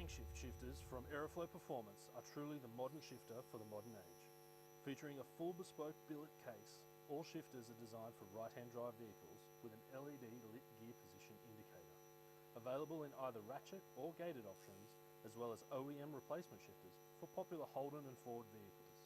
Bank shift shifters from Aeroflow Performance are truly the modern shifter for the modern age. Featuring a full bespoke billet case, all shifters are designed for right-hand drive vehicles with an LED lit gear position indicator. Available in either ratchet or gated options, as well as OEM replacement shifters for popular Holden and Ford vehicles.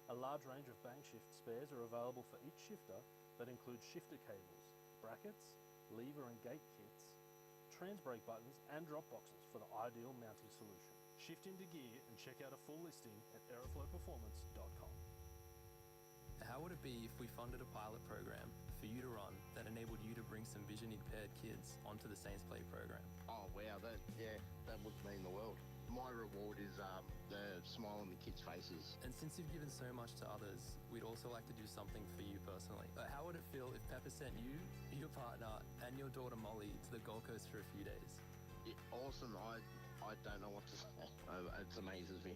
A large range of bank shift spares are available for each shifter that includes shifter cables, brackets, lever and gate kits, trans brake buttons and drop boxes for the ideal mounting solution. Shift into gear and check out a full listing at aeroflowperformance.com. How would it be if we funded a pilot program for you to run that enabled you to bring some vision impaired kids onto the Saints Play program? Oh wow, that would mean the world. My reward is the smile on the kids' faces. And since you've given so much to others, we'd also like to do something for you personally. How would it feel if Pepper sent you, your partner, and your daughter Molly to the Gold Coast for a few days? Awesome. I don't know what to say. It amazes me.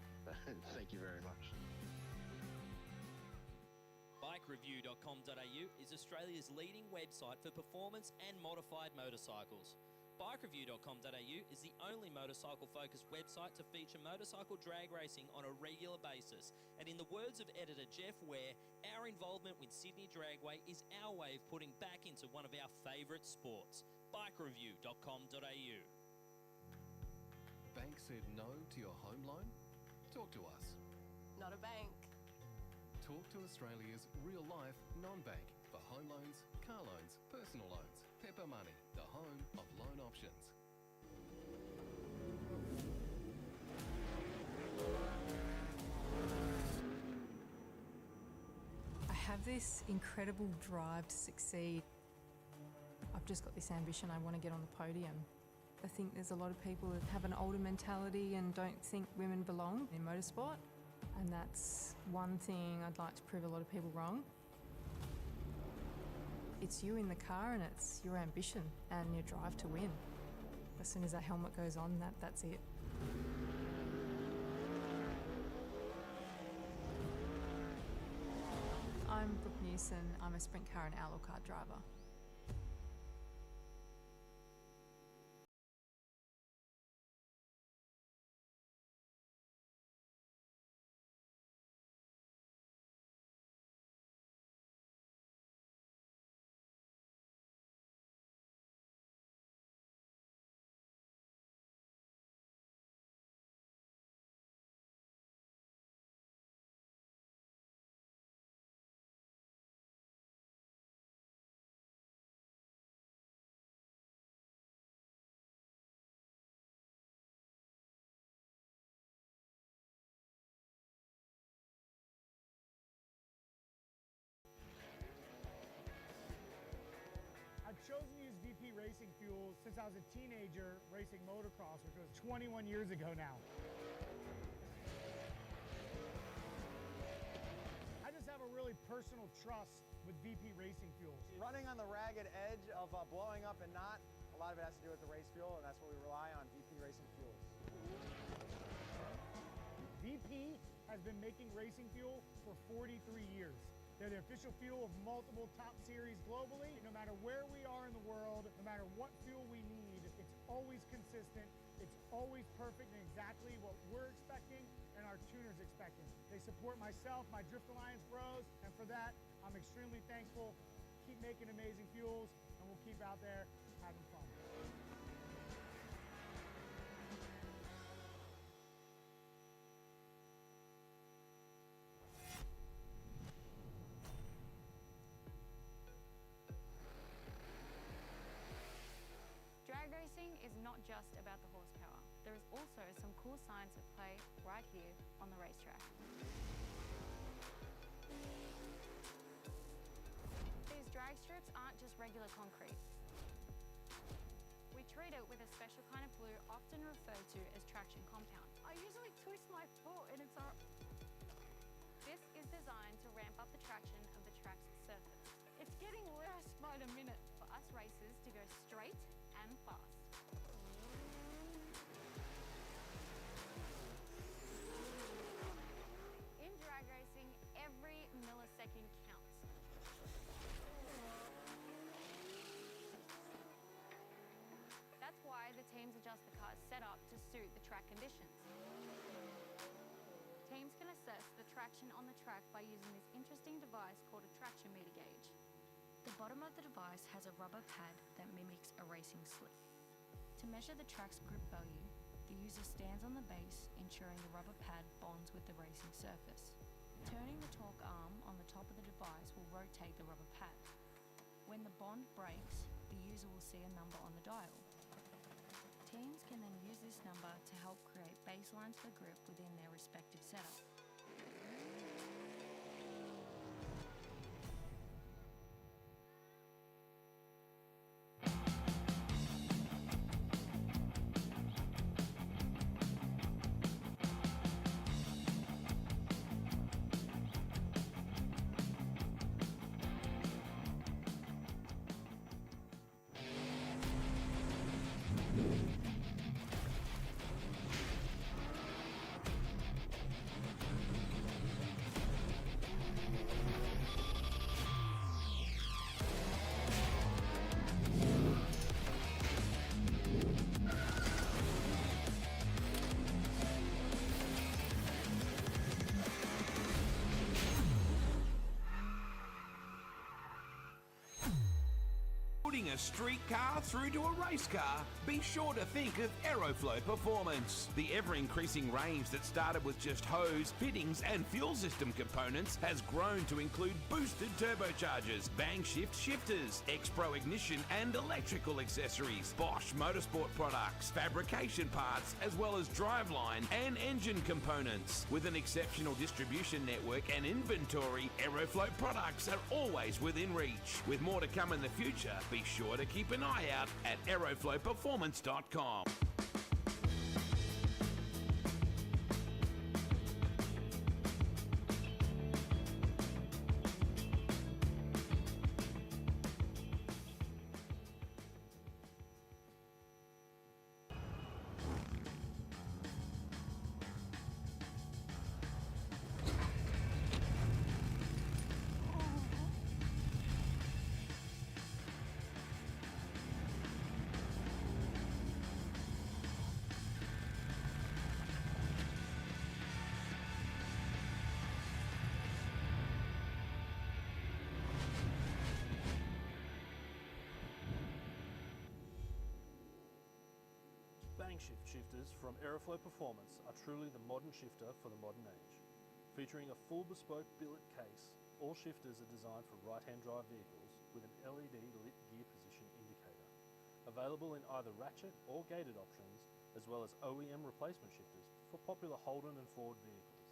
Thank you very much. BikeReview.com.au is Australia's leading website for performance and modified motorcycles. BikeReview.com.au is the only motorcycle-focused website to feature motorcycle drag racing on a regular basis. And in the words of editor Jeff Ware, our involvement with Sydney Dragway is our way of putting back into one of our favourite sports. BikeReview.com.au. Bank said no to your home loan? Talk to us. Not a bank. Talk to Australia's real-life non-bank for home loans, car loans, personal loans. Pepper Money, the home of loan options. I have this incredible drive to succeed. I've just got this ambition, I want to get on the podium. I think there's a lot of people that have an older mentality and don't think women belong in motorsport. And that's one thing I'd like to prove a lot of people wrong. It's you in the car and it's your ambition and your drive to win. As soon as that helmet goes on, that's it. I'm Brooke Newson. I'm a sprint car and outlaw kart driver. I've chosen to use VP racing fuels since I was a teenager racing motocross, which was 21 years ago now. I just have a really personal trust with VP racing fuels. Running on the ragged edge of blowing up and not, a lot of it has to do with the race fuel, and that's what we rely on, VP racing fuels. VP has been making racing fuel for 43 years. They're the official fuel of multiple top series globally. No matter where we are in the world, no matter what fuel we need, it's always consistent, it's always perfect and exactly what we're expecting and our tuners expecting. They support myself, my Drift Alliance bros, and for that, I'm extremely thankful. Keep making amazing fuels, and we'll keep out there having fun. Drag racing is not just about the horsepower. There is also some cool science at play right here on the racetrack. These drag strips aren't just regular concrete. We treat it with a special kind of glue often referred to as traction compound. I usually twist my foot and it's This is designed to ramp up the traction of the track's surface. It's getting worse by the minute for us racers to go straight and fast. In drag racing, every millisecond counts. That's why the team teams adjust the car's setup to suit the track conditions. Teams can assess the traction on the track by using this interesting device called a traction meter gauge. The bottom of the device has a rubber pad that mimics a racing slip. To measure the track's grip value, the user stands on the base, ensuring the rubber pad bonds with the racing surface. Turning the torque arm on the top of the device will rotate the rubber pad. When the bond breaks, the user will see a number on the dial. Teams can then use this number to help create baselines for grip within their respective setup. Putting a street car through to a race car, be sure to think of Aeroflow Performance. The ever-increasing range that started with just hose, fittings and fuel system components has grown to include boosted turbochargers, bang shift shifters, X-Pro ignition and electrical accessories, Bosch Motorsport products, fabrication parts, as well as driveline and engine components. With an exceptional distribution network and inventory, Aeroflow products are always within reach. With more to come in the future, be sure to keep an eye out at aeroflowperformance.com. Bang shift shifters from Aeroflow Performance are truly the modern shifter for the modern age. Featuring a full bespoke billet case, all shifters are designed for right-hand drive vehicles with an LED lit gear position indicator. Available in either ratchet or gated options, as well as OEM replacement shifters for popular Holden and Ford vehicles.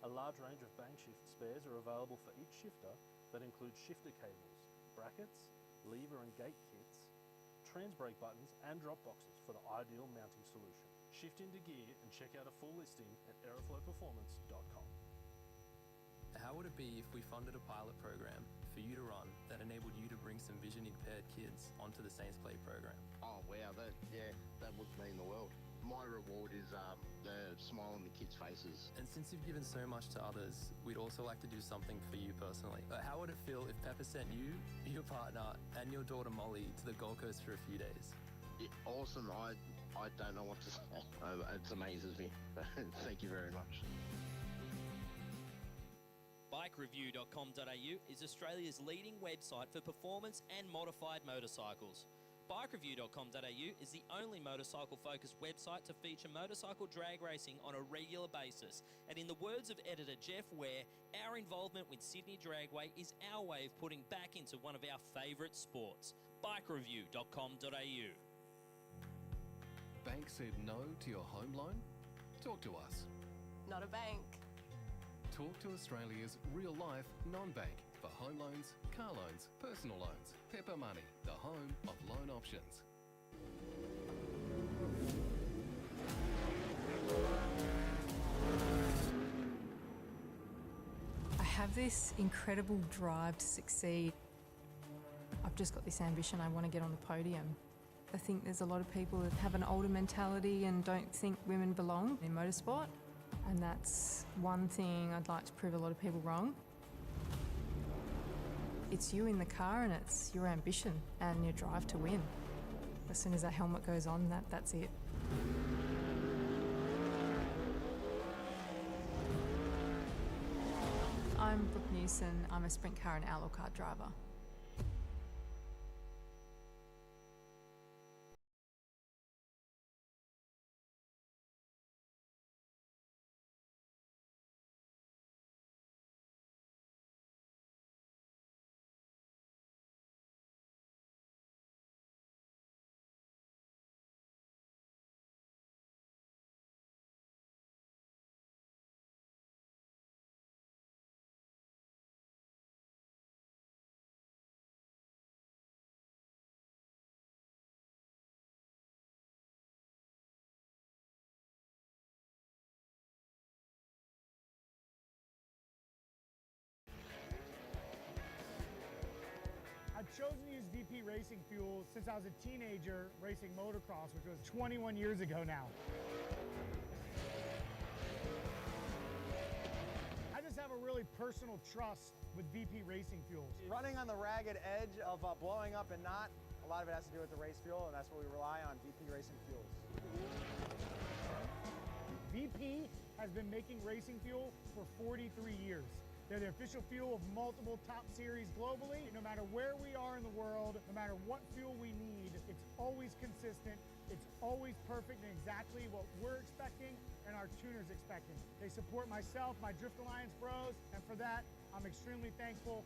A large range of bang shift spares are available for each shifter that includes shifter cables, brackets, lever and gate kits, trans brake buttons and drop boxes for the ideal mounting solution. Shift into gear and check out a full listing at aeroflowperformance.com. How would it be if we funded a pilot program for you to run that enabled you to bring some vision impaired kids onto the Saints Play program? Oh wow, that would mean the world. My reward is the smile on the kids' faces. And since you've given so much to others, we'd also like to do something for you personally. How would it feel if Pepper sent you, your partner, and your daughter Molly to the Gold Coast for a few days? Yeah, awesome. I don't know what to say. It amazes me. Thank you very much. BikeReview.com.au is Australia's leading website for performance and modified motorcycles. BikeReview.com.au is the only motorcycle-focused website to feature motorcycle drag racing on a regular basis. And in the words of editor Jeff Ware, our involvement with Sydney Dragway is our way of putting back into one of our favourite sports. BikeReview.com.au. Bank said no to your home loan? Talk to us. Not a bank. Talk to Australia's real-life non-bank for home loans, car loans, personal loans. Pepper Money, the home of loan options. I have this incredible drive to succeed. I've just got this ambition, I want to get on the podium. I think there's a lot of people that have an older mentality and don't think women belong in motorsport. And that's one thing I'd like to prove a lot of people wrong. It's you in the car and it's your ambition and your drive to win. As soon as that helmet goes on, that's it. I'm Brooke Newson. I'm a sprint car and outlaw kart driver. I've chosen to use VP racing fuel since I was a teenager racing motocross, which was 21 years ago now. I just have a really personal trust with VP racing fuels. Running on the ragged edge of blowing up and not, a lot of it has to do with the race fuel, and that's what we rely on, VP racing fuels. VP has been making racing fuel for 43 years. They're the official fuel of multiple top series globally. No matter where we are in the world, no matter what fuel we need, it's always consistent, it's always perfect and exactly what we're expecting and our tuners expecting. They support myself, my Drift Alliance bros, and for that, I'm extremely thankful.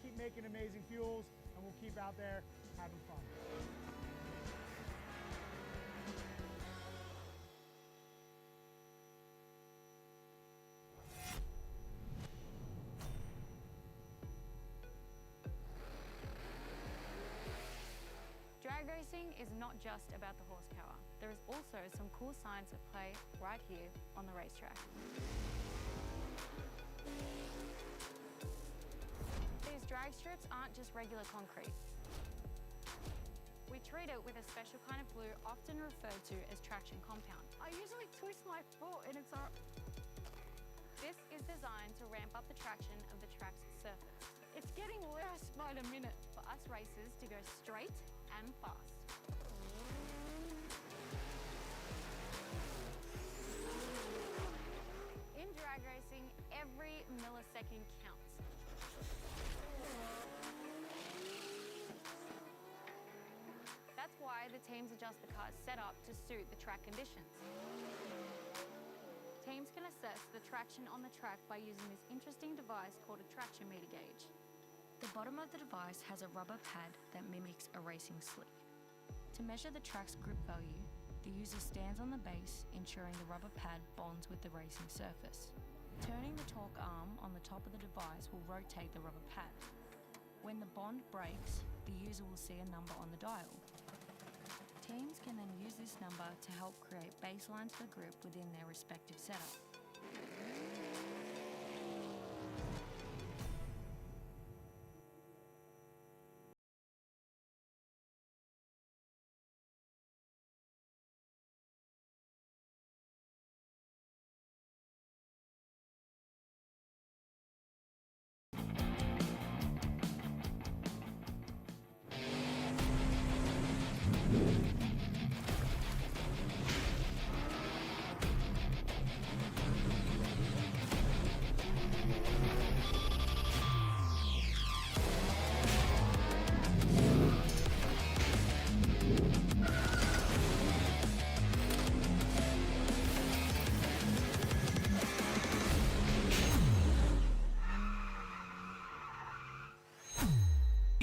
Keep making amazing fuels, and we'll keep out there having fun. Drag racing is not just about the horsepower. There is also some cool science at play right here on the racetrack. These drag strips aren't just regular concrete. We treat it with a special kind of glue often referred to as traction compound. I usually twist my foot and it's This is designed to ramp up the traction of the track's surface. It's getting worse by the minute for us racers to go straight and fast. In drag racing, every millisecond counts. That's why the teams adjust the car's setup to suit the track conditions. Teams can assess the traction on the track by using this interesting device called a traction meter gauge. The bottom of the device has a rubber pad that mimics a racing slick. To measure the track's grip value, the user stands on the base, ensuring the rubber pad bonds with the racing surface. Turning the torque arm on the top of the device will rotate the rubber pad. When the bond breaks, the user will see a number on the dial. Teams can then use this number to help create baselines for grip within their respective setup.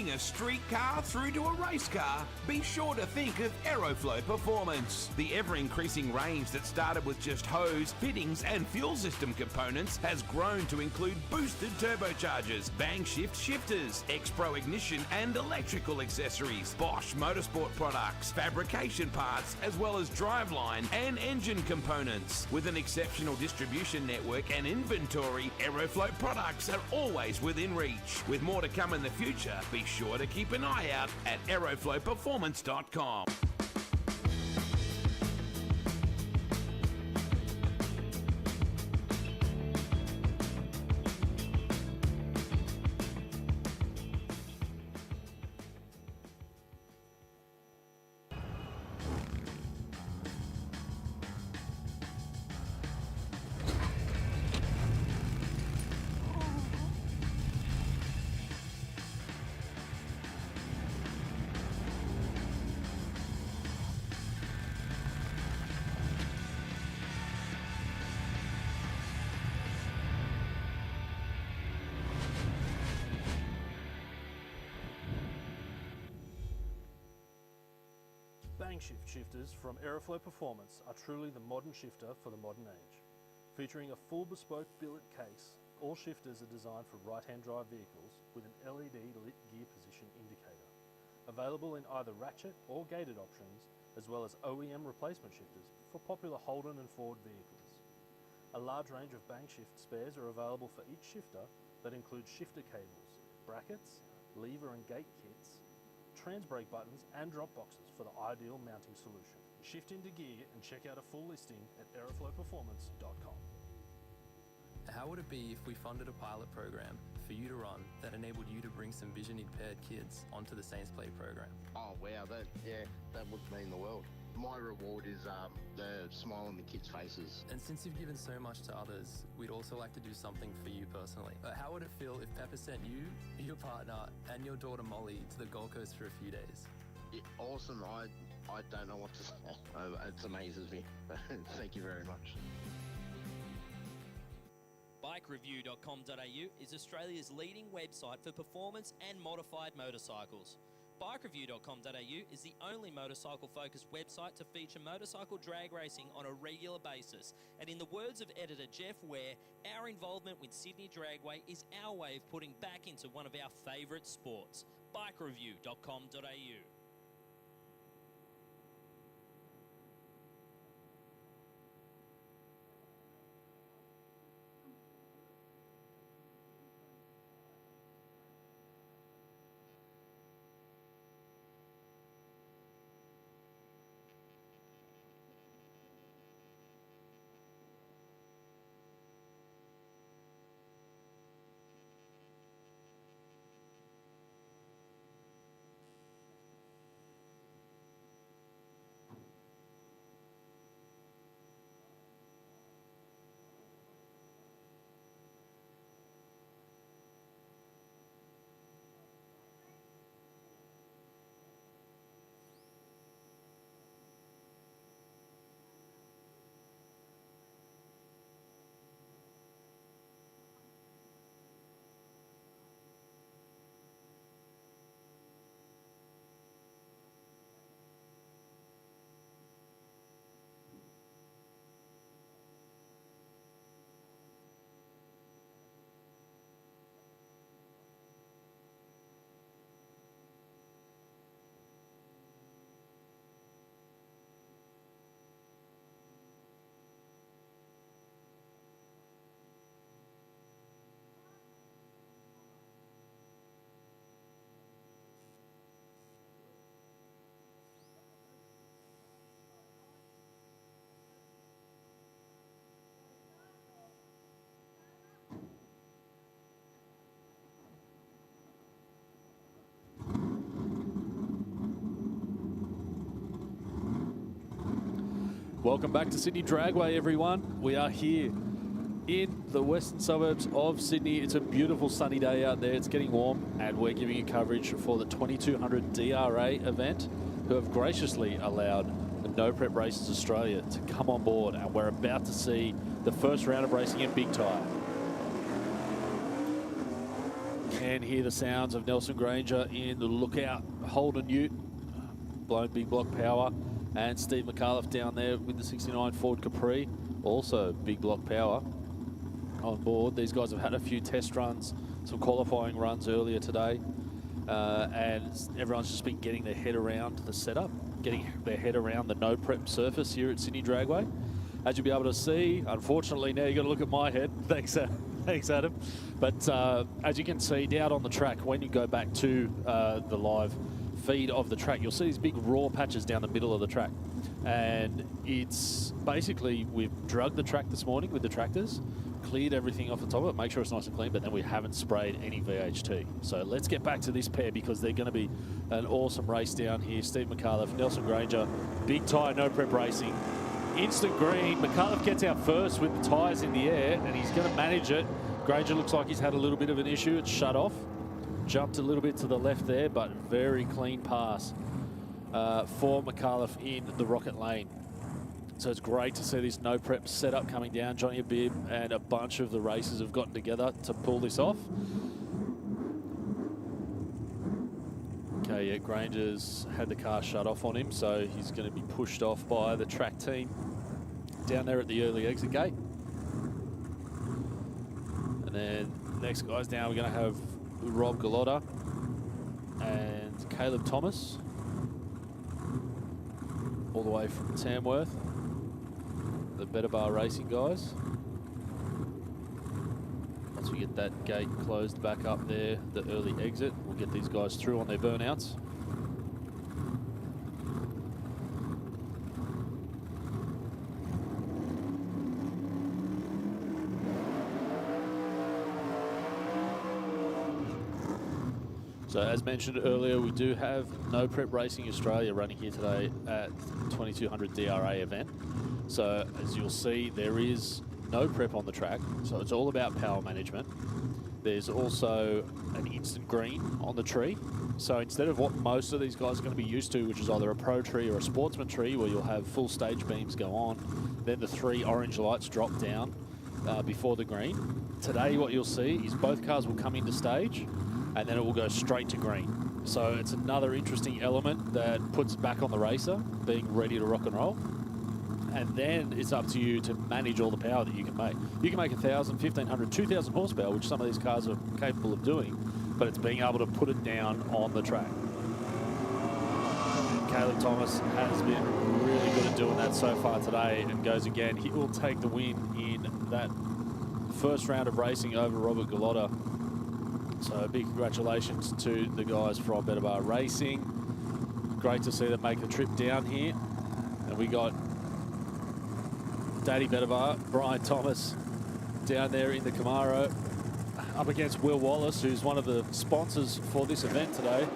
A street car through to a race car, be sure to think of Aeroflow Performance. The ever-increasing range that started with just hose, fittings and fuel system components has grown to include boosted turbochargers, bang shift shifters, X-Pro ignition and electrical accessories, Bosch Motorsport products, fabrication parts, as well as driveline and engine components. With an exceptional distribution network and inventory, Aeroflow products are always within reach. With more to come in the future, be sure to keep an eye out at aeroflowperformance.com. Bang shift shifters from Aeroflow Performance are truly the modern shifter for the modern age. Featuring a full bespoke billet case, all shifters are designed for right-hand drive vehicles with an LED lit gear position indicator. Available in either ratchet or gated options, as well as OEM replacement shifters for popular Holden and Ford vehicles. A large range of Bang shift spares are available for each shifter that includes shifter cables, brackets, lever and gate kits, trans brake buttons and drop boxes for the ideal mounting solution. Shift into gear and check out a full listing at aeroflowperformance.com. How would it be if we funded a pilot program for you to run that enabled you to bring some vision impaired kids onto the Saints Play program? Oh wow, that would mean the world. My reward is the smile on the kids' faces. And since you've given so much to others, we'd also like to do something for you personally. How would it feel if Pepper sent you, your partner, and your daughter Molly to the Gold Coast for a few days? Yeah, awesome. I don't know what to say. It amazes me. Thank you very much. BikeReview.com.au is Australia's leading website for performance and modified motorcycles. BikeReview.com.au is the only motorcycle-focused website to feature motorcycle drag racing on a regular basis. And in the words of editor Jeff Ware, our involvement with Sydney Dragway is our way of putting back into one of our favourite sports. BikeReview.com.au. Welcome back to Sydney Dragway, everyone. We are here in the western suburbs of Sydney. It's a beautiful sunny day out there. It's getting warm, and we're giving you coverage for the 2200 DRA event, who have graciously allowed the No Prep Races Australia to come on board, and we're about to see the first round of racing in Big Tyre. Can hear the sounds of Nelson Granger in the lookout, Holden Ute, blown big block power, and Steve McAuliffe down there with the 69 Ford Capri, also big block power on board. These guys have had a few test runs, some qualifying runs earlier today, and everyone's just been getting their head around the setup, getting their head around the no prep surface here at Sydney Dragway. As you'll be able to see, unfortunately now you've got to look at my head. Thanks, Adam. But as you can see down on the track, when you go back to the live feed of the track, you'll see these big raw patches down the middle of the track, and it's basically, we've drugged the track this morning with the tractors, cleared everything off the top of it, make sure it's nice and clean, but then we haven't sprayed any VHT. So let's get back to this pair, because they're going to be an awesome race down here. Steve McAuliffe, Nelson Granger, big tyre, no prep racing, instant green. McAuliffe gets out first with the tyres in the air, and he's going to manage it. Granger looks like he's had a little bit of an issue. It's shut off. Jumped a little bit to the left there, but very clean pass for McAuliffe in the rocket lane. So it's great to see this no prep setup coming down. Johnny Abib and a bunch of the racers have gotten together to pull this off. Okay, yeah, Granger's had the car shut off on him, so he's going to be pushed off by the track team down there at the early exit gate. And then next guys down, we're going to have Rob Gallotta and Caleb Thomas, all the way from Tamworth, the Better Bar Racing guys. Once we get that gate closed back up there, the early exit, we'll get these guys through on their burnouts. So as mentioned earlier, we do have No Prep Racing Australia running here today at 2200 DRA event. So as you'll see, there is no prep on the track, so it's all about power management. There's also an instant green on the tree. So instead of what most of these guys are going to be used to, which is either a pro tree or a sportsman tree, where you'll have full stage beams go on, then the 3 orange lights drop down before the green. Today what you'll see is both cars will come into stage and then it will go straight to green. So it's another interesting element that puts back on the racer, being ready to rock and roll. And then it's up to you to manage all the power that you can make. You can make 1,000, 1,500, 2,000 horsepower, which some of these cars are capable of doing, but it's being able to put it down on the track. And Caleb Thomas has been really good at doing that so far today, and goes again. He will take the win in that first round of racing over Robert Gallotta. So big congratulations to the guys from Better Bar Racing. Great to see them make the trip down here. And we got Daddy Better Bar, Brian Thomas, down there in the Camaro, up against Will Wallace, who's one of the sponsors for this event today.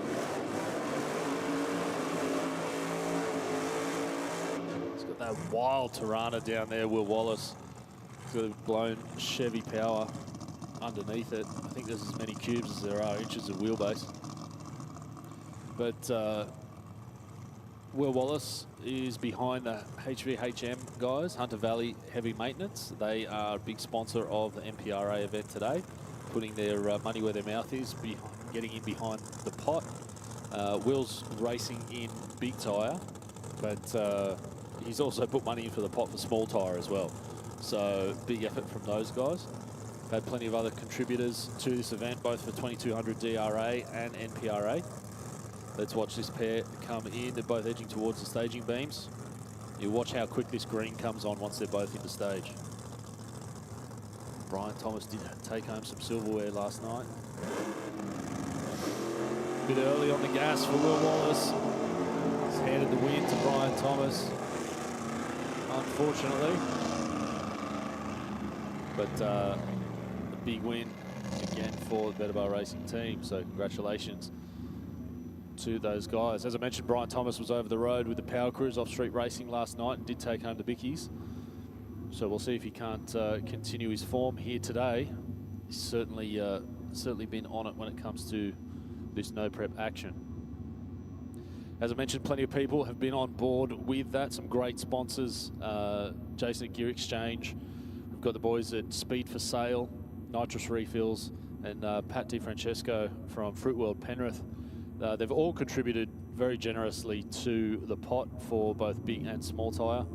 He's got that wild Tirana down there, Will Wallace. He's got a blown Chevy power underneath it. I think there's as many cubes as there are inches of wheelbase. But Will Wallace is behind the HVHM guys, Hunter Valley Heavy Maintenance. They are a big sponsor of the MPRA event today, putting their money where their mouth is, getting in behind the pot. Will's racing in big tyre, but he's also put money in for the pot for small tyre as well. So big effort from those guys. Had plenty of other contributors to this event, both for 2200 DRA and NPRA. Let's watch this pair come in. They're both edging towards the staging beams. You watch how quick this green comes on once they're both into stage. Brian Thomas did take home some silverware last night. A bit early on the gas for Will Wallace. He's handed the win to Brian Thomas, unfortunately. But a big win again for the Better Bar Racing team. So congratulations to those guys. As I mentioned, Brian Thomas was over the road with the Power Crews off street racing last night and did take home the bickies. So we'll see if he can't continue his form here today. He's certainly been on it when it comes to this no prep action. As I mentioned, plenty of people have been on board with that. Some great sponsors. Jason at Gear Exchange. We've got the boys at Speed for Sale, Nitrous Refills, and Pat DiFrancesco from Fruit World Penrith. They've all contributed very generously to the pot for both big and small tyre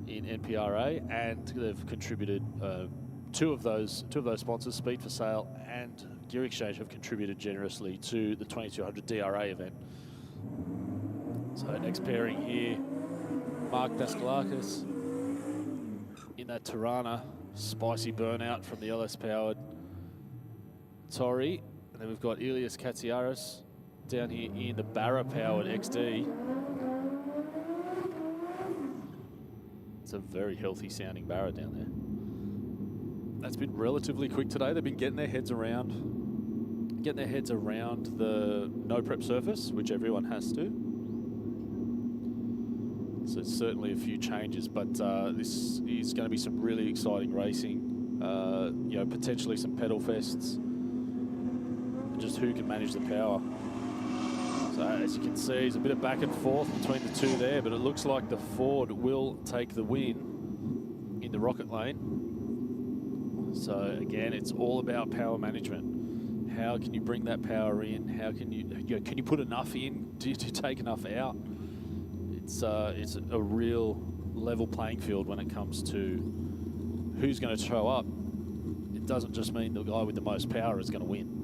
in NPRA, and they've contributed two of those sponsors, Speed for Sale and Gear Exchange, have contributed generously to the 2200 DRA event. So next pairing here, Mark Daskalakis in that Tirana, spicy burnout from the LS powered Tori, and then we've got Elias Katsiaris down here in the Barra powered XD. It's a very healthy sounding Barra down there. That's been relatively quick today. They've been getting their heads around the no prep surface, which everyone has to. So it's certainly a few changes, but this is going to be some really exciting racing. You know, potentially some pedal fests. Just who can manage the power. So as you can see, there's a bit of back and forth between the two there, but it looks like the Ford will take the win in the rocket lane. So again, it's all about power management. How can you bring that power in? How can you can you put enough in to take enough out? It's a real level playing field when it comes to who's going to show up. It doesn't just mean the guy with the most power is going to win.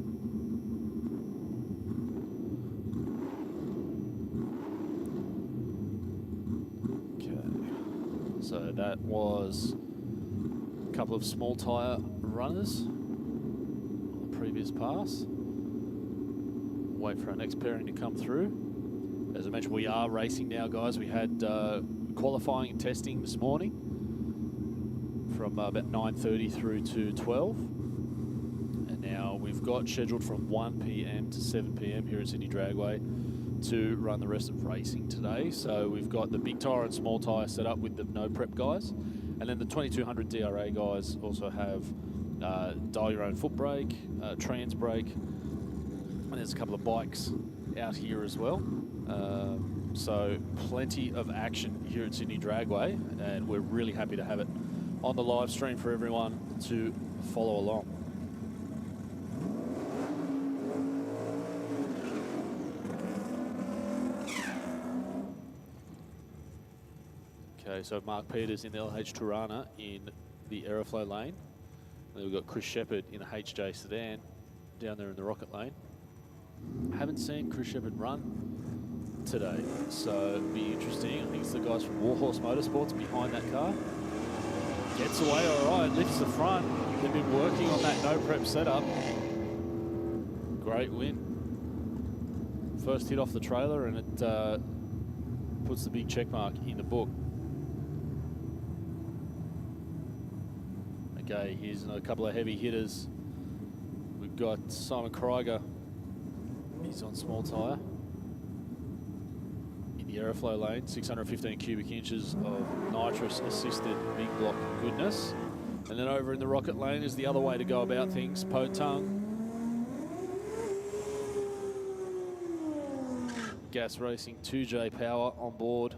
So that was a couple of small tyre runners on the previous pass. Wait for our next pairing to come through. As I mentioned, we are racing now, guys. We had qualifying and testing this morning from about 9:30 through to 12. And now we've got scheduled from 1 p.m. to 7 p.m. here at Sydney Dragway to run the rest of racing today. So we've got the big tyre and small tyre set up with the no prep guys, and then the 2200 DRA guys also have dial your own foot brake, trans brake, and there's a couple of bikes out here as well. So plenty of action here at Sydney Dragway, and we're really happy to have it on the live stream for everyone to follow along. Okay, so Mark Peters in the LH Tirana in the Aeroflow lane. And then we've got Chris Shepherd in a HJ sedan down there in the Rocket lane. Haven't seen Chris Shepherd run today, so it'll be interesting. I think it's the guys from Warhorse Motorsports behind that car. Gets away all right, lifts the front. They've been working on that no prep setup. Great win. First hit off the trailer, and it puts the big check mark in the book. Okay, here's a couple of heavy hitters. We've got Simon Krieger. He's on small tyre in the Aeroflow lane, 615 cubic inches of nitrous-assisted big block goodness. And then over in the Rocket lane is the other way to go about things. Po Tung. Gas Racing 2J Power on board.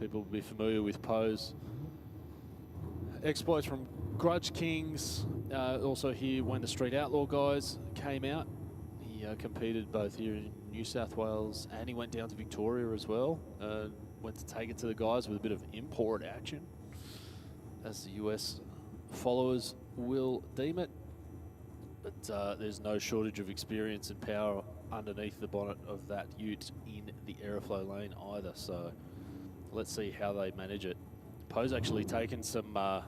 People will be familiar with Po's exploits from Grudge Kings. Also here when the Street Outlaw guys came out. He competed both here in New South Wales, and he went down to Victoria as well. Went to take it to the guys with a bit of import action, as the US followers will deem it. But there's no shortage of experience and power underneath the bonnet of that ute in the Aeroflow lane either. So let's see how they manage it. Po's actually taken some, I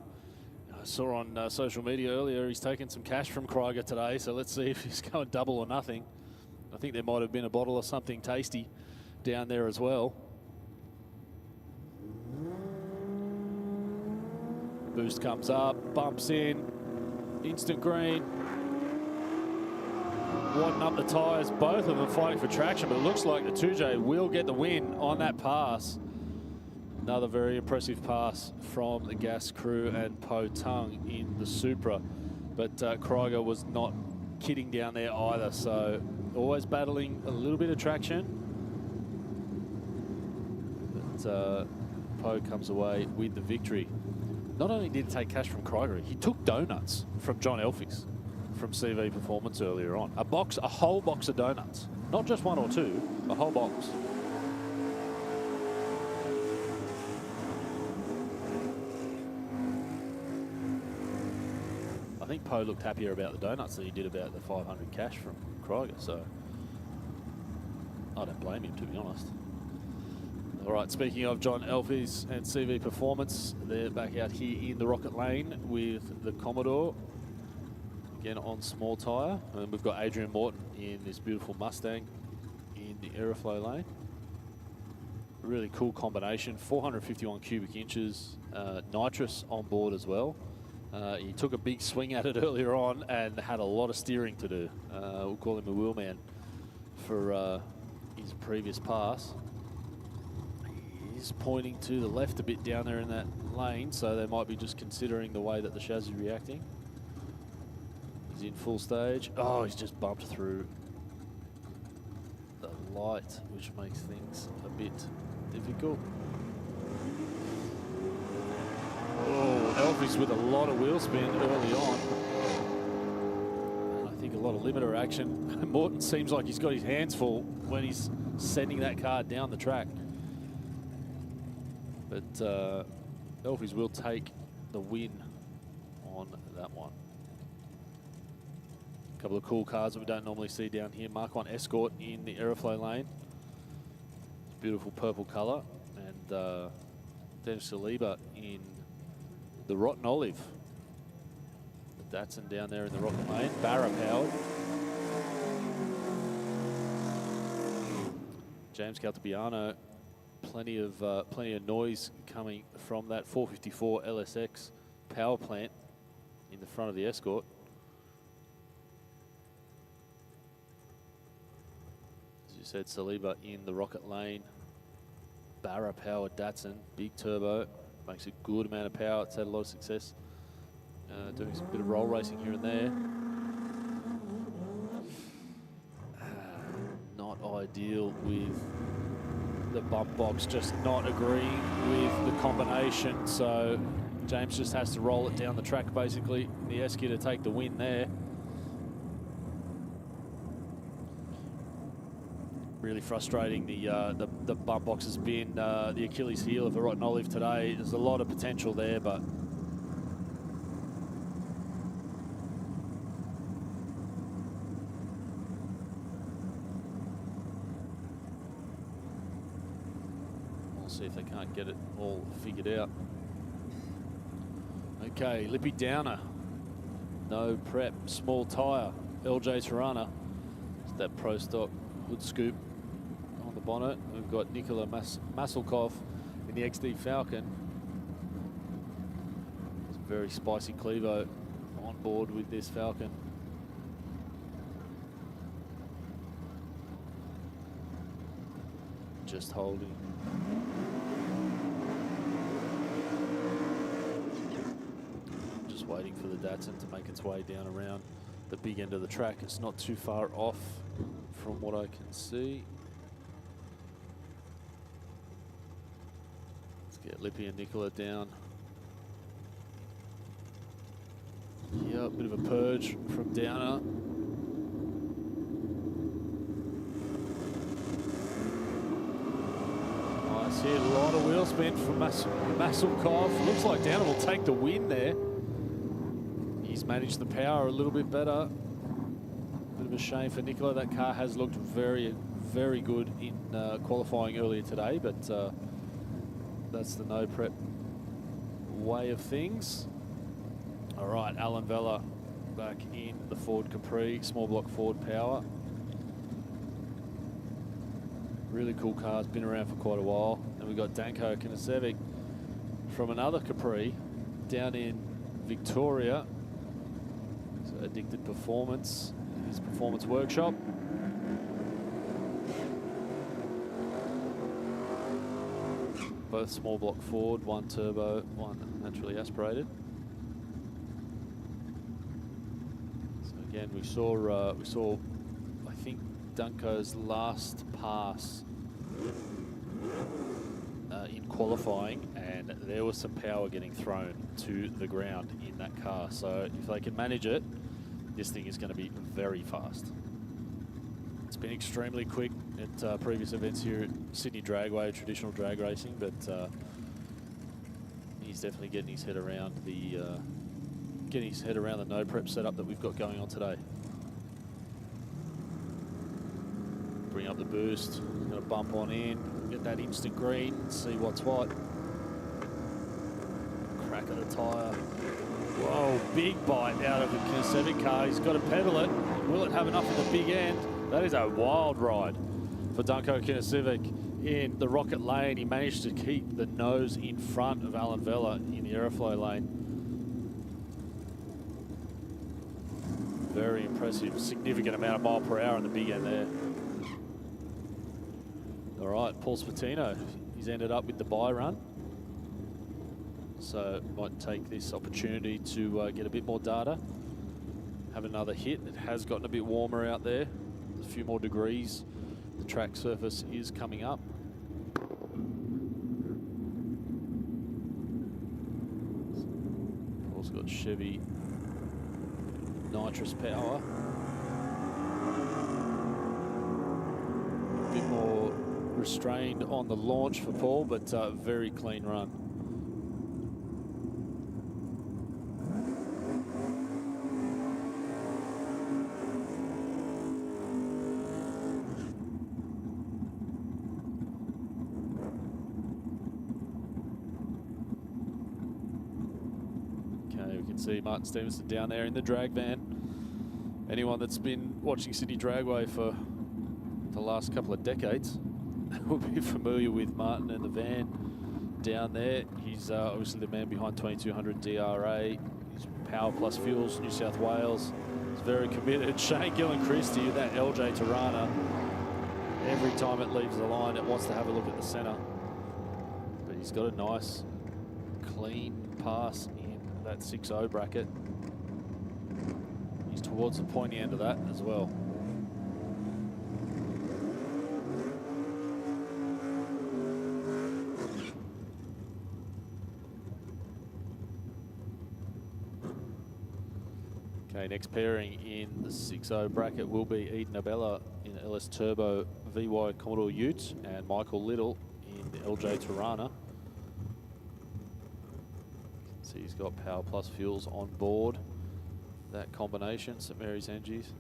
saw on social media earlier, he's taken some cash from Krieger today, so let's see if he's going double or nothing. I think there might have been a bottle of something tasty down there as well. Boost comes up, bumps in, instant green. Wadding up the tyres, both of them fighting for traction, but it looks like the 2J will get the win on that pass. Another very impressive pass from the Gas crew and Po Tung in the Supra. But Krieger was not kidding down there either, so always battling a little bit of traction. But Po comes away with the victory. Not only did he take cash from Krieger, he took donuts from John Elphys from CV Performance earlier on. A whole box of donuts. Not just one or two, a whole box. I think Po looked happier about the donuts than he did about the 500 cash from Krieger, so I don't blame him, to be honest. All right, speaking of John Elphys and CV Performance, they're back out here in the Rocket lane with the Commodore, again on small tyre. And we've got Adrian Morton in this beautiful Mustang in the Aeroflow lane. Really cool combination, 451 cubic inches, nitrous on board as well. He took a big swing at it earlier on and had a lot of steering to do. We'll call him a wheelman for his previous pass. He's pointing to the left a bit down there in that lane, so they might be just considering the way that the chassis is reacting. He's in full stage. Oh, he's just bumped through the light, which makes things a bit difficult. Oh, Elphys with a lot of wheel spin early on. And I a lot of limiter action. Morton seems like he's got his hands full when he's sending that car down the track. But Elfies will take the win on that one. A couple of cool cars that we don't normally see down here. Mark 1 Escort in the Aeroflow lane. Beautiful purple colour. And Dennis Saliba in the Rotten Olive. The Datsun down there in the Rocket lane. Barra powered. James Caltabiano, plenty of noise coming from that 454 LSX power plant in the front of the Escort. As you said, Saliba in the Rocket lane. Barra powered Datsun, big turbo, makes a good amount of power. It's had a lot of success doing some bit of roll racing here and there. Not ideal with the bump box, just not agreeing with the combination. So James just has to roll it down the track, basically. The Esky to take the win there. Really frustrating. The bump box has been the Achilles heel of the Rotten Olive today. There's a lot of potential there, but we'll see if they can't get it all figured out. Okay, Lippy Downer. No prep, small tyre. LJ Tirana. It's that Pro Stock hood scoop on the bonnet. We've got Nikola Maselkov in the XD Falcon. It's a very spicy Clevo on board with this Falcon. Just holding. Just waiting for the Datsun to make its way down around the big end of the track. It's not too far off from what I can see. Let's get Lippy and Nicola down. Yeah, a bit of a purge from Downer. Nice hit, a lot of wheel spin from Maselkov. Looks like Downer will take the win there. He's managed the power a little bit better. Bit of a shame for Nicola. That car has looked very, very good in qualifying earlier today, but that's the no prep way of things. All right, Alan Vella back in the Ford Capri, small block Ford power. Really cool car, it's been around for quite a while. And we've got Danko Kinasevic from another Capri down in Victoria. So Addicted Performance, his performance workshop. Both small block Ford, one turbo, one naturally aspirated. So again, we saw I think Danko's last pass in qualifying, and there was some power getting thrown to the ground in that car. So if they can manage it, this thing is going to be very fast. It's been extremely quick at previous events here at Sydney Dragway, traditional drag racing, but he's definitely getting his head around the no prep setup that we've got going on today. Bring up the boost, going to bump on in, get that instant green, see what's what. Crack of the tyre. Whoa, big bite out of the Kinasevic car. He's got to pedal it. Will it have enough at the big end? That is a wild ride for Danko Kinasevic in the Rocket lane. He managed to keep the nose in front of Alan Vella in the Aeroflow lane. Very impressive, significant amount of mile per hour on the big end there. All right, Paul Spatino, he's ended up with the bye run. So might take this opportunity to get a bit more data, have another hit. It has gotten a bit warmer out there, a few more degrees. The track surface is coming up. Paul's got Chevy nitrous power. A bit more restrained on the launch for Paul, but very clean run. Okay, we can see Martin Stevenson down there in the drag van. Anyone that's been watching Sydney Dragway for the last couple of decades will be familiar with Martin and the van down there. He's obviously the man behind 2200 DRA. He's Power Plus Fuels, New South Wales. He's very committed. Shane Gillan-Christie, that LJ Tirana, every time it leaves the line, it wants to have a look at the centre. But he's got a nice, clean pass in that 6-0 bracket. He's towards the pointy end of that as well. Okay, next pairing in the 6-0 bracket will be Eden Abella in LS Turbo VY Commodore Ute and Michael Little in the LJ Tirana. See, he's got Power Plus Fuels on board. That combination, St Mary's Engines.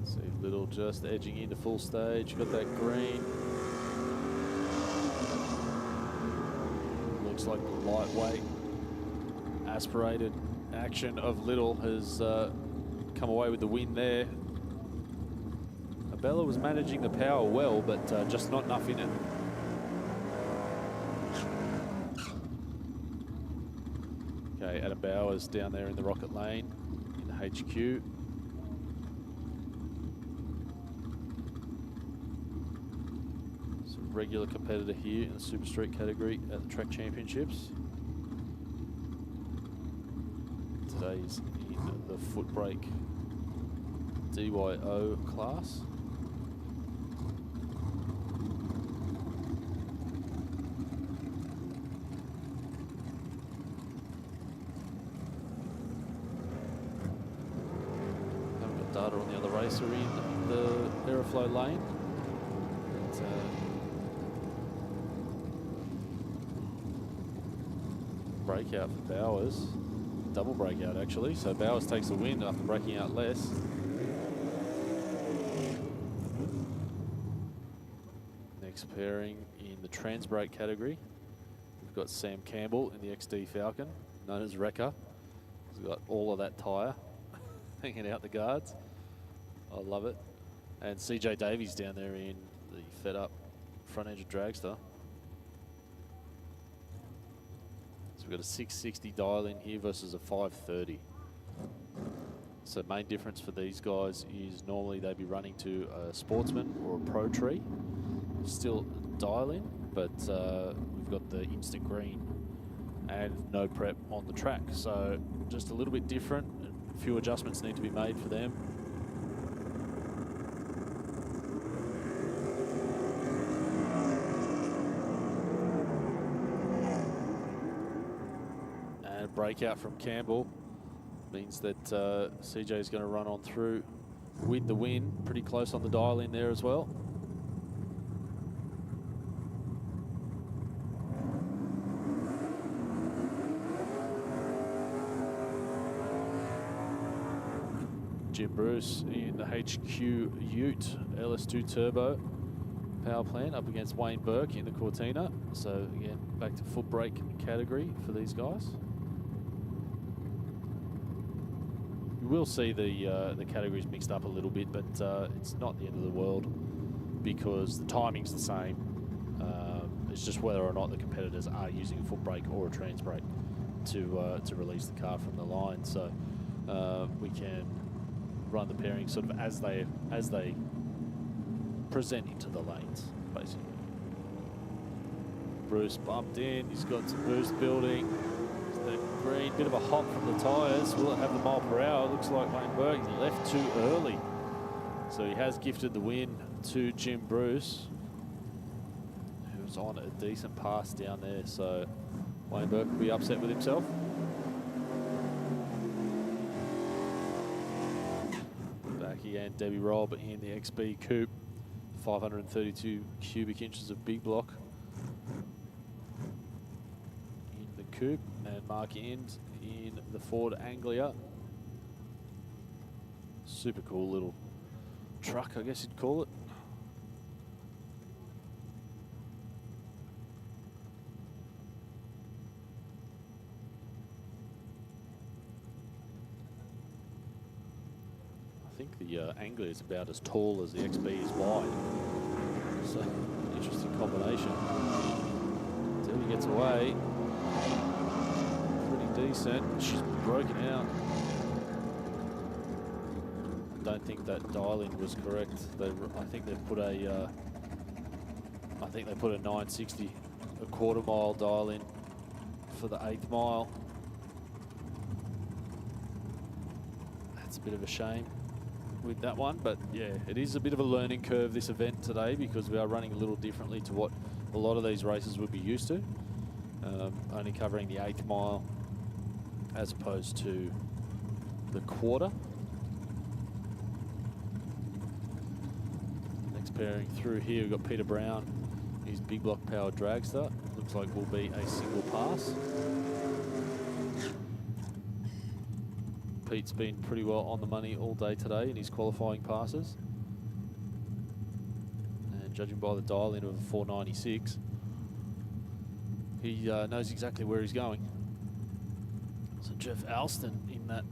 See Little just edging into full stage. Got that green. Looks like the lightweight, aspirated action of Little has come away with the win there. Abella was managing the power well, but just not enough in it. Okay, Adam Bowers down there in the rocket lane in the HQ. Some regular competitor here in the Super Street category at the Track Championships. Today's in the foot brake DYO class. Data on the other racer in the Aeroflow lane. But, breakout for Bowers. Double breakout actually. So Bowers takes the win after breaking out less. Next pairing in the trans brake category. We've got Sam Campbell in the XD Falcon, known as Wrecker. He's got all of that tyre hanging out the guards. I love it. And CJ Davies down there in the fed up front engine dragster. So we've got a 660 dial in here versus a 530. So main difference for these guys is normally they'd be running to a Sportsman or a Pro Tree. Still dial in, but we've got the instant green and no prep on the track. So just a little bit different. A few adjustments need to be made for them. And breakout from Campbell means that CJ is going to run on through with the win. Pretty close on the dial in there as well. Jim Bruce in the HQ Ute LS2 Turbo power plant up against Wayne Burke in the Cortina. So again, back to foot brake category for these guys. You will see the categories mixed up a little bit, but it's not the end of the world because the timing's the same. It's just whether or not the competitors are using a foot brake or a trans brake to release the car from the line. So we can run the pairing sort of as they present into the lanes, basically. Bruce bumped in, he's got some boost building. The green, bit of a hop from the tyres. Will it have the mile per hour? Looks like Wayne Berg left too early. So he has gifted the win to Jim Bruce, who was on a decent pass down there, so Wayne Burke will be upset with himself. Back again, Debbie Robb in the XB Coupe, 532 cubic inches of big block in the Coupe, and Mark End in the Ford Anglia. Super cool little truck, I guess you'd call it. I think the Anglia is about as tall as the XB is wide. So, interesting combination. Debbie gets away. Pretty decent. She's broken out. I don't think that dial-in was correct. I think they put a 960, a quarter mile dial-in for the 8th mile. That's a bit of a shame with that one, but yeah, it is a bit of a learning curve, this event today, because we are running a little differently to what a lot of these races would be used to. Only covering the 8th mile as opposed to the quarter. Next pairing through here, we've got Peter Brown, his big block powered dragster. Looks like will be a single pass. Pete's been pretty well on the money all day today in his qualifying passes. And judging by the dial-in of a 496, he knows exactly where he's going. So Jeff Alston in that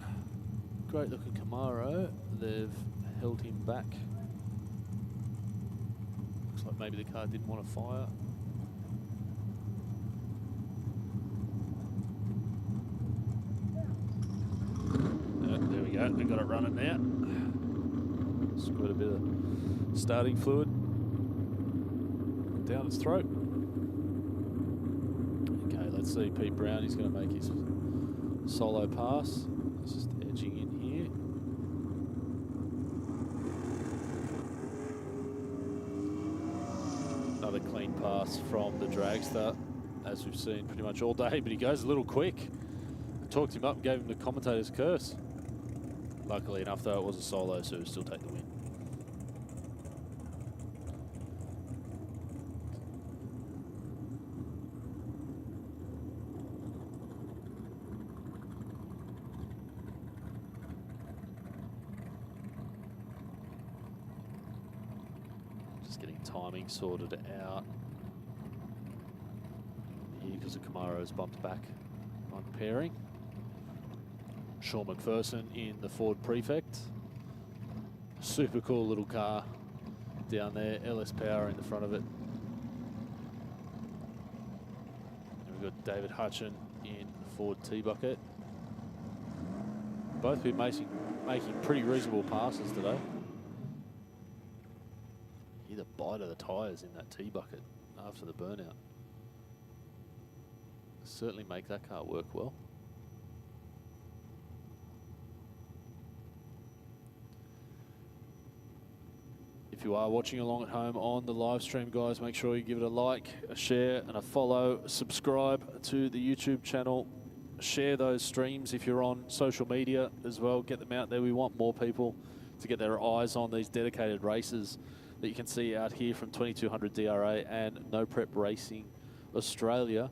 great looking Camaro, they've held him back. Looks like maybe the car didn't want to fire. There we go, they got it running now. Squirt a bit of starting fluid down its throat. Okay, let's see Pete Brown, he's going to make his solo pass. He's just edging in here. Another clean pass from the dragster, as we've seen pretty much all day, but he goes a little quick. I talked him up and gave him the commentator's curse. Luckily enough, though, it was a solo, so he'll still take the win. Just getting timing sorted out here because the Camaro's bumped back on pairing. Sean McPherson in the Ford Prefect. Super cool little car down there. LS Power in the front of it. And we've got David Hutchin in the Ford T-Bucket. Both been making pretty reasonable passes today. Hear the bite of the tyres in that T-Bucket after the burnout. Certainly make that car work well. If you are watching along at home on the live stream, guys, make sure you give it a like, a share, and a follow. Subscribe to the YouTube channel. Share those streams if you're on social media as well. Get them out there. We want more people to get their eyes on these dedicated races that you can see out here from 2200 DRA and No Prep Racing Australia.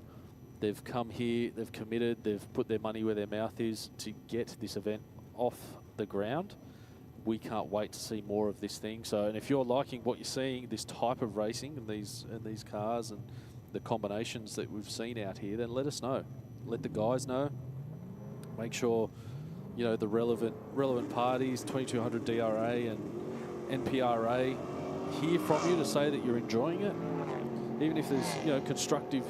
They've come here, they've committed, they've put their money where their mouth is to get this event off the ground. We can't wait to see more of this thing. So, and if you're liking what you're seeing, this type of racing and these cars and the combinations that we've seen out here, then let us know. Let the guys know. Make sure, you know, the relevant parties, 2200 DRA and NPRA, hear from you to say that you're enjoying it. Even if there's, you know, constructive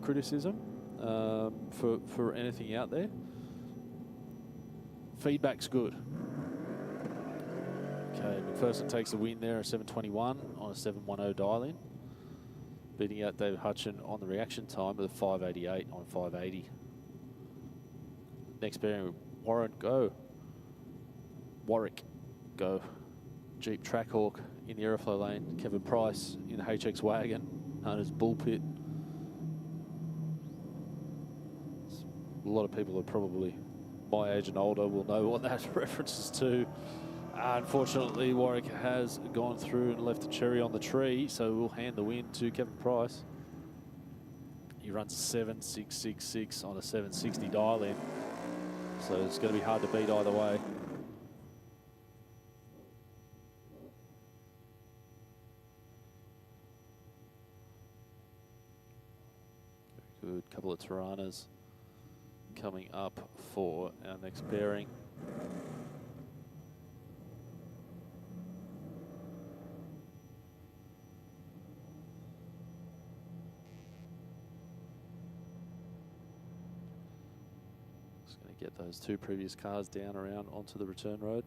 criticism for anything out there. Feedback's good. Okay, McPherson takes the win there, a 721 on a 710 dial-in. Beating out David Hutchin on the reaction time with a 588 on 580. Next pairing, Warwick go. Jeep Trackhawk in the Aeroflow lane. Kevin Price in the HX Wagon. Hunter's Bull Pit. A lot of people are probably my age and older will know what that references to. Unfortunately, Warwick has gone through and left a cherry on the tree, so we'll hand the win to Kevin Price. He runs 7.666 on a 760 dial-in, so it's going to be hard to beat either way. Good, couple of Tiranas coming up for our next pairing. Just going to get those two previous cars down around onto the return road.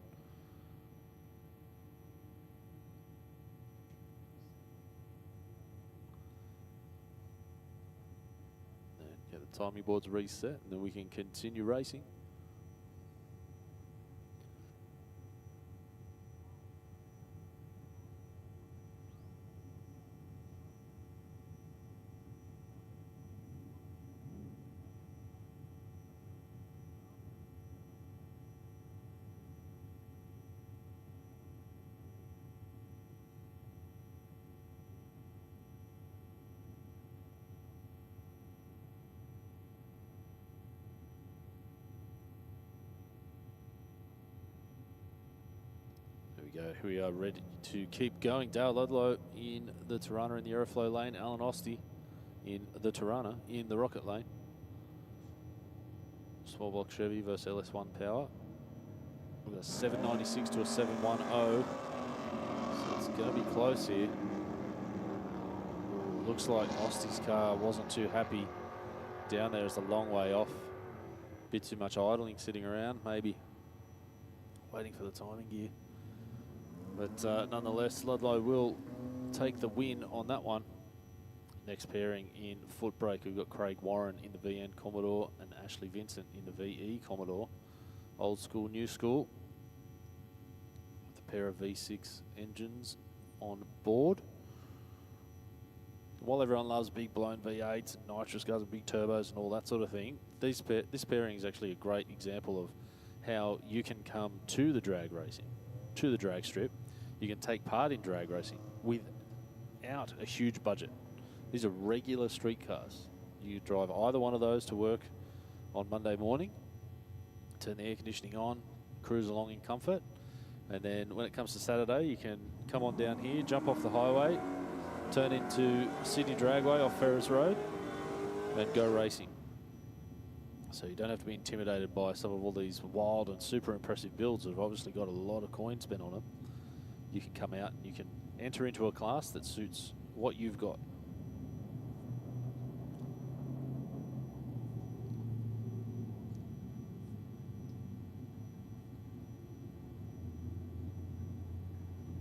Get the timing boards reset, and then we can continue racing. Here we are ready to keep going. Dale Ludlow in the Tirana in the Aeroflow lane. Alan Osti in the Tirana in the Rocket lane. Small block Chevy versus LS1 Power. We've got a 796 to a 710. So it's going to be close here. Ooh, looks like Osti's car wasn't too happy down there. It's a long way off. Bit too much idling sitting around, maybe waiting for the timing gear. But nonetheless, Ludlow will take the win on that one. Next pairing in foot brake, we've got Craig Warren in the VN Commodore and Ashley Vincent in the VE Commodore. Old school, new school. With a pair of V6 engines on board. While everyone loves big blown V8s and nitrous guns and big turbos and all that sort of thing, this pairing is actually a great example of how you can come to the drag racing, to the drag strip. You can take part in drag racing without a huge budget. These are regular street cars. You drive either one of those to work on Monday morning, turn the air conditioning on, cruise along in comfort, and then when it comes to Saturday, you can come on down here, jump off the highway, turn into Sydney Dragway off Ferris Road, and go racing. So you don't have to be intimidated by some of all these wild and super impressive builds that have obviously got a lot of coin spent on them. You can come out and you can enter into a class that suits what you've got.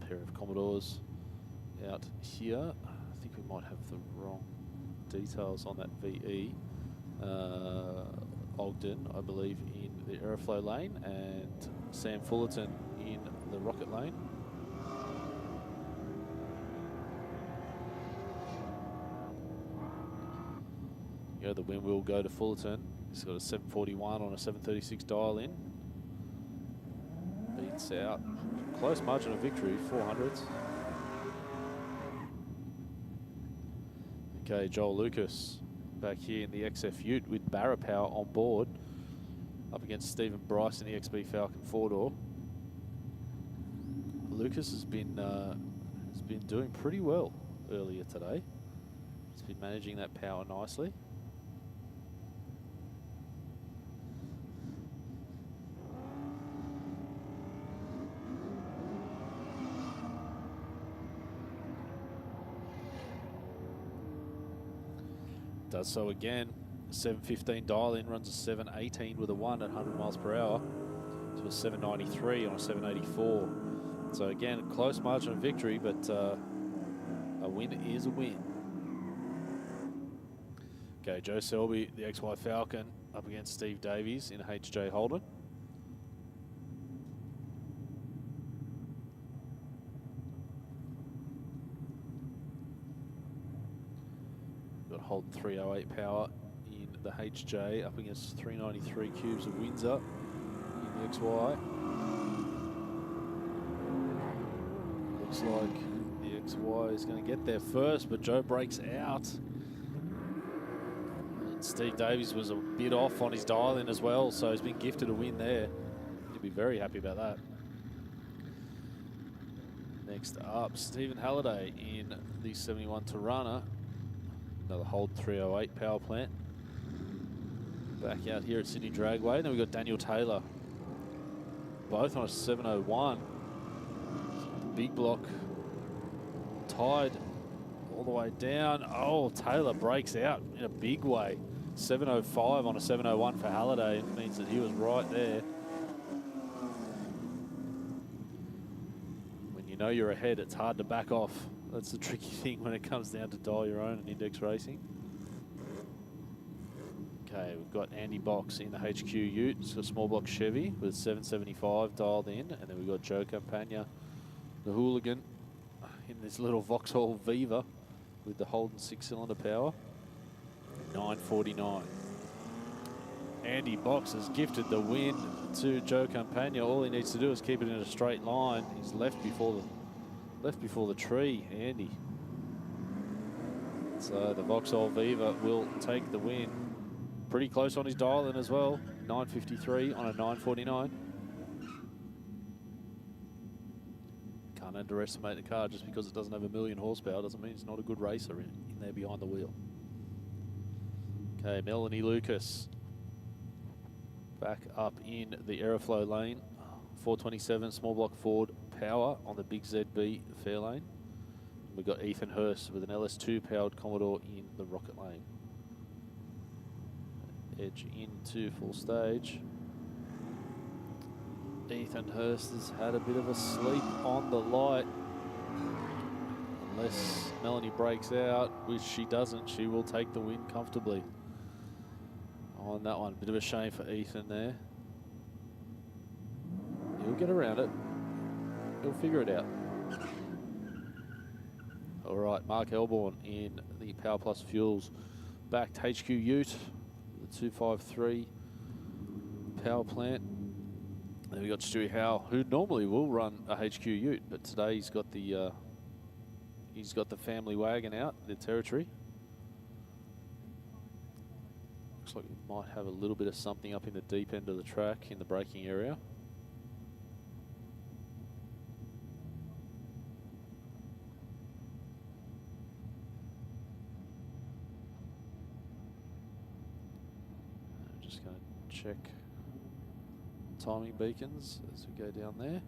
A pair of Commodores out here. I think we might have the wrong details on that VE. Ogden, I believe, in the Aeroflow lane, and Sam Fullerton in the Rocket lane. Yeah, the win will go to Fullerton. He's got a 741 on a 736 dial-in. Beats out. Close margin of victory, 400s. Okay, Joel Lucas back here in the XF Ute with Barra Power on board, up against Stephen Bryce in the XB Falcon 4-door. Lucas has been doing pretty well earlier today. He's been managing that power nicely. Does so again. 715 dial-in, runs a 718 with a 1 at 100 miles per hour. To a 793 on a 784. So again, a close margin of victory, but a win is a win. Okay, Joe Selby, the XY Falcon, up against Steve Davies in HJ Holden. Holden 308 power in the HJ up against 393 cubes of Windsor in the XY. Looks like the XY is going to get there first, but Joe breaks out. And Steve Davies was a bit off on his dial in as well, so he's been gifted a win there. He'll be very happy about that. Next up, Stephen Halliday in the 71 Tirana. Another Holden 308 power plant. Back out here at Sydney Dragway. Then we've got Daniel Taylor. Both on a 701. Big block tied all the way down. Oh, Taylor breaks out in a big way. 705 on a 701 for Halliday. It means that he was right there. When you know you're ahead, it's hard to back off. That's the tricky thing when it comes down to dial your own and index racing. Okay, we've got Andy Box in the HQ Ute. It's a small block Chevy with 775 dialed in. And then we've got Joe Campagna, the hooligan, in this little Vauxhall Viva with the Holden 6-cylinder power. 949. Andy Box has gifted the win to Joe Campagna. All he needs to do is keep it in a straight line. He's left before the tree, Andy. So the Vauxhall Viva will take the win. Pretty close on his dial in as well. 953 on a 949. Can't underestimate the car. Just because it doesn't have 1,000,000 horsepower doesn't mean it's not a good racer in there behind the wheel. Okay, Melanie Lucas back up in the Aeroflow lane. 427 small block Ford power on the big ZB Fairlane. We've got Ethan Hurst with an LS2 powered Commodore in the Rocket lane. Edge into full stage. Ethan Hurst has had a bit of a sleep on the light. Unless Melanie breaks out, which she doesn't, she will take the win comfortably on that one. Bit of a shame for Ethan there. He'll get around it. He'll figure it out. All right, Mark Elborn in the Power Plus Fuels backed HQ Ute, the 253 power plant. Then we got Stewie Howe, who normally will run a HQ Ute, but today he's got the family wagon out, the Territory. Looks like we might have a little bit of something up in the deep end of the track in the braking area. I'm just going to check timing beacons as we go down there.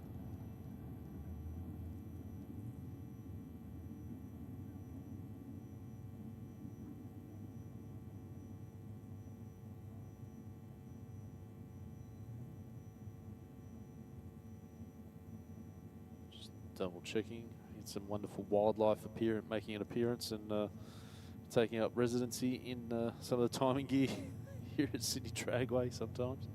Just double checking. It's some wonderful wildlife making an appearance and taking up residency in some of the timing gear here at Sydney Dragway sometimes.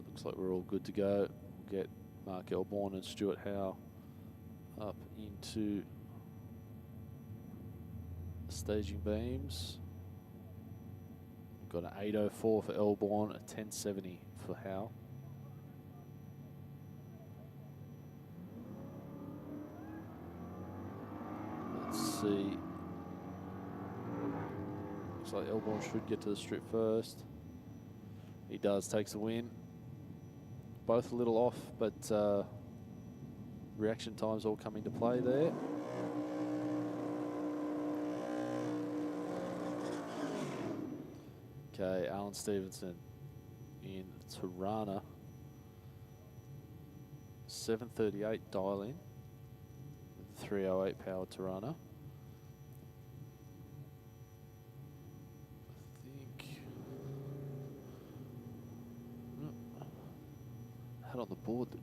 Looks like we're all good to go. We'll get Mark Elborn and Stuart Howe up into the staging beams. We've got an 804 for Elborn, a 1070 for Howe. Let's see. Looks like Elborn should get to the strip first. He does, takes the win. Both a little off, but reaction times all come into play there. Okay, Alan Stevenson in Tirana. 738 dial in with 308 powered Tirana. On the board that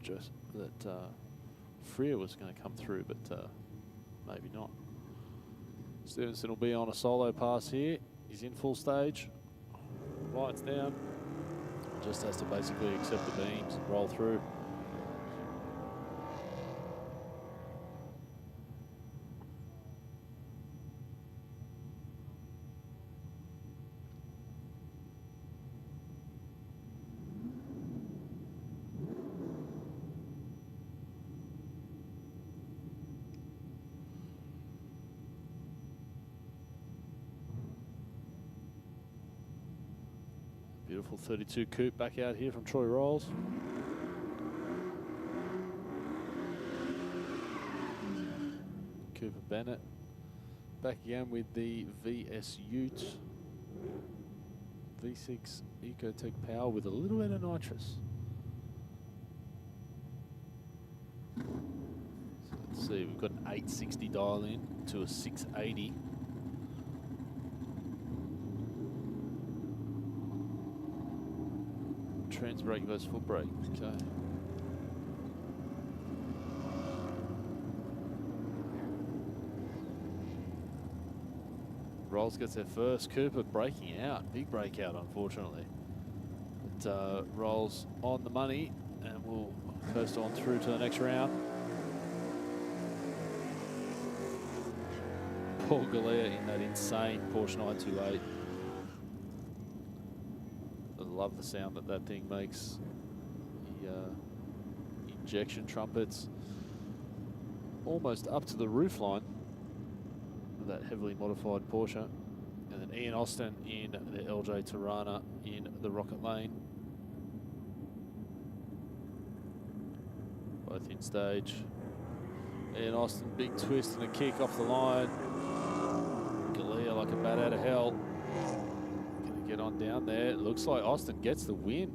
Freer was going to come through, but maybe not. Stevenson will be on a solo pass here. He's in full stage. Lights down. Just has to basically accept the beams and roll through. Beautiful 32 coupe back out here from Troy Rolls. Cooper Bennett back again with the VS Ute V6 Ecotech power with a little bit of nitrous. So let's see, we've got an 860 dial in to a 680. Trans brake versus foot brake. Okay. Rolls gets their first. Cooper breaking out. Big breakout, unfortunately. But Rolls on the money, and we'll coast on through to the next round. Paul Galea in that insane Porsche 928. I love the sound that that thing makes. The injection trumpets almost up to the roofline. That heavily modified Porsche. And then Ian Austin in the LJ Tirana in the Rocket Lane. Both in stage. Ian Austin, big twist and a kick off the line. Galea like a bat out of hell. Gonna get on down there. It looks like Austin gets the win.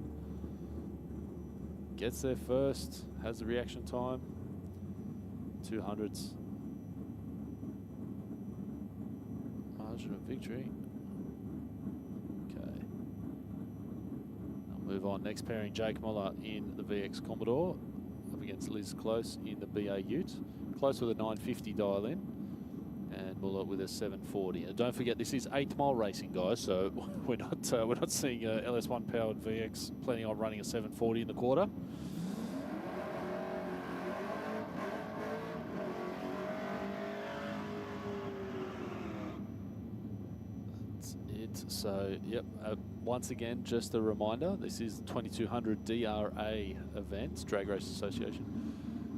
Gets there first. Has the reaction time. 200s. Margin of victory. Okay. I'll move on. Next pairing, Jake Muller in the VX Commodore up against Liz Close in the BA Ute. Close with a 950 dial in, and Muller with a 740. And don't forget, this is 8 Mile racing, guys. So we're not seeing a LS1 powered VX planning on running a 740 in the quarter. So, yep, once again, just a reminder, this is the 2200 DRA event, Drag Race Association.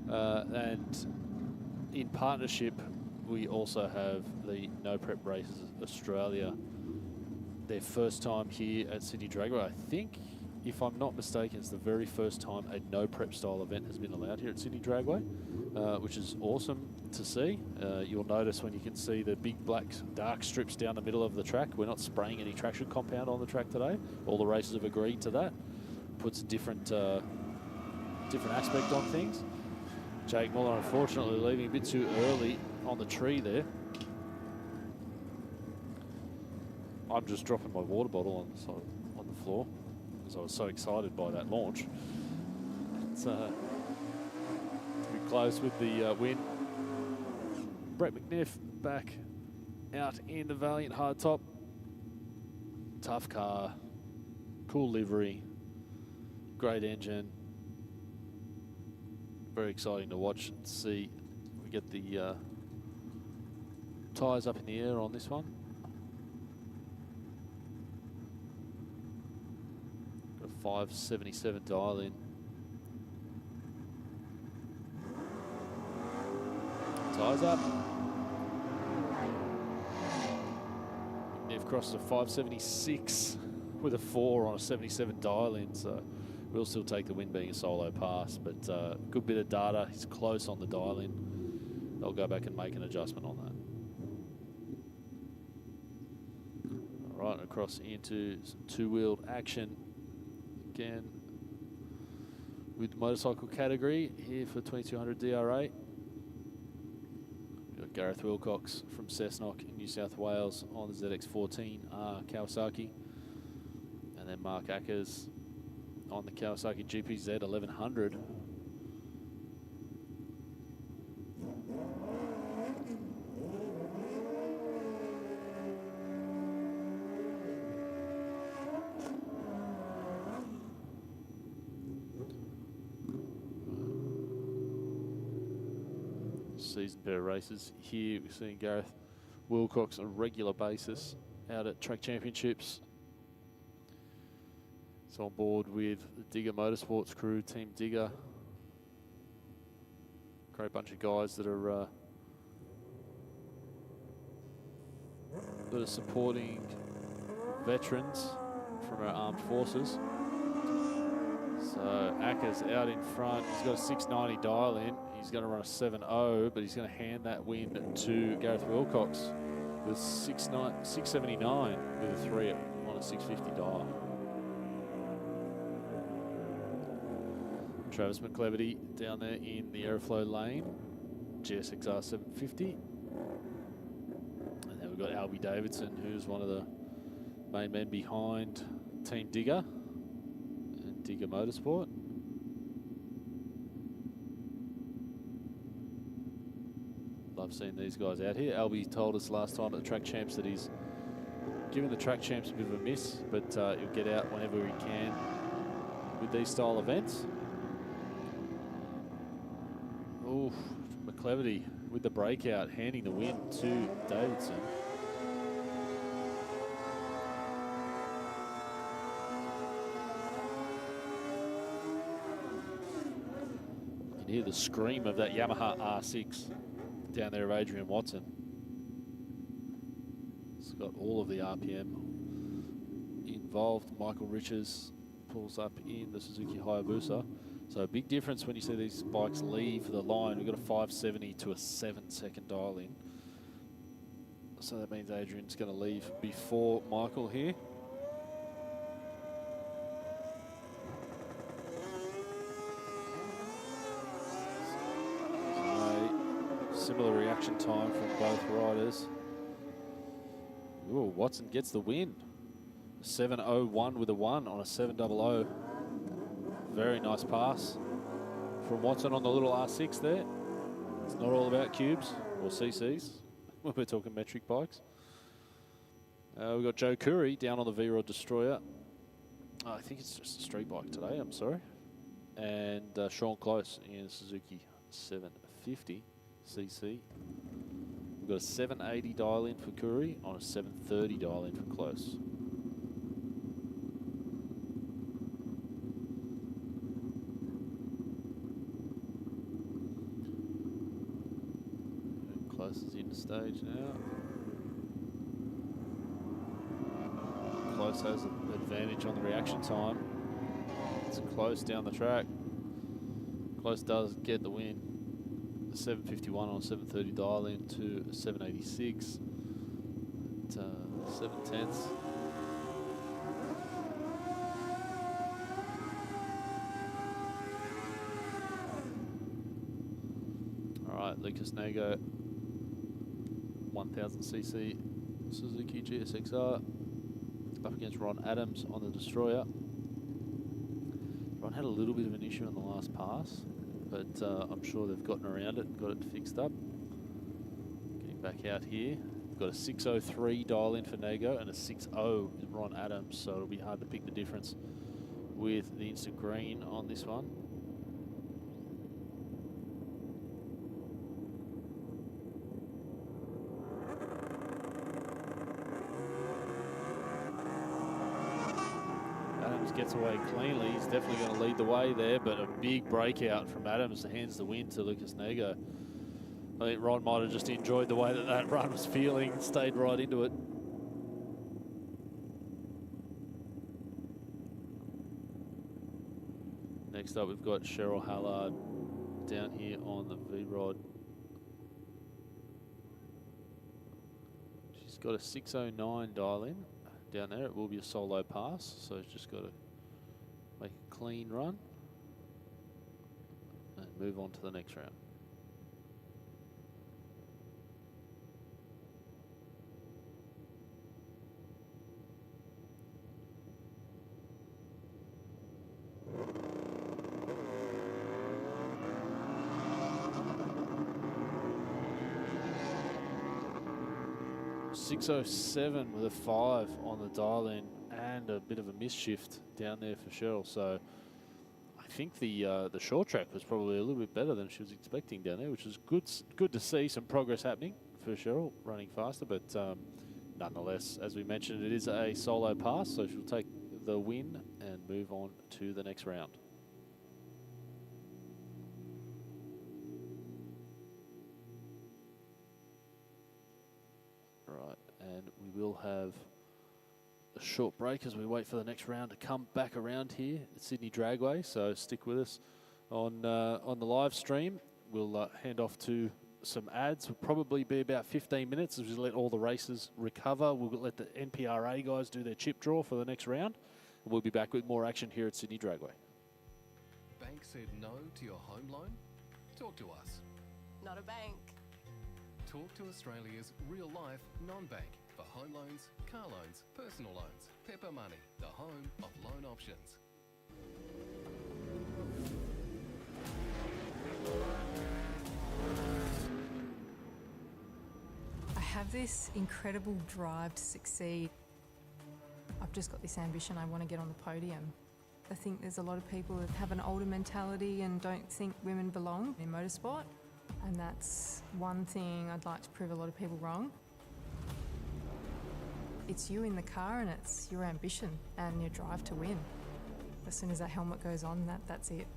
And in partnership, we also have the No Prep Races Australia, their first time here at Sydney Dragway. I think, if I'm not mistaken, it's the very first time a no prep style event has been allowed here at Sydney Dragway, which is awesome to see. You'll notice when you can see the big black dark strips down the middle of the track, we're not spraying any traction compound on the track today. All the racers have agreed to that. Puts a different aspect on things. Jake Muller, unfortunately, leaving a bit too early on the tree there. I'm just dropping my water bottle on the floor because I was so excited by that launch. It's pretty close with the win. Brett McNiff back out in the Valiant hardtop. Tough car, cool livery, great engine. Very exciting to watch and see. We get the tyres up in the air on this one. Got a 577 dial in. Tyres up. They've crossed a 576 with a 4 on a 77 dial in, so we'll still take the win being a solo pass, but good bit of data. He's close on the dial in. They'll go back and make an adjustment on that. All right, across into some two-wheeled action again with the motorcycle category here for 2200 DRA. Gareth Wilcox from Cessnock in New South Wales on the ZX14 Kawasaki. And then Mark Ackers on the Kawasaki GPZ 1100. Season pair of races here. We're seeing Gareth Wilcox on a regular basis out at track championships. He's on board with the Digger Motorsports crew, Team Digger. Great bunch of guys that are supporting veterans from our armed forces. So Acker's out in front. He's got a 690 dial in. He's going to run a 7.0, but he's going to hand that win to Gareth Wilcox with 679 with a 3 on a 650 dial. Travis McCleverty down there in the Aeroflow lane, GSXR 750. And then we've got Albie Davidson, who's one of the main men behind Team Digger and Digger Motorsport. Love seeing these guys out here. Albie told us last time at the Track Champs that he's given the Track Champs a bit of a miss, but he'll get out whenever he can with these style events. Ooh, McCleverty with the breakout, handing the win to Davidson. You can hear the scream of that Yamaha R6 down there of Adrian Watson. It's got all of the RPM involved. Michael Riches pulls up in the Suzuki Hayabusa. So a big difference when you see these bikes leave the line. We've got a 570 to a 7-second dial in. So that means Adrian's going to leave before Michael here. Similar reaction time from both riders. Ooh, Watson gets the win. 7.01 with a 1 on a 7.00. Very nice pass from Watson on the little R6 there. It's not all about cubes or CCs when we're talking metric bikes. We've got Joe Curry down on the V-Rod Destroyer. I think it's just a street bike today, I'm sorry. And Sean Close in a Suzuki 750 CC. We've got a 780 dial in for Curry on a 730 dial in for Close. Close is in the stage now. Close has an advantage on the reaction time. It's close down the track. Close does get the win. 751 on 730 dial in to 786 at 7/10. All right, Lucas Nago, 1000cc Suzuki GSXR up against Ron Adams on the Destroyer. Ron had a little bit of an issue on the last pass, but I'm sure they've gotten around it and got it fixed up. Getting back out here. We've got a 603 dial in for Nago and a 60 with Ron Adams, so it'll be hard to pick the difference with the instant green on this one. Gets away cleanly. He's definitely going to lead the way there, but a big breakout from Adams hands the win to Lucas Nago. I think Ron might have just enjoyed the way that that run was feeling and stayed right into it. Next up, we've got Cheryl Hallard down here on the V-Rod. She's got a 609 dial in down there. It will be a solo pass, so she's just got to make a clean run and move on to the next round. .607 with a 5 on the dial in and a bit of a miss shift down there for Cheryl. So I think the short track was probably a little bit better than she was expecting down there, which is good to see some progress happening for Cheryl, running faster. But nonetheless, as we mentioned, it is a solo pass, so she'll take the win and move on to the next round. Right, and we will have a short break as we wait for the next round to come back around here at Sydney Dragway. So stick with us on the live stream. We'll hand off to some ads. Will probably be about 15 minutes as we let all the races recover. We'll let the NPRA guys do their chip draw for the next round. And we'll be back with more action here at Sydney Dragway. Bank said no to your home loan? Talk to us. Not a bank. Talk to Australia's real-life non-bank for home loans, car loans, personal loans. Pepper Money, the home of loan options. I have this incredible drive to succeed. I've just got this ambition, I want to get on the podium. I think there's a lot of people that have an older mentality and don't think women belong in motorsport. And that's one thing I'd like to prove a lot of people wrong. It's you in the car and it's your ambition and your drive to win. As soon as that helmet goes on, that's it.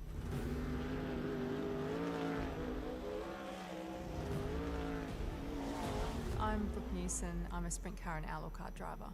I'm Brooke Newson. I'm a sprint car and outlaw kart driver.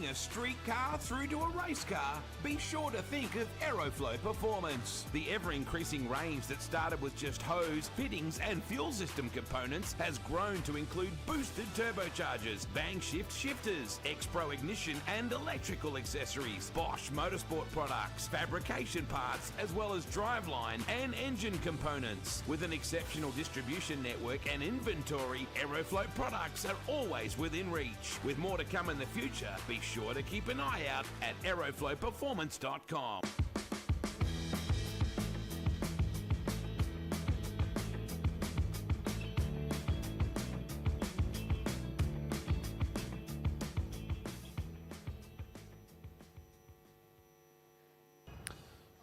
a street car through to a race car, be sure to think of Aeroflow Performance. The ever-increasing range that started with just hose, fittings and fuel system components has grown to include boosted turbochargers, bang shift shifters, X-Pro ignition and electrical accessories, Bosch Motorsport products, fabrication parts, as well as driveline and engine components. With an exceptional distribution network and inventory, Aeroflow products are always within reach. With more to come in the future, be sure to keep an eye out at aeroflowperformance.com.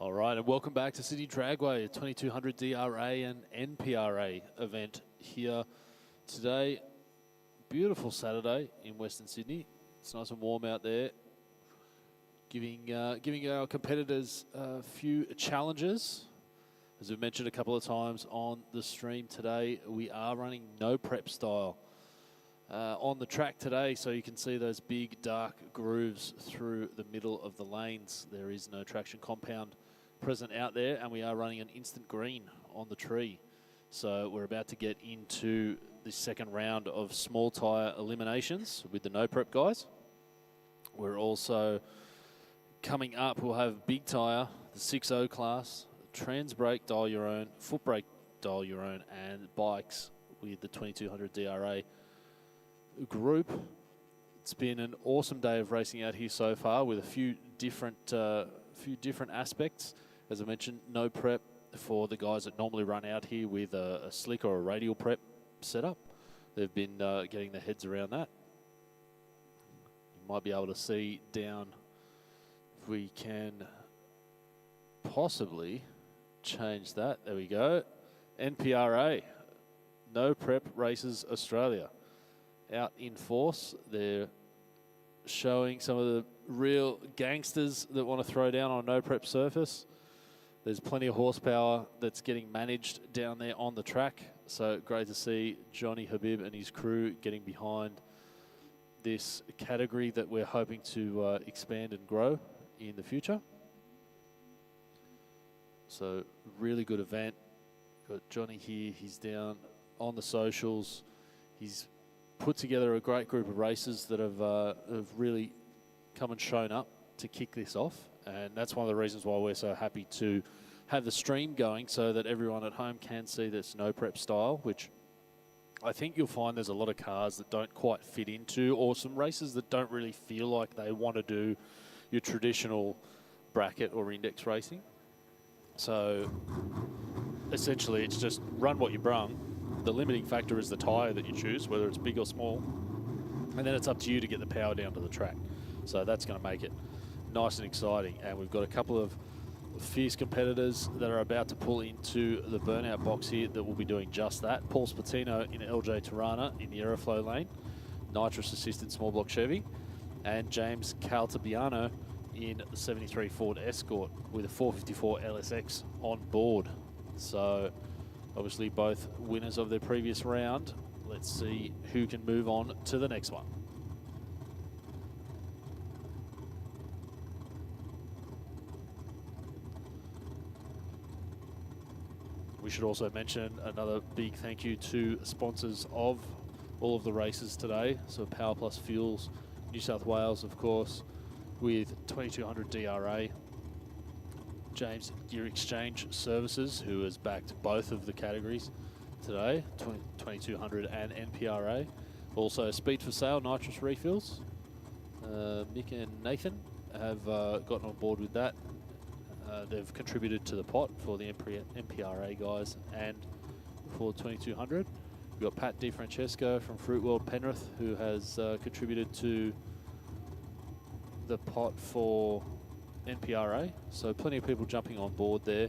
All right, and welcome back to Sydney Dragway, a 2200 DRA and NPRA event here today. Beautiful Saturday in Western Sydney. It's nice and warm out there. Giving our competitors a few challenges. As we've mentioned a couple of times on the stream today, we are running no prep style on the track today, so you can see those big dark grooves through the middle of the lanes. There is no traction compound present out there, and we are running an instant green on the tree. So we're about to get into the second round of small tyre eliminations with the no prep guys. We're also coming up, we'll have big tyre, the 6.0 class, trans brake, dial your own, foot brake, dial your own, and bikes with the 2200 DRA group. It's been an awesome day of racing out here so far with a few different aspects. As I mentioned, no prep for the guys that normally run out here with a slick or a radial prep setup. They've been getting their heads around that. You might be able to see down if we can possibly change that. There we go. NPRA, No Prep Races Australia, out in force. They're showing some of the real gangsters that want to throw down on a no prep surface. There's plenty of horsepower that's getting managed down there on the track. So great to see Johnny Habib and his crew getting behind this category that we're hoping to expand and grow in the future. So really good event. Got Johnny here, he's down on the socials. He's put together a great group of racers that have really come and shown up to kick this off. And that's one of the reasons why we're so happy to have the stream going, so that everyone at home can see this no prep style, which I think you'll find there's a lot of cars that don't quite fit into, or some races that don't really feel like they want to do your traditional bracket or index racing. So essentially it's just run what you brung. The limiting factor is the tyre that you choose, whether it's big or small, and then it's up to you to get the power down to the track. So that's going to make it nice and exciting. And we've got a couple of fierce competitors that are about to pull into the burnout box here that will be doing just that. Paul Spatino in LJ Tirana in the Aeroflow lane, nitrous assisted small block Chevy, and James Caltabiano in the 73 Ford Escort with a 454 LSX on board. So obviously both winners of their previous round. Let's see who can move on to the next one. We should also mention another big thank you to sponsors of all of the races today. So Power Plus Fuels, New South Wales, of course, with 2200 DRA. James Gear Exchange Services, who has backed both of the categories today, 2200 and NPRA. Also Speed for Sale, nitrous refills. Mick and Nathan have gotten on board with that. They've contributed to the pot for the NPRA guys and for 2200. We've got Pat DiFrancesco from Fruit World Penrith, who has contributed to the pot for NPRA. So plenty of people jumping on board there.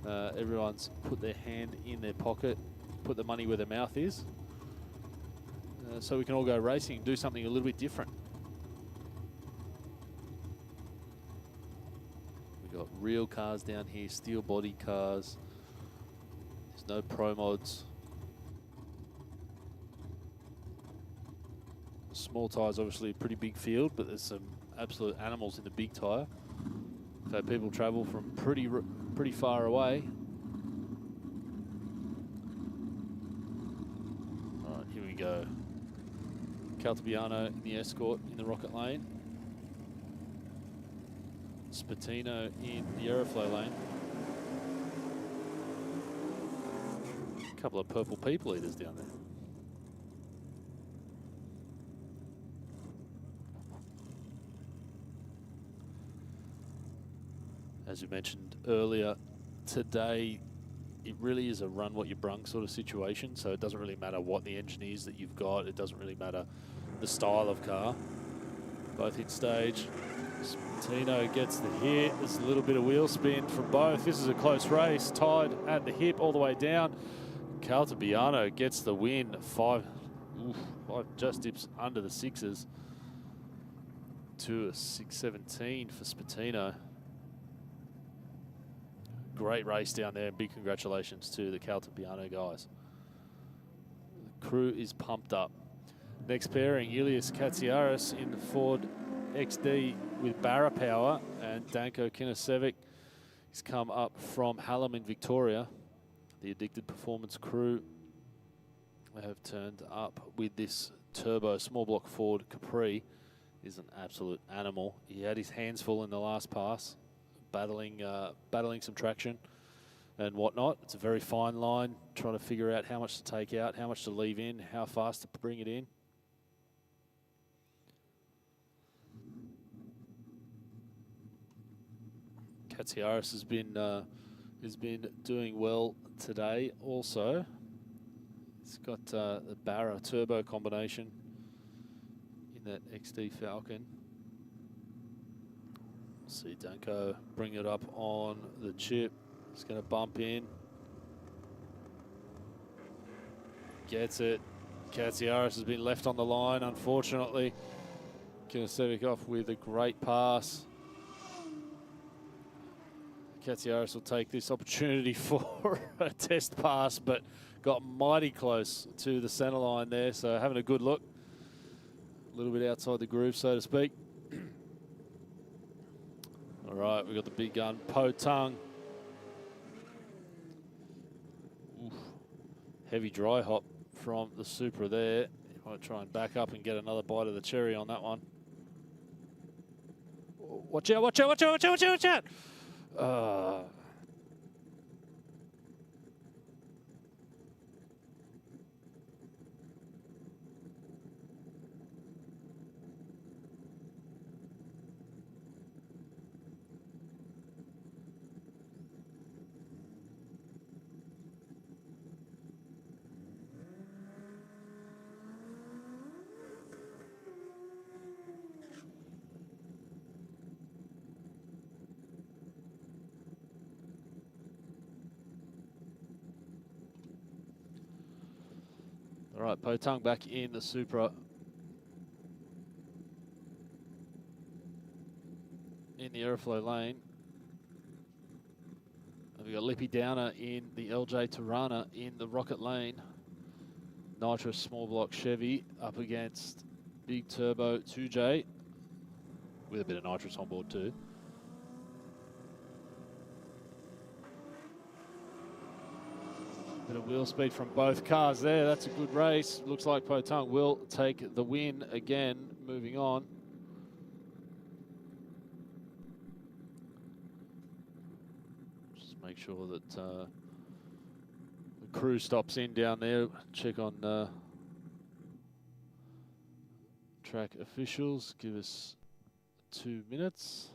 Everyone's put their hand in their pocket, put the money where their mouth is. So we can all go racing and do something a little bit different. We've got real cars down here, steel body cars. There's no pro mods. Small tyres, obviously a pretty big field, but there's some absolute animals in the big tyre. We've had people travel from pretty far away. All right, here we go. Caltabiano in the Escort in the Rocket lane. Spatino in the Aeroflow lane. A couple of purple people eaters down there. As we mentioned earlier, today it really is a run what you brung sort of situation, so it doesn't really matter what the engine is that you've got, it doesn't really matter the style of car. Both hit stage. Spatino gets the hit. There's a little bit of wheel spin from both. This is a close race, tied at the hip all the way down. Caltabiano gets the win. Five just dips under the sixes to a 6:17 for Spatino. Great race down there, and big congratulations to the Caltabiano guys. The crew is pumped up. Next pairing, Ilias Katsiaris in the Ford XD with Barra Power, and Danko Kinasevic. He's come up from Hallam in Victoria. The Addicted Performance crew have turned up with this turbo small block Ford Capri. He's an absolute animal. He had his hands full in the last pass, battling some traction and whatnot. It's a very fine line, trying to figure out how much to take out, how much to leave in, how fast to bring it in. Katsiaris has been doing well today also. He's got the Barra turbo combination in that XD Falcon. See Danko bring it up on the chip. He's going to bump in. Gets it. Katsiaris has been left on the line, unfortunately. Kinasevic off with a great pass. Katsiaris will take this opportunity for a test pass, but got mighty close to the center line there, so having a good look. A little bit outside the groove, so to speak. All right, we've got the big gun, Po Tung. Oof. Heavy dry hop from the Supra there. He might try and back up and get another bite of the cherry on that one. Watch out, watch out, watch out, watch out, watch out, watch out! All right, Po Tung back in the Supra. In the Aeroflow lane. And we've got Lippy Downer in the LJ Tirana in the Rocket lane. Nitrous small block Chevy up against big turbo 2J with a bit of nitrous on board too. Bit of wheel speed from both cars there. That's a good race. Looks like Po Tung will take the win again. Moving on. Just make sure that the crew stops in down there. Check on track officials. Give us 2 minutes.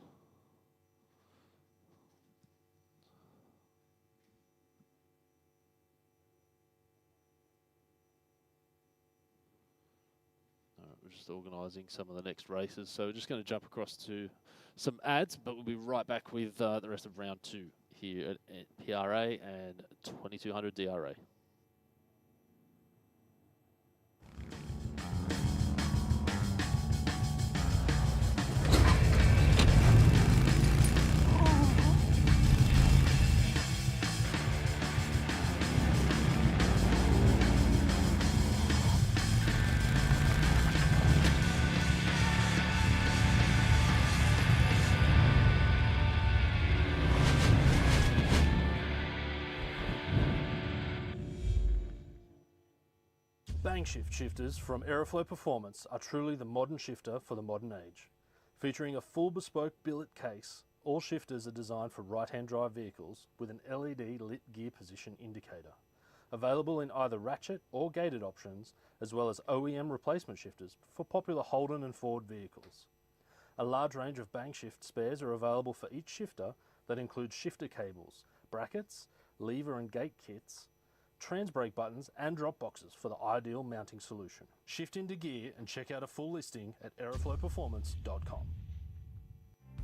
Just organising some of the next races, so we're just going to jump across to some ads, but we'll be right back with the rest of round 2 here at PRA and 2200 DRA. Bang Shift shifters from Aeroflow Performance are truly the modern shifter for the modern age. Featuring a full bespoke billet case, all shifters are designed for right-hand drive vehicles with an LED lit gear position indicator. Available in either ratchet or gated options, as well as OEM replacement shifters for popular Holden and Ford vehicles. A large range of Bang Shift spares are available for each shifter that includes shifter cables, brackets, lever and gate kits, trans brake buttons and drop boxes for the ideal mounting solution. Shift into gear and check out a full listing at aeroflowperformance.com.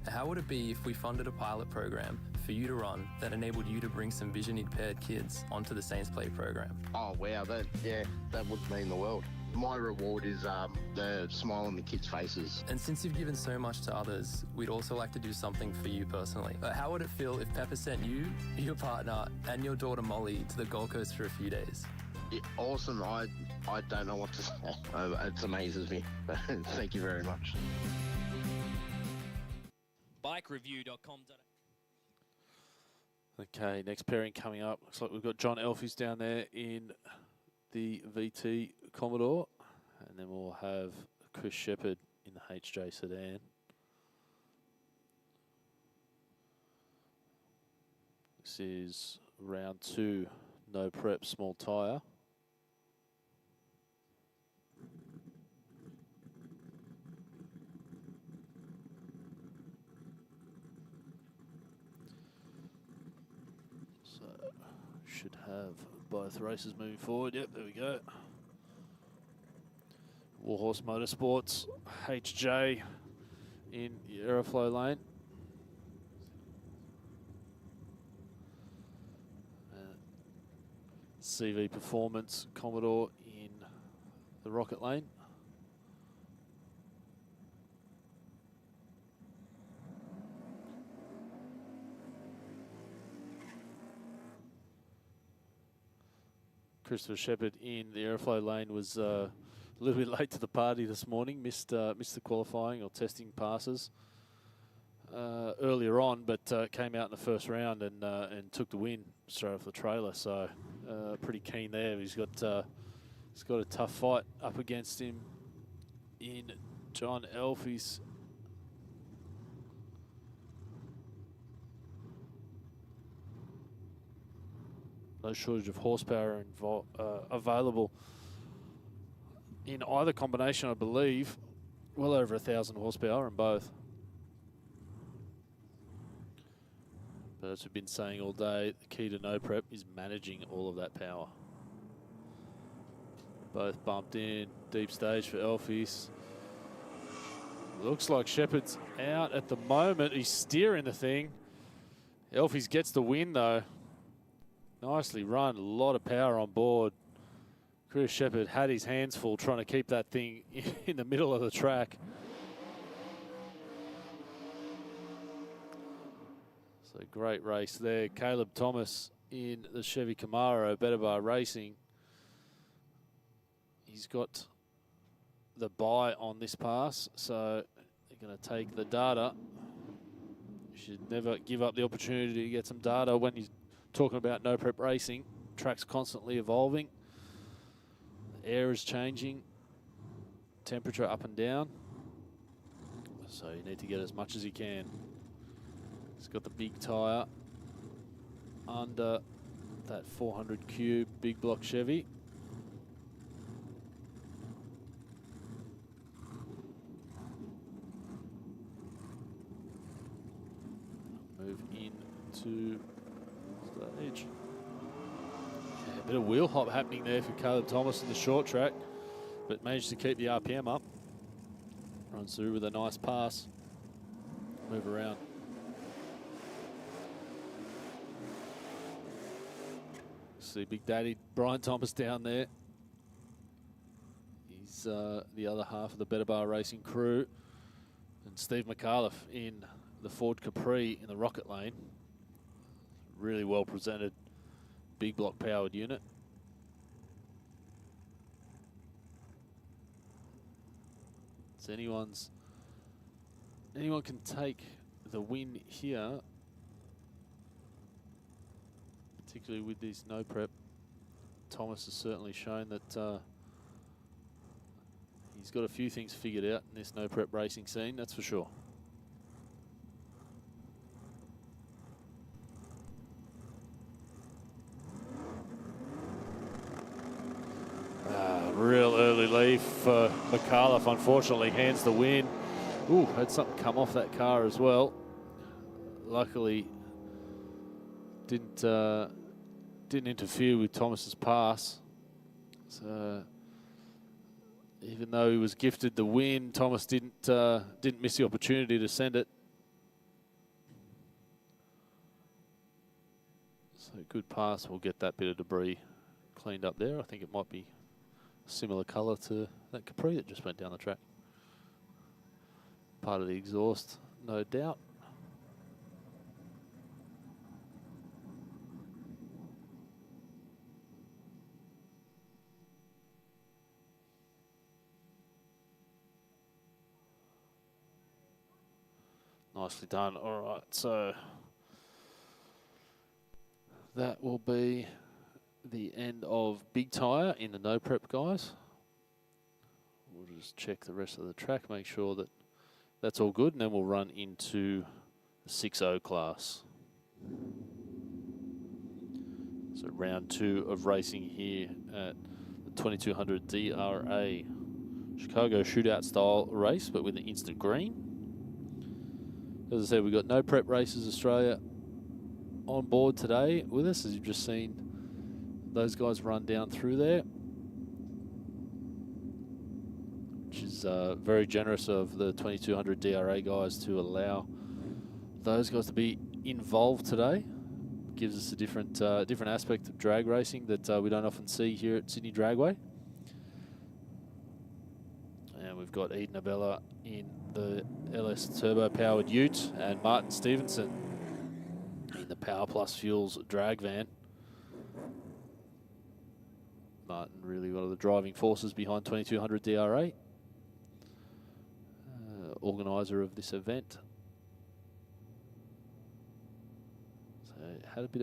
How would it be if we funded a pilot program for you to run that enabled you to bring some vision impaired kids onto the Saints Play program? Oh wow, that would mean the world. My reward is the smile on the kids' faces. And since you've given so much to others, we'd also like to do something for you personally. How would it feel if Pepper sent you, your partner, and your daughter Molly to the Gold Coast for a few days? Yeah, awesome. I don't know what to say. It amazes me. Thank you very much. Bikereview.com.au. Okay, next pairing coming up. Looks like we've got John Elfies down there in the VT Commodore, and then we'll have Chris Shepherd in the HJ sedan. This is round 2, no prep, small tyre. So should have both races moving forward. Yep, there we go. Warhorse Motorsports, HJ in the Aeroflow lane. CV Performance Commodore in the Rocket lane. Christopher Shepherd in the Aeroflow lane was a little bit late to the party this morning. Missed the qualifying or testing passes earlier on, but came out in the first round and took the win straight off the trailer. So pretty keen there. He's got a tough fight up against him in John Elfies. No shortage of horsepower available in either combination, I believe. Well over 1,000 horsepower in both. But as we've been saying all day, the key to no prep is managing all of that power. Both bumped in, deep stage for Elfies. Looks like Shepherd's out at the moment. He's steering the thing. Elfies gets the win though. Nicely run, a lot of power on board. Chris Shepherd had his hands full trying to keep that thing in the middle of the track. So great race there. Caleb Thomas in the Chevy Camaro, Better Bar Racing. He's got the buy on this pass, so they're going to take the data. You should never give up the opportunity to get some data when you're talking about no prep racing. Track's constantly evolving. The air is changing. Temperature up and down. So you need to get as much as you can. He's got the big tyre under that 400 cube big block Chevy. Move into stage. Yeah, a bit of wheel hop happening there for Caleb Thomas in the short track, but managed to keep the RPM up. Runs through with a nice pass. Move around. See Big Daddy Brian Thomas down there. He's the other half of the Better Bar Racing crew. And Steve McAuliffe in the Ford Capri in the Rocket lane. Really well presented big block powered unit. So anyone can take the win here, particularly with this no prep. Thomas has certainly shown that He's got a few things figured out in this no prep racing scene, that's for sure. Real early leave for McAuliffe, unfortunately, hands the win. Ooh, had something come off that car as well. Luckily, didn't interfere with Thomas's pass. So, even though he was gifted the win, Thomas didn't miss the opportunity to send it. So good pass. We'll get that bit of debris cleaned up there. I think it might be similar colour to that Capri that just went down the track. Part of the exhaust, no doubt. Nicely done. All right, so that will be the end of Big Tyre in the no prep, guys. We'll just check the rest of the track, make sure that that's all good, and then we'll run into the 6.0 class. So round 2 of racing here at the 2200 DRA. Chicago shootout style race, but with an instant green. As I said, we've got no prep races Australia on board today with us, as you've just seen those guys run down through there, which is very generous of the 2200 DRA guys to allow those guys to be involved today. Gives us a different aspect of drag racing that we don't often see here at Sydney Dragway. And we've got Eden Abella in the LS Turbo powered ute and Martin Stevenson in the Power Plus Fuels drag van. Martin really one of the driving forces behind 2200 DRA, organiser of this event. So had a bit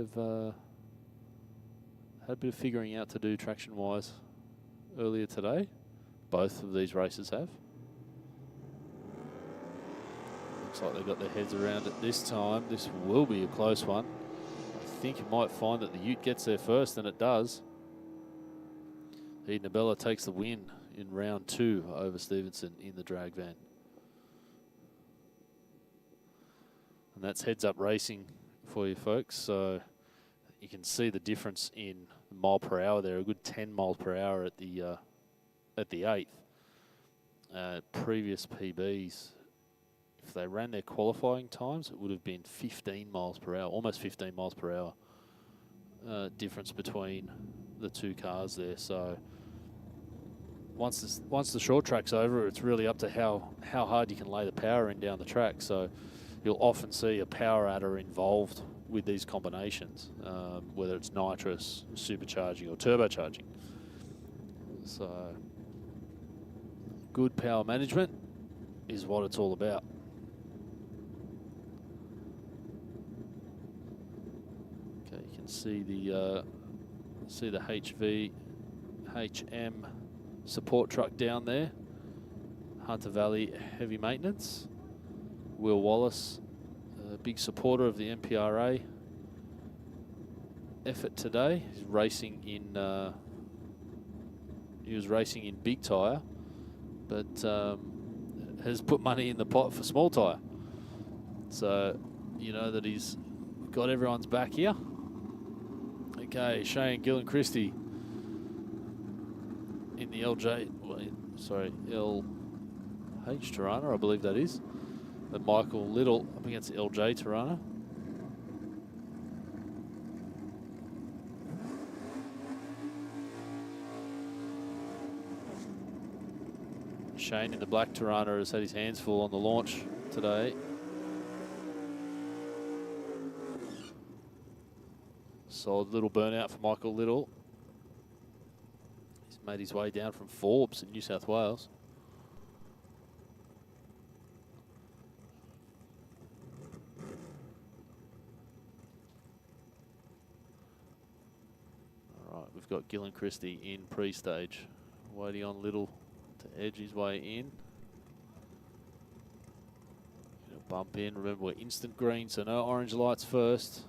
of figuring out to do traction wise earlier today. Both of these races have. Looks like they've got their heads around it this time. This will be a close one. I think you might find that the ute gets there first, and it does. Eden Abella takes the win in round 2 over Stevenson in the drag van. And that's heads up racing for you folks. So you can see the difference in mile per hour there, a good 10 miles per hour at the 8th. Previous PBs, if they ran their qualifying times, it would have been 15 miles per hour, almost 15 miles per hour difference between the two cars there. So once the short track's over, it's really up to how hard you can lay the power in down the track. So you'll often see a power adder involved with these combinations, whether it's nitrous, supercharging, or turbocharging. So good power management is what it's all about. Okay, you can see the HM support truck down there. Hunter Valley Heavy Maintenance. Will Wallace, a big supporter of the MPRA effort today. He's racing in. He was racing in Big Tyre, but has put money in the pot for small tyre. So you know that he's got everyone's back here. Okay, Shane Gillen Christie in the LH Tirana, I believe that is. But Michael Little up against the LJ Tirana. Shane in the black Tirana has had his hands full on the launch today. Solid little burnout for Michael Little. He's made his way down from Forbes in New South Wales. All right, we've got Gillen Christie in pre-stage, waiting on Little to edge his way in. Gonna bump in. Remember, we're instant green, so no orange lights first.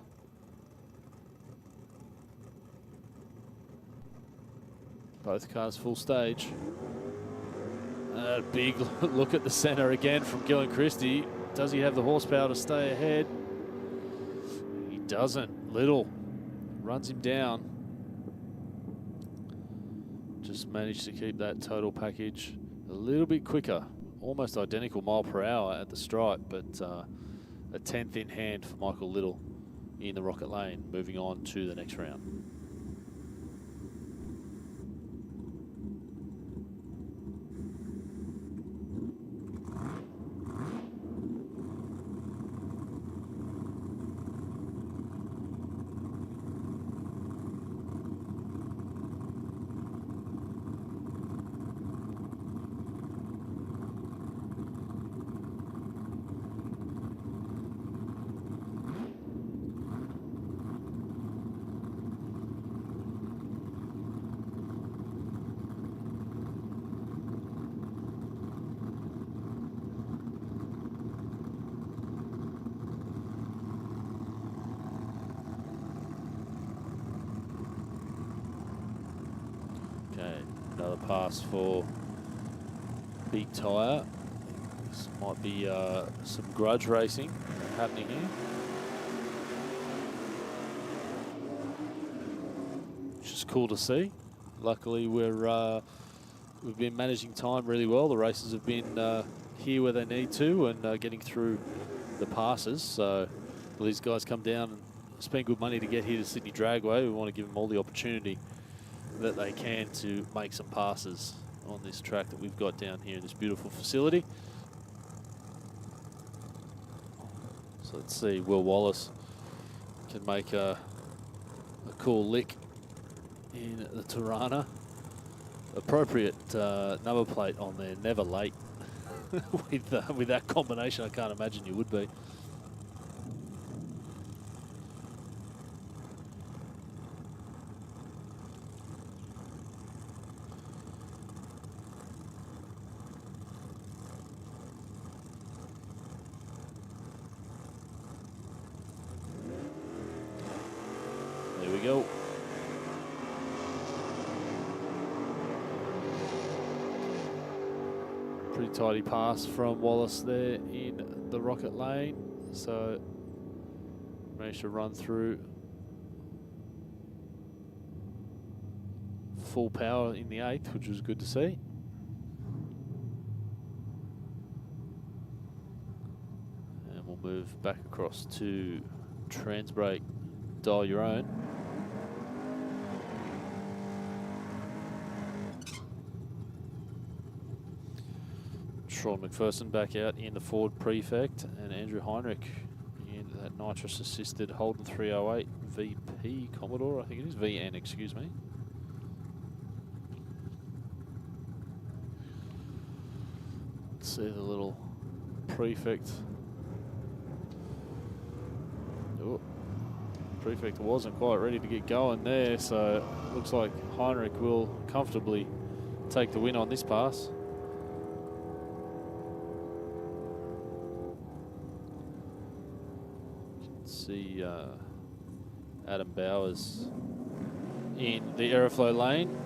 Both cars full stage. A big look at the centre again from Gillen Christie. Does he have the horsepower to stay ahead? He doesn't. Little runs him down. Just managed to keep that total package a little bit quicker. Almost identical mile per hour at the stripe, but a 10th in hand for Michael Little in the Rocket Lane, moving on to the next round. Another pass for Big Tyre. This might be some grudge racing happening here. Which is cool to see. Luckily, we've been managing time really well. The races have been here where they need to and getting through the passes. So these guys come down and spend good money to get here to Sydney Dragway. We want to give them all the opportunity that they can to make some passes on this track that we've got down here in this beautiful facility. So let's see, Will Wallace can make a cool lick in the Tirana. Appropriate number plate on there, never late. with that combination, I can't imagine you would be. There we go. Pretty tidy pass from Wallace there in the Rocket Lane. So managed to run through full power in the 8th, which was good to see. And we'll move back across to Transbrake, dial your own. Sean McPherson back out in the Ford Prefect, and Andrew Heinrich in that nitrous-assisted Holden 308 VP Commodore, I think it is, VN, excuse me. Let's see the little Prefect. Oh, Prefect wasn't quite ready to get going there, so looks like Heinrich will comfortably take the win on this pass. See Adam Bowers in the Aeroflow lane.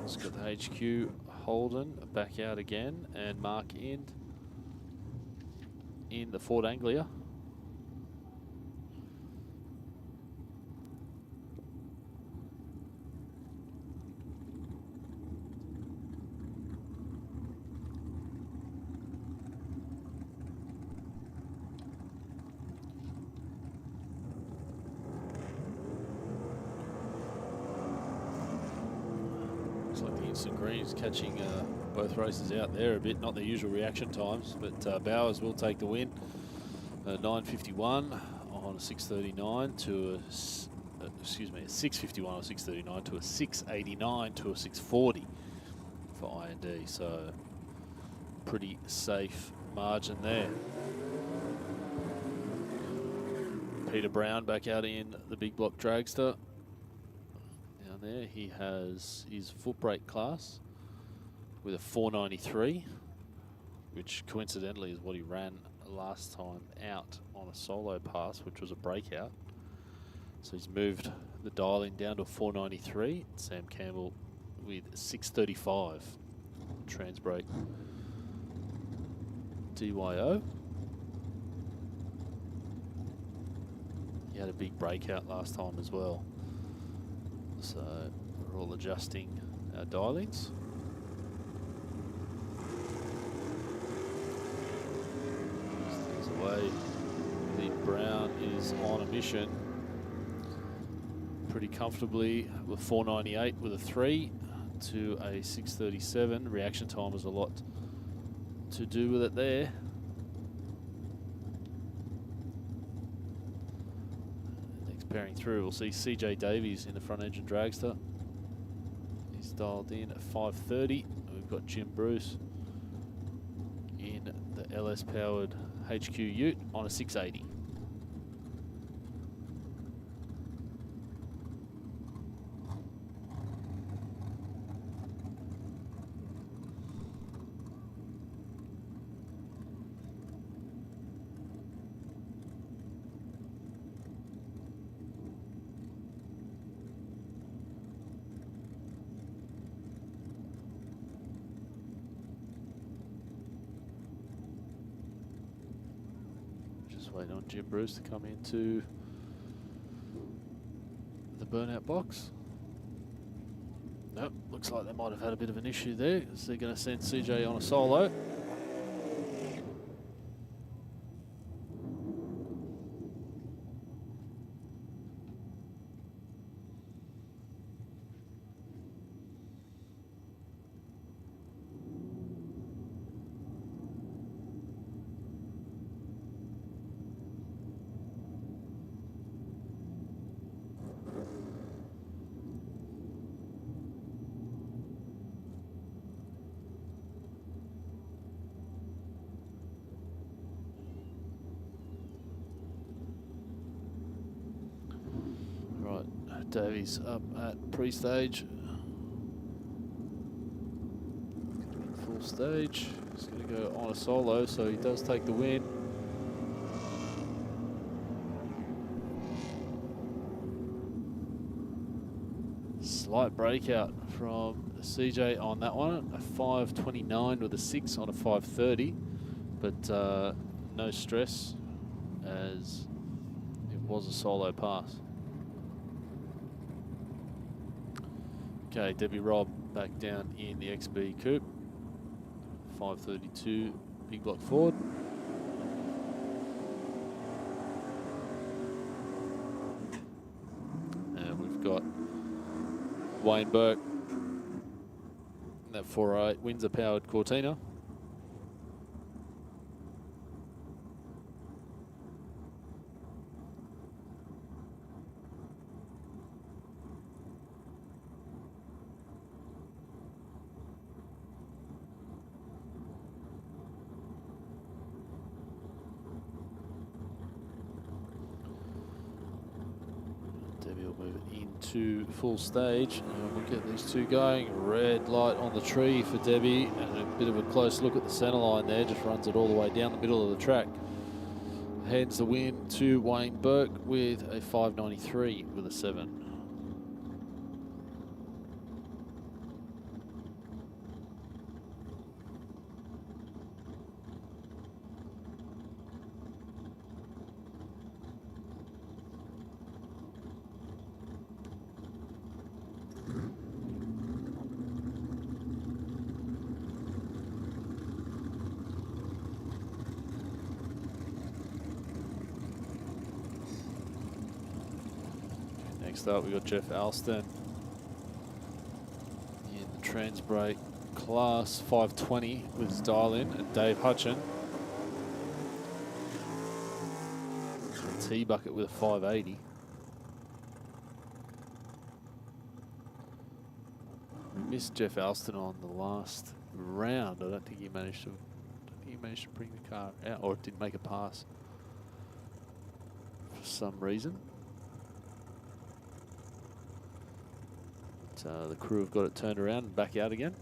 Let's get the HQ Holden back out again, and Mark Ind in the Ford Anglia. Instant Green's catching both races out there a bit, not the usual reaction times, but Bowers will take the win. 9:51 on a 6:39 to a, excuse me, a 6:51 on a 6:39 to a 6:89 to a 6:40 for IND. So pretty safe margin there. Peter Brown back out in the big block dragster. There he has his foot brake class, with a 493, which coincidentally is what he ran last time out on a solo pass, which was a breakout. So he's moved the dial-in down to a 493. Sam Campbell with 635. Transbrake DYO. He had a big breakout last time as well. So we're all adjusting our dial-ins. Stays away. Lee Brown is on a mission pretty comfortably with 498 with a 3 to a 637. Reaction time was a lot to do with it there. Next pairing through, we'll see CJ Davies in the front engine dragster. He's dialed in at 530. We've got Jim Bruce in the LS powered HQ Ute on a 680. Waiting on Jim Bruce to come into the burnout box. Nope, looks like they might have had a bit of an issue there, so they're going to send CJ on a solo. Davies up at pre-stage. Full stage. He's going to go on a solo, so he does take the win. Slight breakout from CJ on that one. A 529 with a 6 on a 530, but no stress as it was a solo pass. Okay, Debbie Robb back down in the XB coupe. 532 big block Ford. And we've got Wayne Burke. That 408 Windsor powered Cortina. To full stage, and we'll get these two going. Red light on the tree for Debbie, and a bit of a close look at the centre line there. Just runs it all the way down the middle of the track. Hands the win to Wayne Burke with a 593 with a 7. Next up, we've got Jeff Alston in the Transbrake class 520 with his dial-in, and Dave Hutchin. A T-bucket with a 580. We missed Jeff Alston on the last round. I don't think he managed to. Bring the car out, or it didn't make a pass for some reason. The crew have got it turned around and back out again.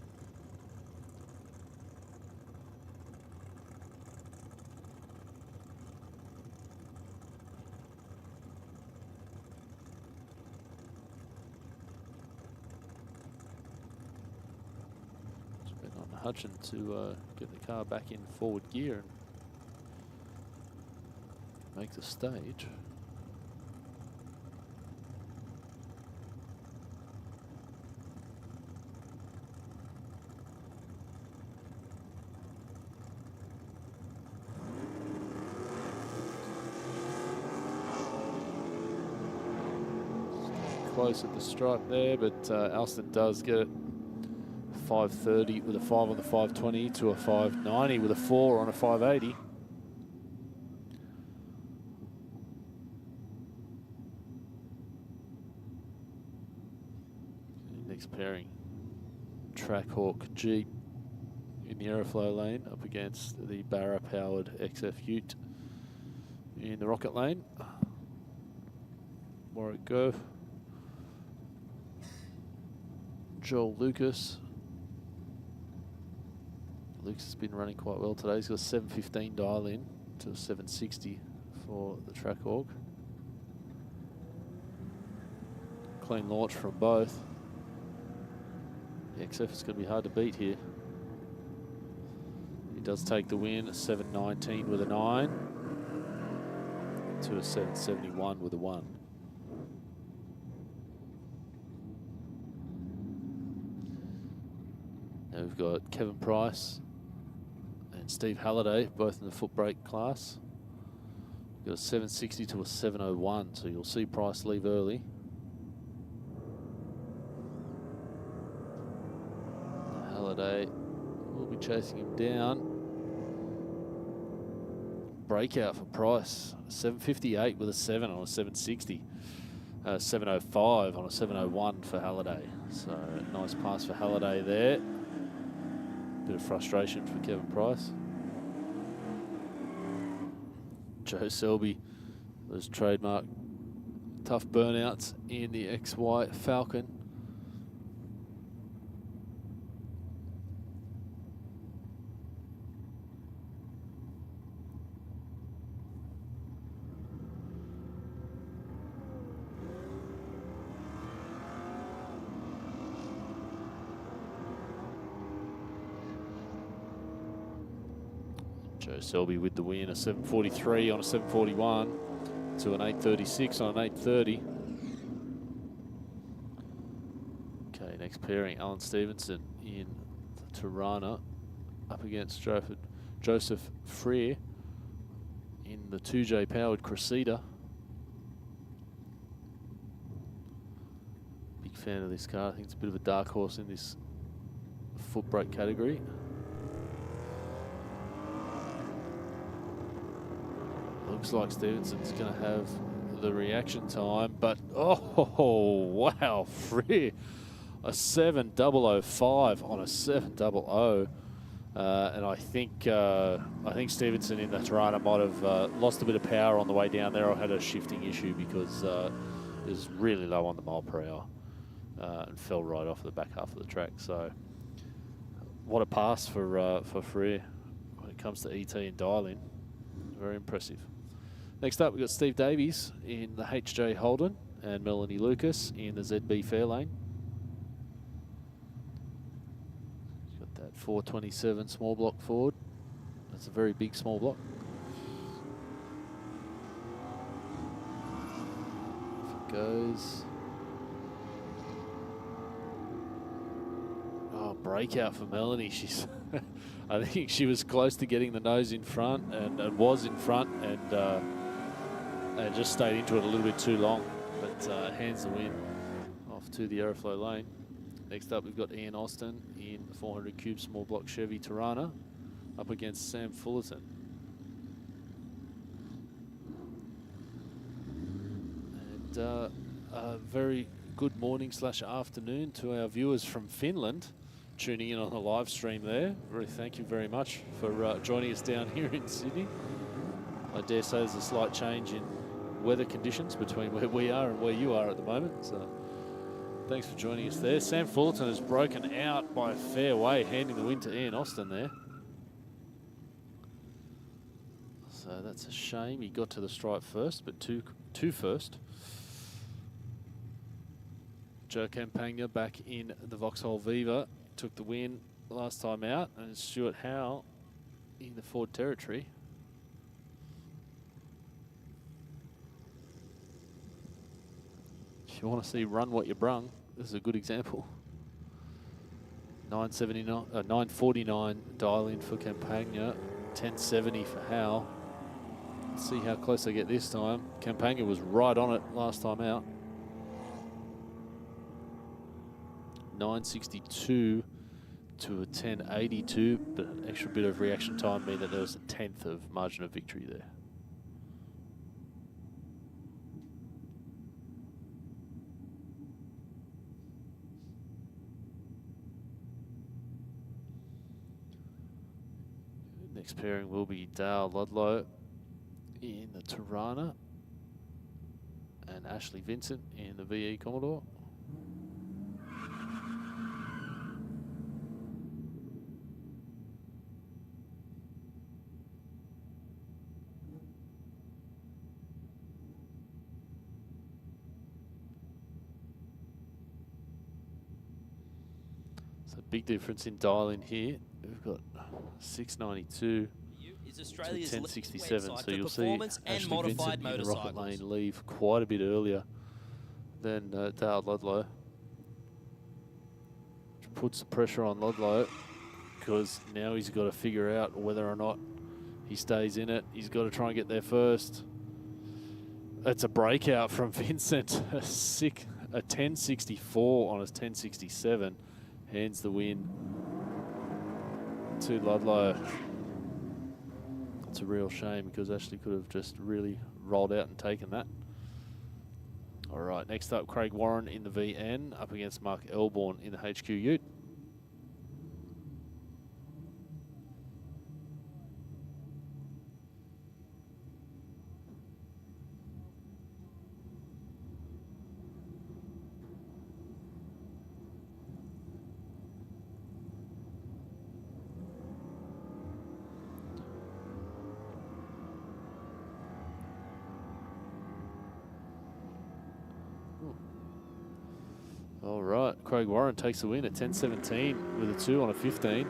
Hutchin to get the car back in forward gear and make the stage. Close at the stripe there, but Alston does get it 530 with a 5 on the 520 to a 590 with a 4 on a 580. Next pairing, Trackhawk Jeep in the Aeroflow lane up against the Barra-powered XF Ute in the Rocket lane. Warwick Go. Joel Lucas. Lucas has been running quite well today. He's got a 715 dial in to a 760 for the Trackhawk. Clean launch from both. The XF is going to be hard to beat here. He does take the win, a 719 with a 9 to a 771 with a 1. Now we've got Kevin Price and Steve Halliday, both in the foot brake class. We've got a 760 to a 701, so you'll see Price leave early. Halliday will be chasing him down. Breakout for Price, 758 with a 7 on a 760. 705 on a 701 for Halliday. So nice pass for Halliday there. Bit of frustration for Kevin Price. Joe Selby, those trademark tough burnouts in the XY Falcon. Joe Selby with the win, a 743 on a 741 to an 836 on an 830. Okay, next pairing, Alan Stevenson in the Tirana up against Joseph Freer in the 2J powered Cressida. Big fan of this car. I think it's a bit of a dark horse in this foot brake category. Looks like Stevenson's going to have the reaction time, but oh wow, Freer, a 7005 on a 700, and I think Stevenson in the Tirana might have lost a bit of power on the way down there, or had a shifting issue because it was really low on the mile per hour and fell right off the back half of the track. So what a pass for Freer when it comes to ET and dial in. Very impressive. Next up, we've got Steve Davies in the HJ Holden and Melanie Lucas in the ZB Fairlane. Got that 427 small block Ford. That's a very big small block. Off it goes. Oh, breakout for Melanie. She's, I think she was close to getting the nose in front and was in front and just stayed into it a little bit too long, but hands the win off to the Aeroflow lane. Next up, we've got Ian Austin in the 400 cube small block Chevy Tirana up against Sam Fullerton. And a very good morning / afternoon to our viewers from Finland tuning in on the live stream there. Really thank you very much for joining us down here in Sydney. I dare say there's a slight change in weather conditions between where we are and where you are at the moment. So thanks for joining us there. Sam Fullerton has broken out by a fair way, handing the win to Ian Austin there. So that's a shame. He got to the stripe first, but two first. Joe Campagna back in the Vauxhall Viva took the win last time out, and Stuart Howe in the Ford territory. If you want to see run what you brung, this is a good example. 949 dial in for Campagna, 1070 for Howe. Let's see how close they get this time. Campagna was right on it last time out. 962 to a 1082, but an extra bit of reaction time meant that there was a 10th of margin of victory there. Next pairing will be Dale Ludlow in the Tirana and Ashley Vincent in the VE Commodore. So big difference in dial in here. We've got 692 is to Australia's 1067. website So for you'll see performance and Ashley modified Vincent in the Rocket motorcycles. Lane leave quite a bit earlier than Dale Ludlow. Which puts the pressure on Ludlow because now he's got to figure out whether or not he stays in it. He's got to try and get there first. It's a breakout from Vincent. A 1064 on his 1067 hands the win to Ludlow. It's a real shame because Ashley could have just really rolled out and taken that. All right, next up, Craig Warren in the VN up against Mark Elborn in the HQ Ute. All right, Craig Warren takes the win at 10.17 with a 2 on a 15.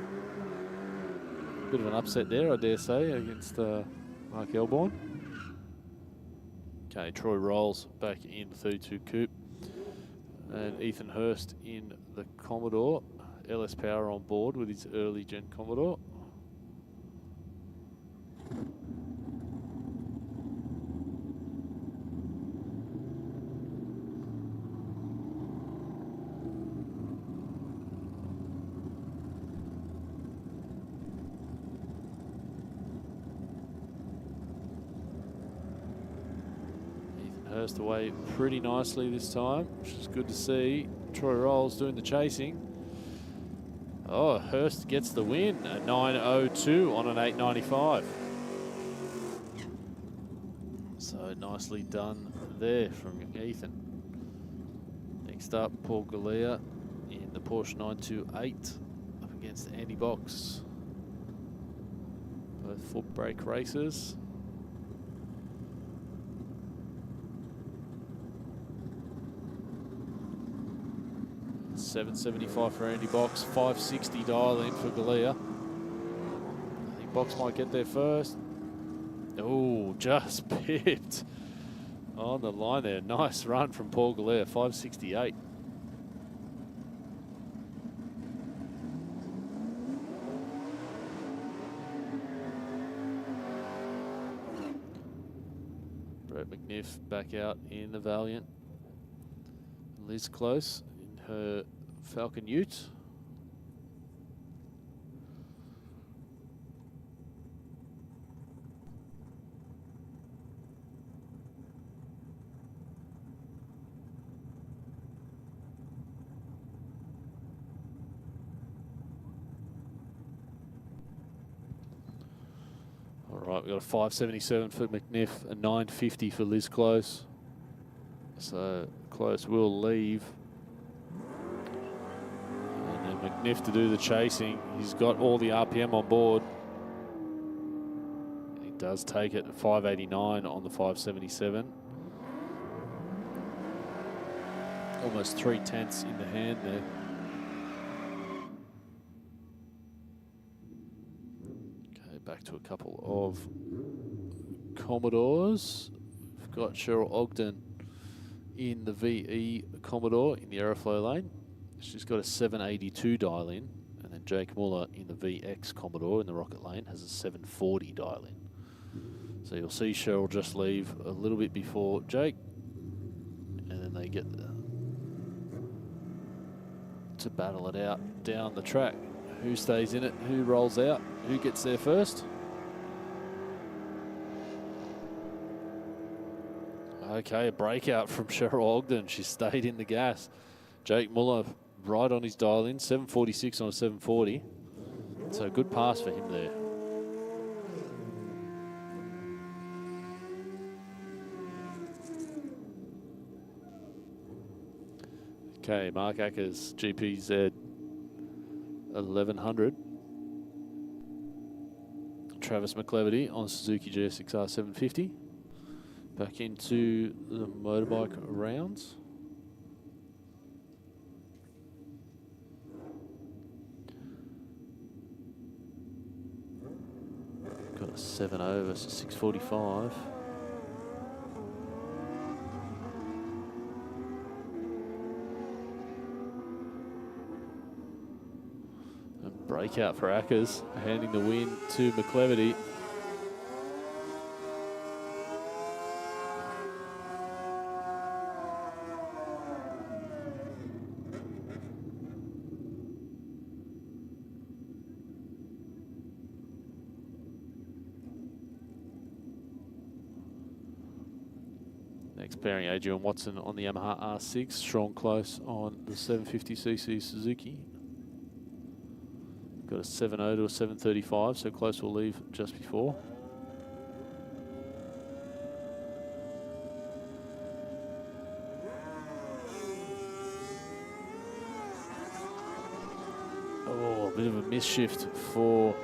Bit of an upset there, I dare say, against Mark Elborn. Okay, Troy Rolls back in the 32 Coupe. And Ethan Hurst in the Commodore. LS Power on board with his early gen Commodore. Hurst away pretty nicely this time, which is good to see. Troy Rolls doing the chasing. Oh, Hurst gets the win, a 9.02 on an 8.95. So nicely done there from Ethan. Next up, Paul Galea in the Porsche 928 up against Andy Box. Both foot brake races. 775 for Andy Box, 560 dial in for Galea. I think Box might get there first. Oh, just pipped on the line there. Nice run from Paul Galea, 568. Brett McNiff back out in the Valiant. Liz Close in her Falcon Ute. All right, we've got a 577 for McNiff, a 950 for Liz Close. So Close will leave. McNiff to do the chasing. He's got all the RPM on board. He does take it at 589 on the 577. Almost 3/10 in the hand there. to a couple of Commodores. We've got Cheryl Ogden in the VE Commodore in the Aeroflow lane. She's got a 782 dial in, and then Jake Muller in the VX Commodore in the Rocket lane has a 740 dial in. So you'll see Cheryl just leave a little bit before Jake, and then they get to battle it out down the track. Who stays in it, who rolls out, who gets there first? Okay, a breakout from Cheryl Ogden. She stayed in the gas. Jake Muller right on his dial in, 746 on a 740. So a good pass for him there. Okay, Mark Ackers, GPZ 1100. Travis McCleverty on Suzuki GSX-R 750. Back into the motorbike rounds. Got a 7.0 versus 645. Breakout for Ackers, handing the win to McCleverty. Next pairing, Adrian Watson on the Yamaha R6, Sean Close on the 750cc Suzuki. Got a 7.0 to a 735, so Close will leave just before. Oh, a bit of a misshift for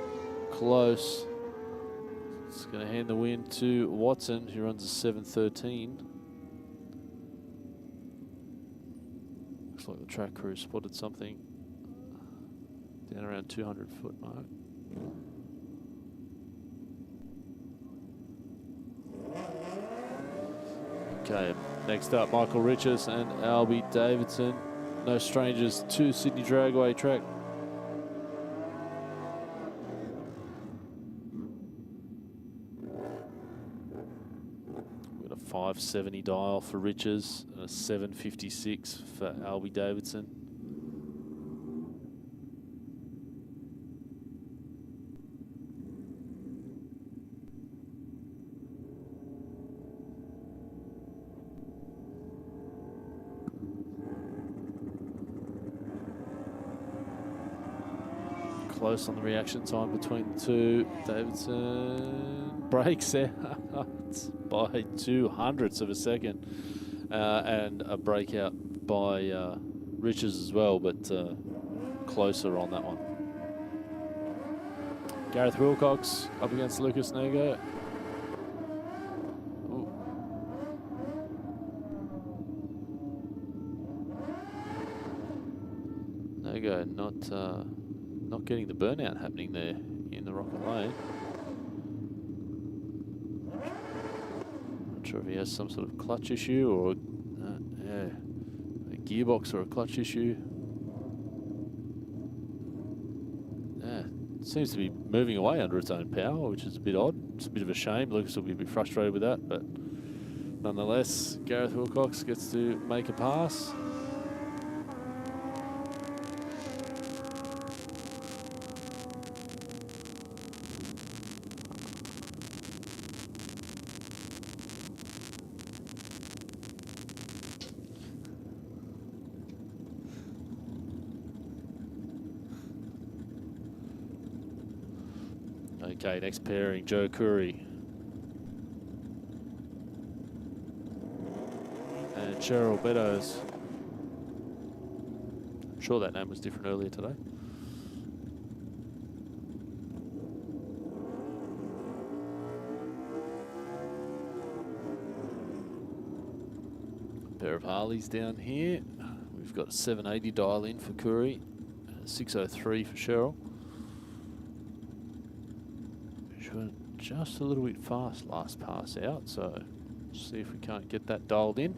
Close. It's going to hand the win to Watson, who runs a 713. Looks like the track crew spotted something down around 200 foot mark. Okay, next up, Michael Riches and Albie Davidson. No strangers to Sydney Dragway track. We've got a 570 dial for Riches and a 756 for Albie Davidson. Close on the reaction time between the two. Davidson breaks out by 0.02 of a second, and a breakout by Riches as well, but closer on that one. Gareth Wilcox up against Lucas Nego. Nego not getting the burnout happening there in the Rocket lane. Not sure if he has some sort of clutch issue or a gearbox or a clutch issue. Yeah, it seems to be moving away under its own power, which is a bit odd. It's a bit of a shame. Lucas will be a bit frustrated with that, but nonetheless, Gareth Wilcox gets to make a pass. Okay, next pairing, Joe Curry and Cheryl Beddoes. I'm sure that name was different earlier today. A pair of Harleys down here. We've got a 780 dial in for Curry and a 603 for Cheryl. were just a little bit fast last pass out, so see if we can't get that dialed in.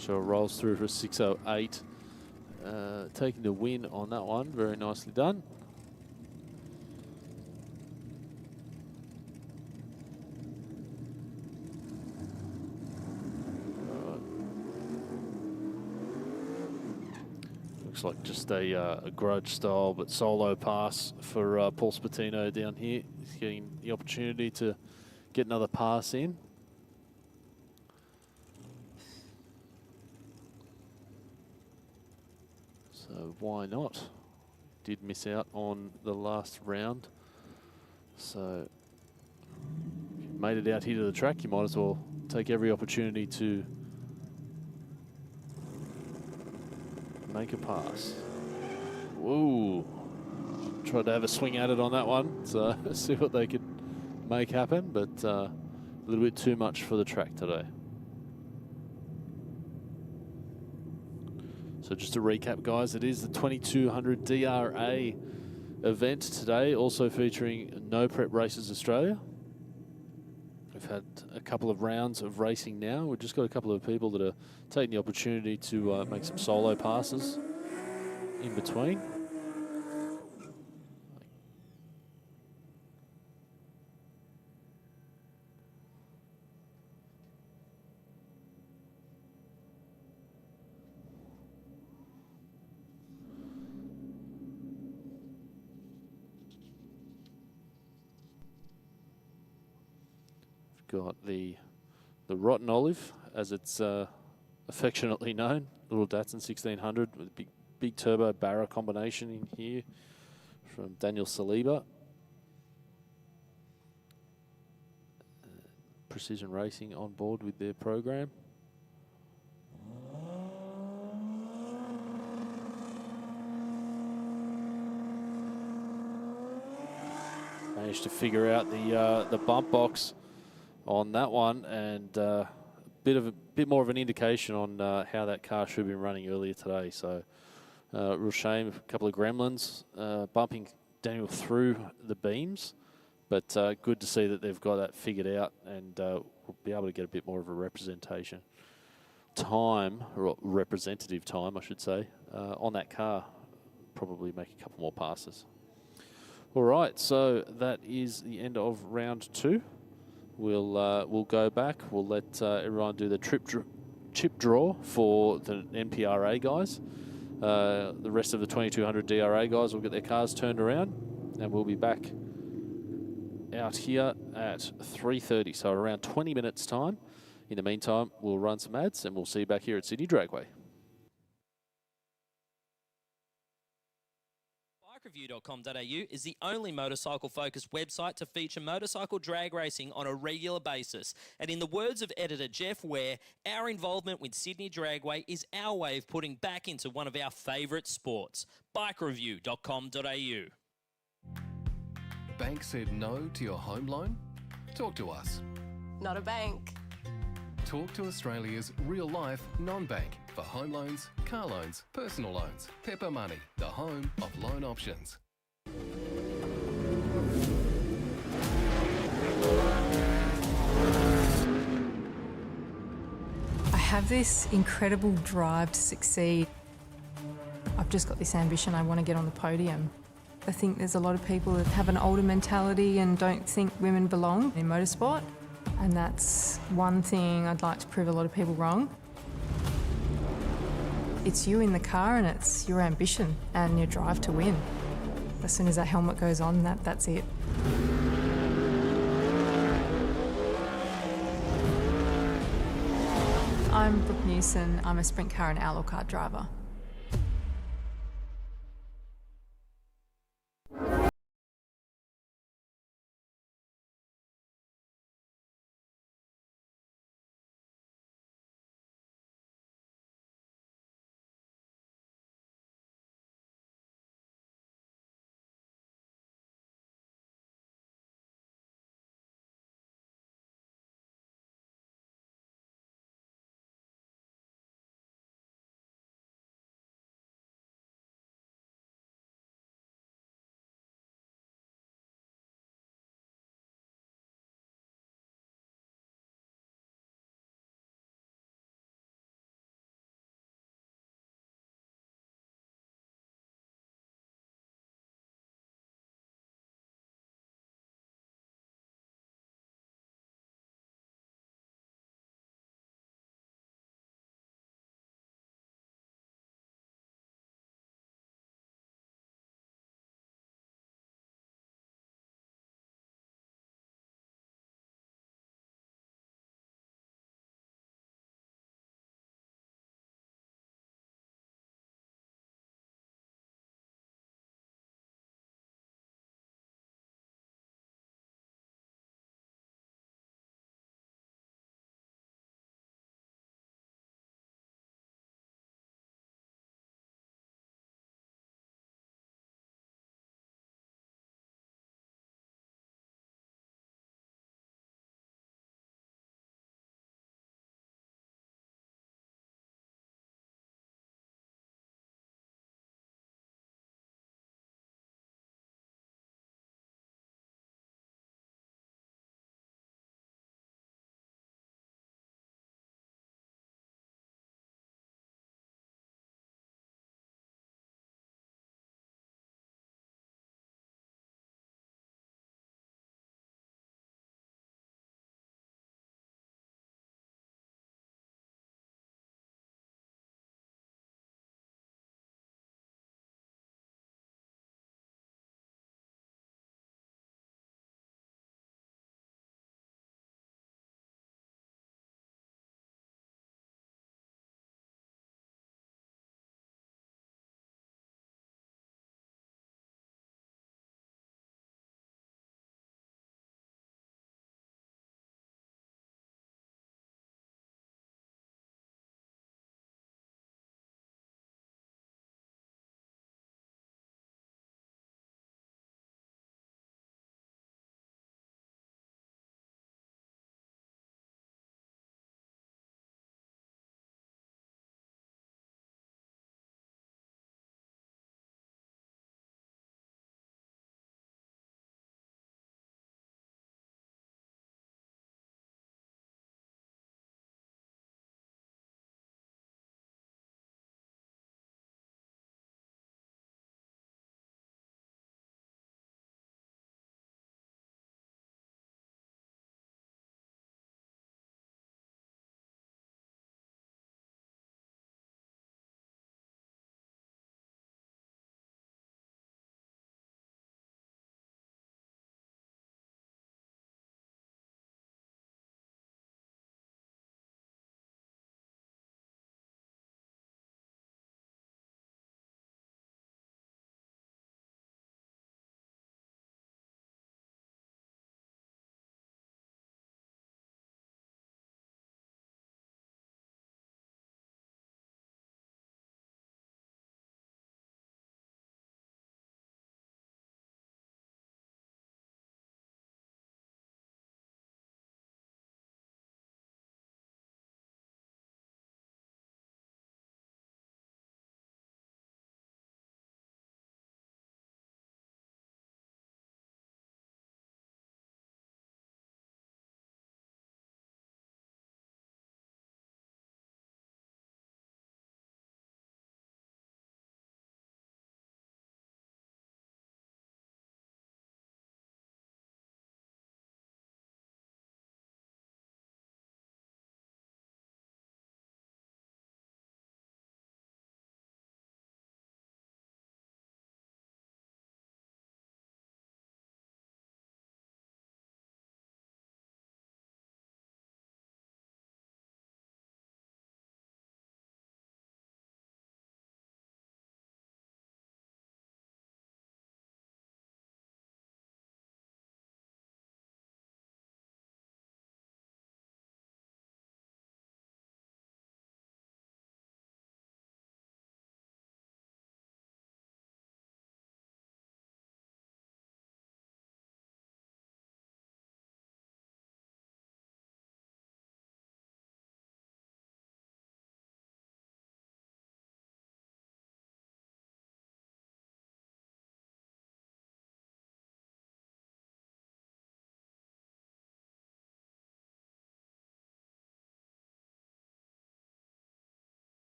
So it rolls through for 6:08. Taking the win on that one. Very nicely done. Looks like just a Grudge style but solo pass for Paul Spatino down here. He's getting the opportunity to get another pass in. So why not? Did miss out on the last round. So if you made it out here to the track, you might as well take every opportunity to make a pass. Whoa. Tried to have a swing at it on that one, so see what they could make happen, but a little bit too much for the track today. So just to recap, guys, it is the 2200 DRA event today, also featuring No Prep Races Australia. We've had a couple of rounds of racing now. We've just got a couple of people that are taking the opportunity to make some solo passes in between. Got the Rotten Olive, as it's affectionately known, little Datsun 1600 with a big turbo Barra combination in here from Daniel Saliba. Precision Racing on board with their program. Managed to figure out the bump box on that one, and a bit more of an indication on how that car should have been running earlier today. So real shame, a couple of gremlins bumping Daniel through the beams, but good to see that they've got that figured out, and we'll be able to get a bit more of a representation time, or representative time I should say, on that car. Probably make a couple more passes. All right, so that is the end of round 2. We'll go back. We'll let everyone do the chip draw for the NPRA guys. The rest of the 2200 DRA guys will get their cars turned around, and we'll be back out here at 3:30, so around 20 minutes time. In the meantime, we'll run some ads, and we'll see you back here at Sydney Dragway. BikeReview.com.au is the only motorcycle-focused website to feature motorcycle drag racing on a regular basis. And in the words of editor Jeff Ware, our involvement with Sydney Dragway is our way of putting back into one of our favourite sports. BikeReview.com.au. Bank said no to your home loan? Talk to us. Not a bank. Talk to Australia's real-life non-bank for home loans, car loans, personal loans. Pepper Money, the home of loan options. I have this incredible drive to succeed. I've just got this ambition, I want to get on the podium. I think there's a lot of people that have an older mentality and don't think women belong in motorsport. And that's one thing I'd like to prove a lot of people wrong. It's you in the car, and it's your ambition and your drive to win. As soon as that helmet goes on, that's it. I'm Brooke Newson. I'm a sprint car and outlaw kart driver.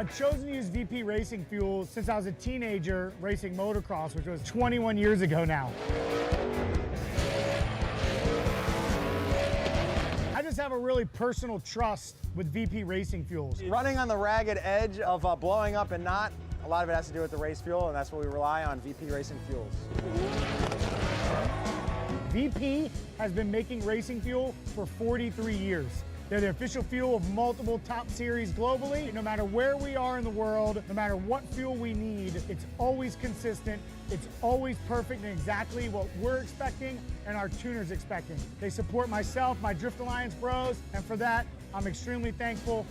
I've chosen to use VP racing fuel since I was a teenager racing motocross, which was 21 years ago now. I just have a really personal trust with VP racing fuels. Running on the ragged edge of blowing up and not, a lot of it has to do with the race fuel, and that's what we rely on, VP racing fuels. VP has been making racing fuel for 43 years. They're the official fuel of multiple top series globally. No matter where we are in the world, no matter what fuel we need, it's always consistent, it's always perfect and exactly what we're expecting and our tuners expecting. They support myself, my Drift Alliance bros, and for that, I'm extremely thankful.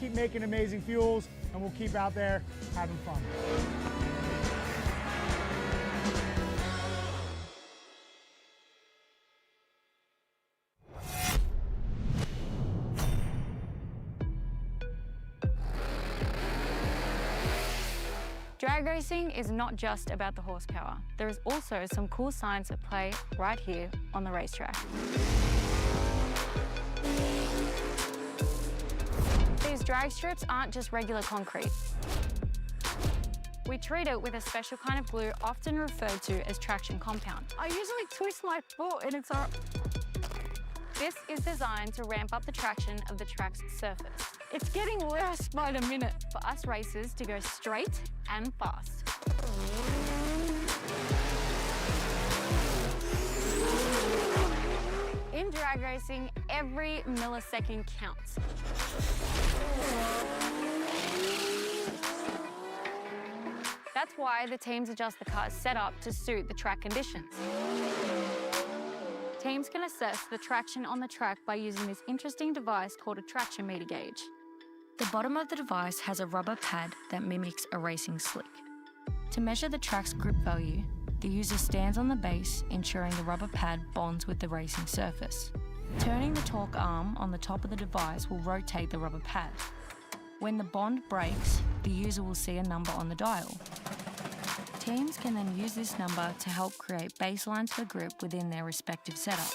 Keep making amazing fuels, and we'll keep out there having fun. Drag racing is not just about the horsepower. There is also some cool science at play right here on the racetrack. These drag strips aren't just regular concrete. We treat it with a special kind of glue often referred to as traction compound. I usually twist my foot and it's alright. This is designed to ramp up the traction of the track's surface. It's getting worse by the minute for us racers to go straight and fast. In drag racing, every millisecond counts. That's why the teams adjust the car's setup to suit the track conditions. Teams can assess the traction on the track by using this interesting device called a traction meter gauge. The bottom of the device has a rubber pad that mimics a racing slick. To measure the track's grip value, the user stands on the base, ensuring the rubber pad bonds with the racing surface. Turning the torque arm on the top of the device will rotate the rubber pad. When the bond breaks, the user will see a number on the dial. Teams can then use this number to help create baselines for grip within their respective setup.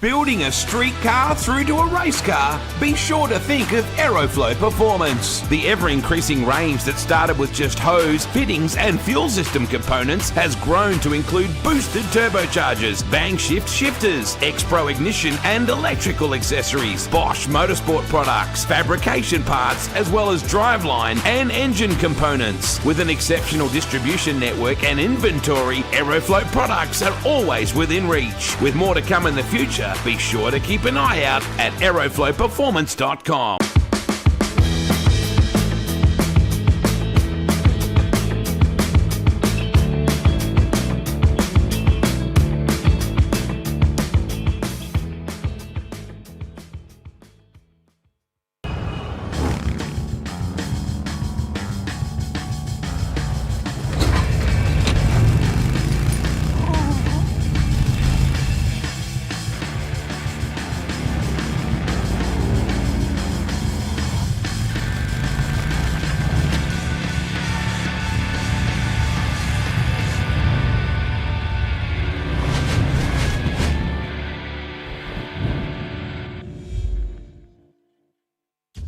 Building a street car through to a race car? Be sure to think of Aeroflow Performance. The ever-increasing range that started with just hose, fittings and fuel system components has grown to include boosted turbochargers, bang shift shifters, X-Pro ignition and electrical accessories, Bosch Motorsport products, fabrication parts, as well as driveline and engine components. With an exceptional distribution network and inventory, Aeroflow products are always within reach. With more to come in the future, be sure to keep an eye out at aeroflowperformance.com.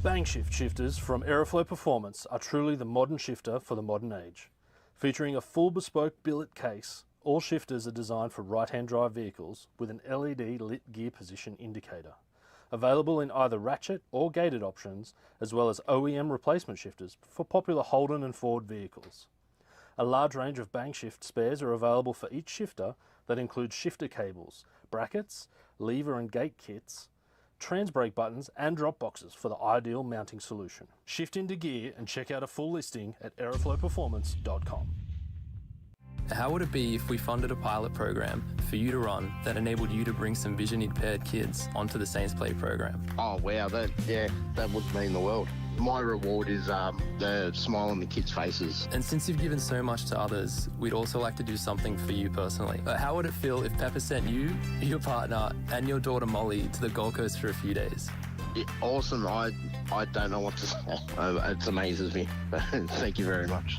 Bang shift shifters from Aeroflow Performance are truly the modern shifter for the modern age. Featuring a full bespoke billet case, all shifters are designed for right-hand drive vehicles with an LED lit gear position indicator. Available in either ratchet or gated options, as well as OEM replacement shifters for popular Holden and Ford vehicles. A large range of bank shift spares are available for each shifter that includes shifter cables, brackets, lever and gate kits, trans brake buttons and drop boxes for the ideal mounting solution. Shift into gear and check out a full listing at aeroflowperformance.com. How would it be if we funded a pilot program for you to run that enabled you to bring some vision impaired kids onto the Saints Play program? Oh wow, that would mean the world. My reward is the smile on the kids' faces. And since you've given so much to others, we'd also like to do something for you personally. How would it feel if Pepper sent you, your partner, and your daughter Molly to the Gold Coast for a few days? Yeah, awesome. I don't know what to say. It amazes me. Thank you very much.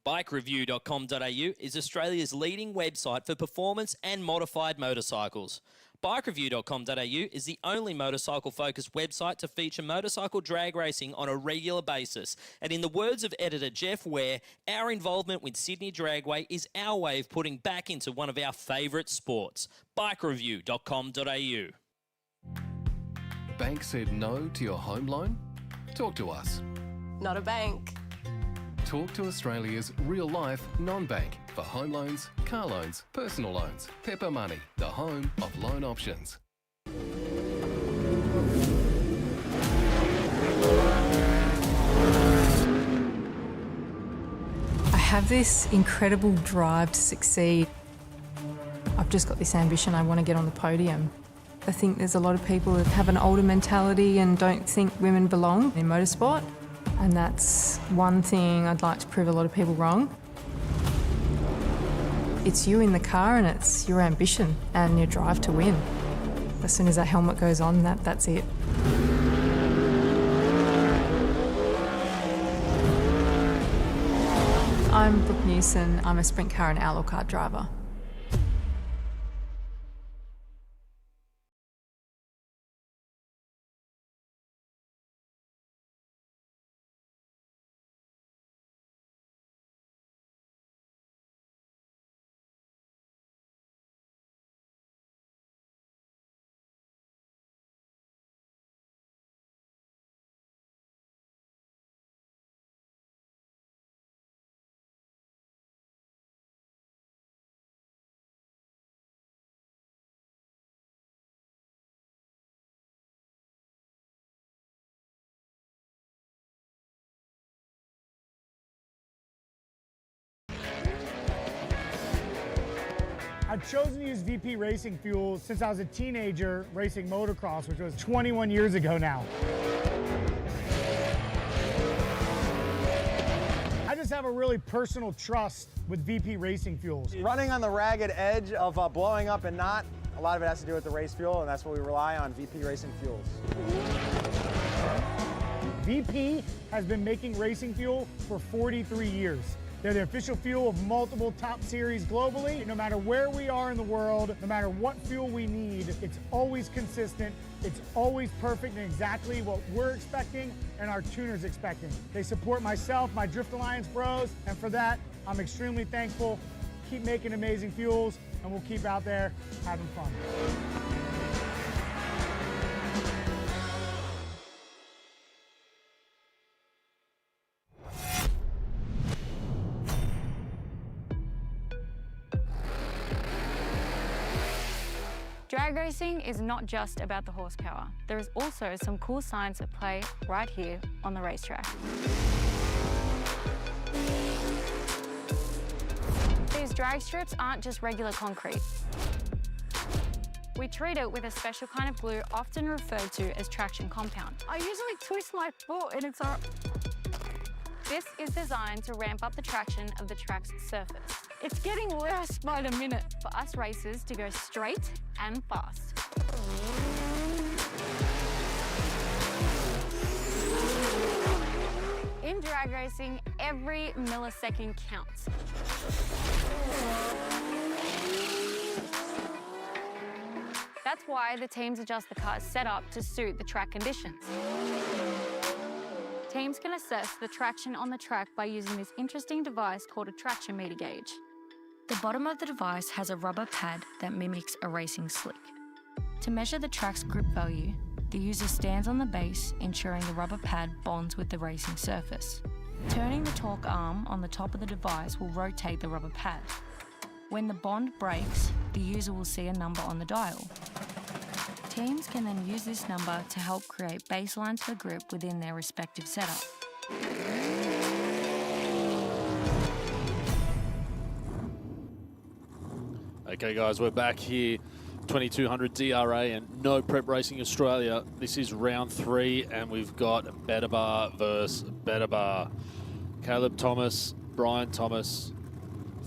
BikeReview.com.au is Australia's leading website for performance and modified motorcycles. BikeReview.com.au is the only motorcycle-focused website to feature motorcycle drag racing on a regular basis. And in the words of editor Jeff Ware, our involvement with Sydney Dragway is our way of putting back into one of our favourite sports. BikeReview.com.au. Bank said no to your home loan? Talk to us. Not a bank. Talk to Australia's real-life non-bank for home loans, car loans, personal loans. Pepper Money, the home of loan options. I have this incredible drive to succeed. I've just got this ambition, I want to get on the podium. I think there's a lot of people that have an older mentality and don't think women belong in motorsport. And that's one thing I'd like to prove a lot of people wrong. It's you in the car and it's your ambition and your drive to win. As soon as that helmet goes on, that's it. I'm Brooke Newson. I'm a sprint car and outlaw kart driver. I've chosen to use VP racing fuel since I was a teenager racing motocross, which was 21 years ago now. I just have a really personal trust with VP racing fuels. Running on the ragged edge of blowing up and not, a lot of it has to do with the race fuel, and that's what we rely on, VP racing fuels. VP has been making racing fuel for 43 years. They're the official fuel of multiple top series globally. No matter where we are in the world, no matter what fuel we need, it's always consistent, it's always perfect and exactly what we're expecting and our tuners expecting. They support myself, my Drift Alliance bros, and for that, I'm extremely thankful. Keep making amazing fuels, and we'll keep out there having fun. Drag racing is not just about the horsepower. There is also some cool science at play right here on the racetrack. These drag strips aren't just regular concrete. We treat it with a special kind of glue often referred to as traction compound. I usually twist my foot and it's alright. This is designed to ramp up the traction of the track's surface. It's getting worse by the minute for us racers to go straight and fast. In drag racing, every millisecond counts. That's why the teams adjust the car's setup to suit the track conditions. Teams can assess the traction on the track by using this interesting device called a traction meter gauge. The bottom of the device has a rubber pad that mimics a racing slick. To measure the track's grip value, the user stands on the base, ensuring the rubber pad bonds with the racing surface. Turning the torque arm on the top of the device will rotate the rubber pad. When the bond breaks, the user will see a number on the dial. Teams can then use this number to help create baselines for grip within their respective setup. Okay guys, we're back here, 2200 DRA and No Prep Racing Australia. This is round 3 and we've got Better Bar versus Better Bar. Caleb Thomas, Brian Thomas,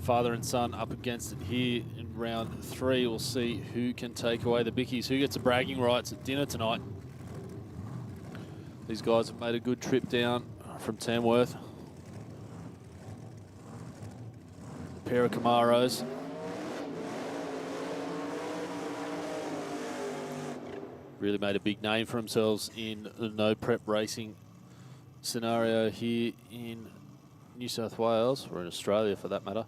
father and son up against it here in round 3. We'll see who can take away the bickies, who gets the bragging rights at dinner tonight. These guys have made a good trip down from Tamworth. A pair of Camaros. Really made a big name for themselves in the no prep racing scenario here in New South Wales, or in Australia for that matter.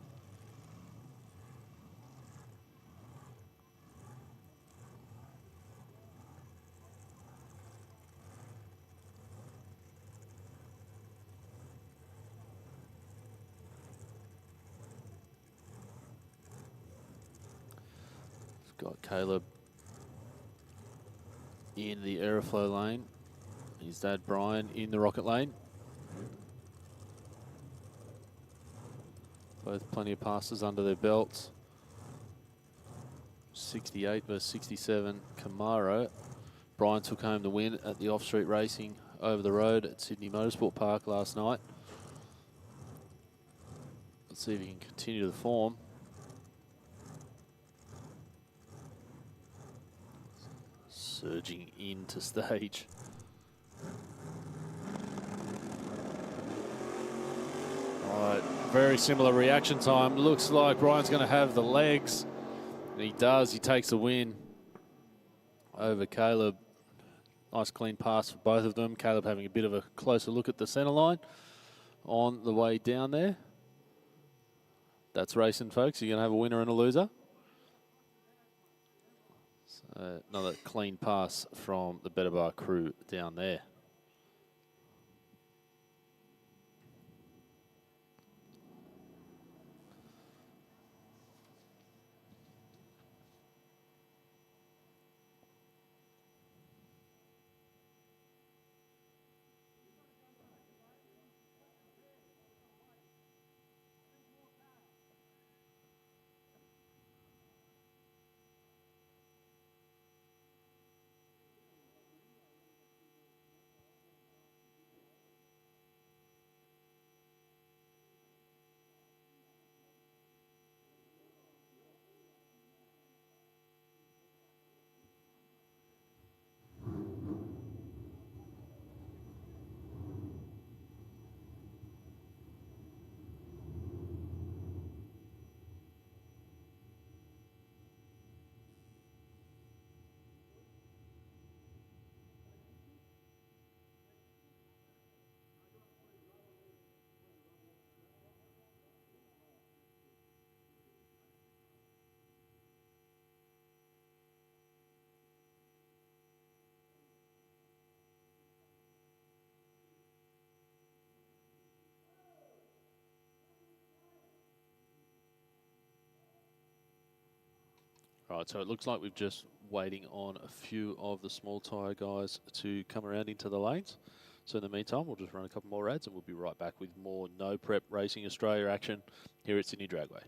We've got Caleb in the Aeroflow lane. His dad Brian in the Rocket lane. Both plenty of passes under their belts. 68 versus 67 Camaro. Brian took home the win at the off-street racing over the road at Sydney Motorsport Park last night. Let's see if he can continue the form. Surging into stage. All right, very similar reaction time. Looks like Brian's going to have the legs. And he does. He takes the win over Caleb. Nice clean pass for both of them. Caleb having a bit of a closer look at the centre line on the way down there. That's racing, folks. You're going to have a winner and a loser. Another clean pass from the Better Bar crew down there. Right, so it looks like we're just waiting on a few of the small tyre guys to come around into the lanes. So in the meantime, we'll just run a couple more ads and we'll be right back with more No Prep Racing Australia action here at Sydney Dragway.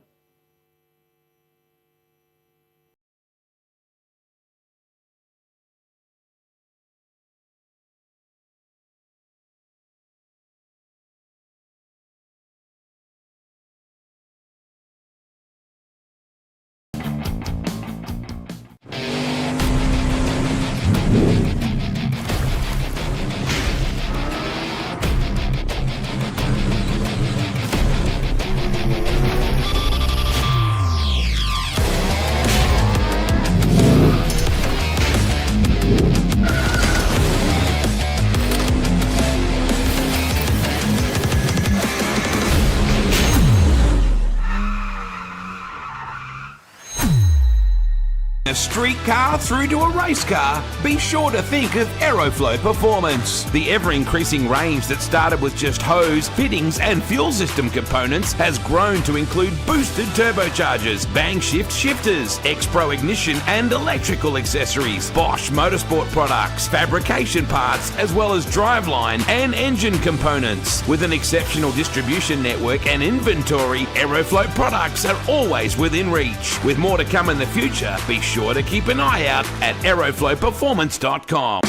a street car through to a race car, be sure to think of Aeroflow Performance. The ever-increasing range that started with just hose, fittings and fuel system components has grown to include boosted turbochargers, bang shift shifters, X-Pro ignition and electrical accessories, Bosch Motorsport products, fabrication parts, as well as driveline and engine components. With an exceptional distribution network and inventory, Aeroflow products are always within reach. With more to come in the future, be sure to keep an eye out at aeroflowperformance.com.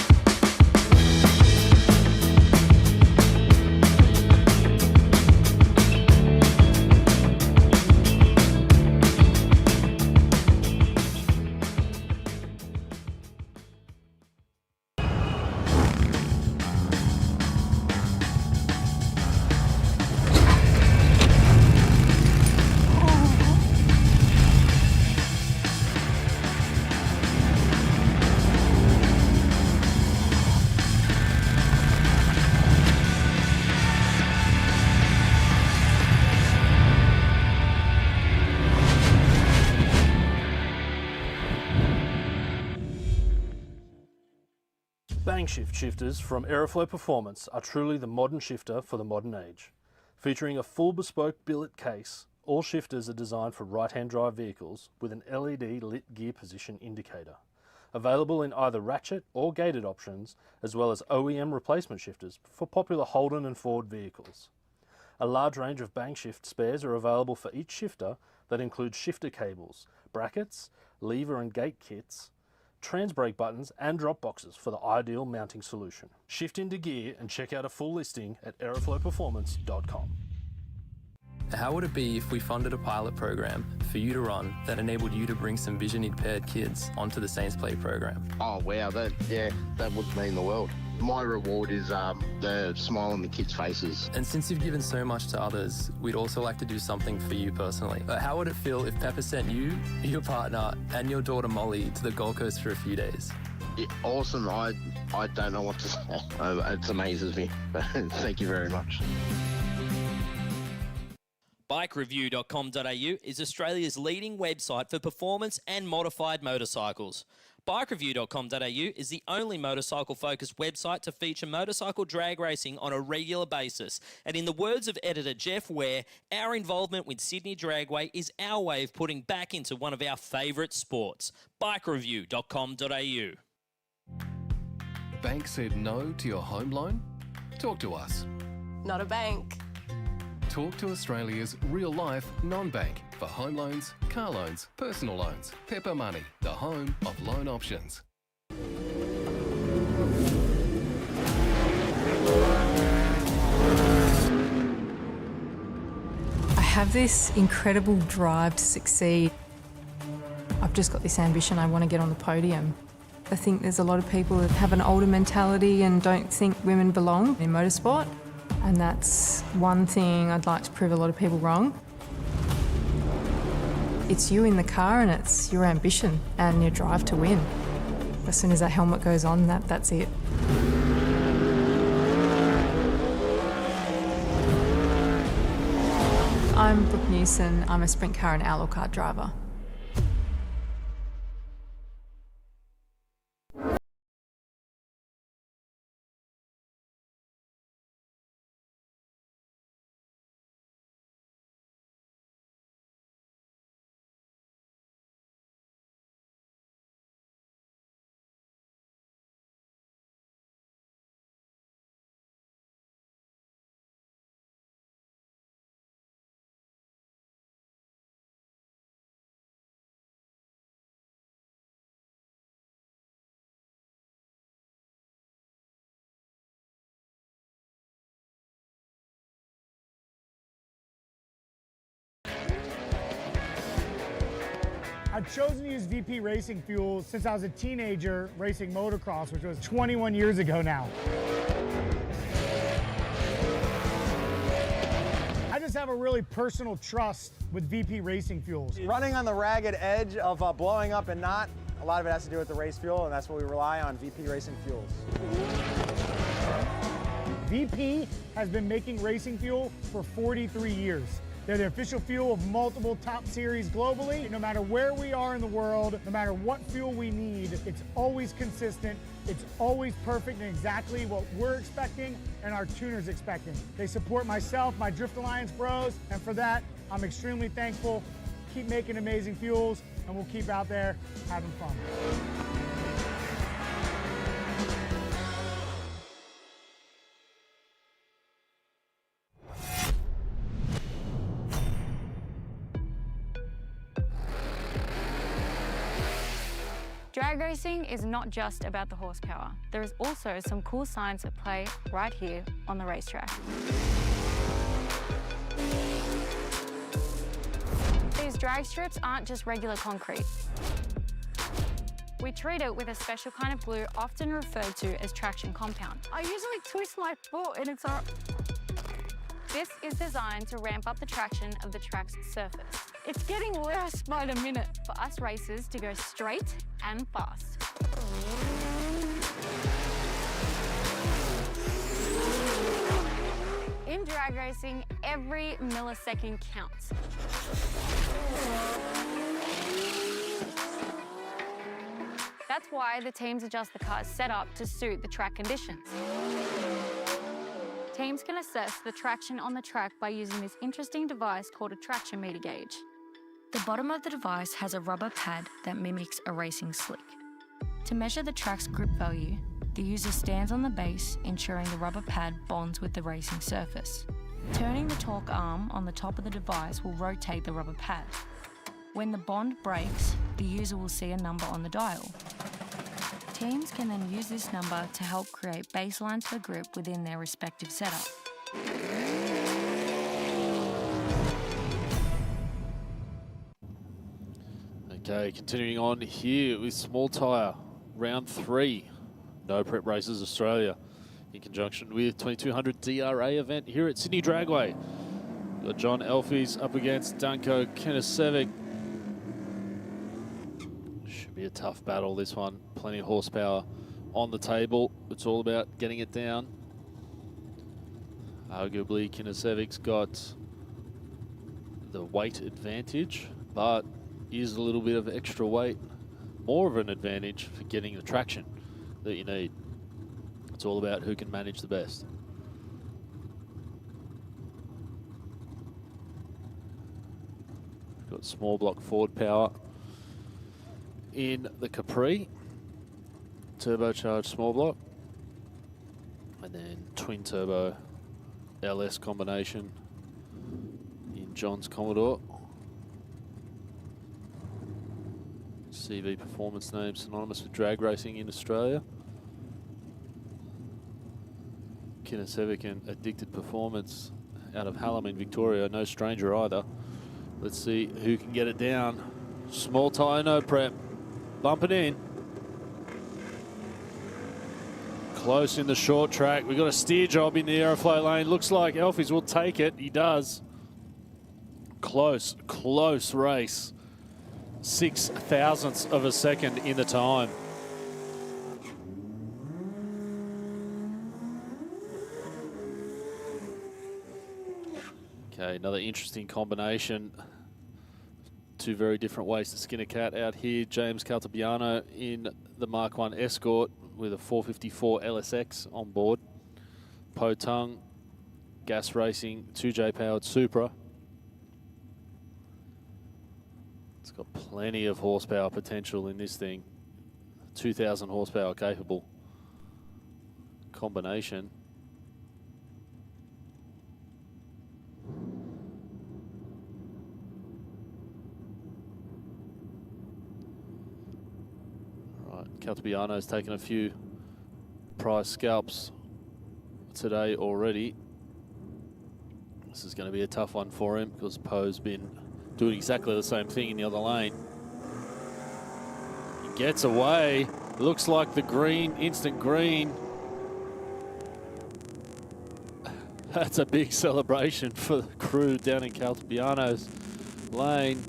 Bang shift shifters from Aeroflow Performance are truly the modern shifter for the modern age. Featuring a full bespoke billet case, all shifters are designed for right-hand drive vehicles with an LED lit gear position indicator. Available in either ratchet or gated options, as well as OEM replacement shifters for popular Holden and Ford vehicles. A large range of bang shift spares are available for each shifter that includes shifter cables, brackets, lever and gate kits, trans brake buttons and drop boxes for the ideal mounting solution. Shift into gear and check out a full listing at aeroflowperformance.com. How would it be if we funded a pilot program for you to run that enabled you to bring some vision impaired kids onto the Saints Play program? Oh wow, that would mean the world. My reward is the smile on the kids' faces. And since you've given so much to others, we'd also like to do something for you personally. How would it feel if Pepper sent you, your partner, and your daughter Molly to the Gold Coast for a few days? Yeah, awesome. I don't know what to say. It amazes me. Thank you very much. BikeReview.com.au is Australia's leading website for performance and modified motorcycles. BikeReview.com.au is the only motorcycle-focused website to feature motorcycle drag racing on a regular basis. And in the words of editor Jeff Ware, our involvement with Sydney Dragway is our way of putting back into one of our favourite sports. BikeReview.com.au. Bank said no to your home loan? Talk to us. Not a bank. Talk to Australia's real-life non-bank for home loans, car loans, personal loans. Pepper Money, the home of loan options. I have this incredible drive to succeed. I've just got this ambition, I want to get on the podium. I think there's a lot of people that have an older mentality and don't think women belong in motorsport. And that's one thing I'd like to prove a lot of people wrong. It's you in the car and it's your ambition and your drive to win. As soon as that helmet goes on, that's it. I'm Brooke Newson. I'm a sprint car and outlaw kart driver. I've chosen to use VP racing fuel since I was a teenager racing motocross, which was 21 years ago now. I just have a really personal trust with VP racing fuels. Running on the ragged edge of blowing up and not, a lot of it has to do with the race fuel, and that's what we rely on, VP racing fuels. VP has been making racing fuel for 43 years. They're the official fuel of multiple top series globally. No matter where we are in the world, no matter what fuel we need, it's always consistent. It's always perfect and exactly what we're expecting and our tuners expecting. They support myself, my Drift Alliance bros, and for that, I'm extremely thankful. Keep making amazing fuels, and we'll keep out there having fun. Drag racing is not just about the horsepower. There is also some cool science at play right here on the racetrack. These drag strips aren't just regular concrete. We treat it with a special kind of glue often referred to as traction compound. I usually twist my foot and it's all... This is designed to ramp up the traction of the track's surface. It's getting worse by the minute for us racers to go straight and fast. In drag racing, every millisecond counts. That's why the teams adjust the car's setup to suit the track conditions. Teams can assess the traction on the track by using this interesting device called a traction meter gauge. The bottom of the device has a rubber pad that mimics a racing slick. To measure the track's grip value, the user stands on the base, ensuring the rubber pad bonds with the racing surface. Turning the torque arm on the top of the device will rotate the rubber pad. When the bond breaks, the user will see a number on the dial. Teams can then use this number to help create baselines for grip within their respective setup. Okay, continuing on here with small tyre, round 3, No Prep Races Australia, in conjunction with 2200 DRA event here at Sydney Dragway. We've got John Elfies up against Danko Kinisevic. Should be a tough battle, this one. Plenty of horsepower on the table. It's all about getting it down. Arguably, Kinisevic's got the weight advantage, but is a little bit of extra weight more of an advantage for getting the traction that you need. It's all about who can manage the best. We've got small block Ford power in the Capri, turbocharged small block, and then twin turbo LS combination in John's Commodore. CV performance name synonymous with drag racing in Australia. Kinisevic and Addicted Performance out of Hallam in Victoria, no stranger either. Let's see who can get it down. Small tyre, no prep. Bump it in. Close in the short track. We've got a steer job in the Aeroflow lane. Looks like Elfies will take it. He does. Close race. 6 thousandths of a second in the time. Okay, another interesting combination. Two very different ways to skin a cat out here. James Caltabiano in the Mark 1 Escort with a 454 LSX on board. Po Tung, gas racing, 2J powered Supra. It's got plenty of horsepower potential in this thing. 2,000 horsepower capable combination. All right, Caltabiano's taken a few prize scalps today already. This is going to be a tough one for him because Poe's been doing exactly the same thing in the other lane. He gets away. Looks like the green, instant green. That's a big celebration for the crew down in Caltabiano's lane.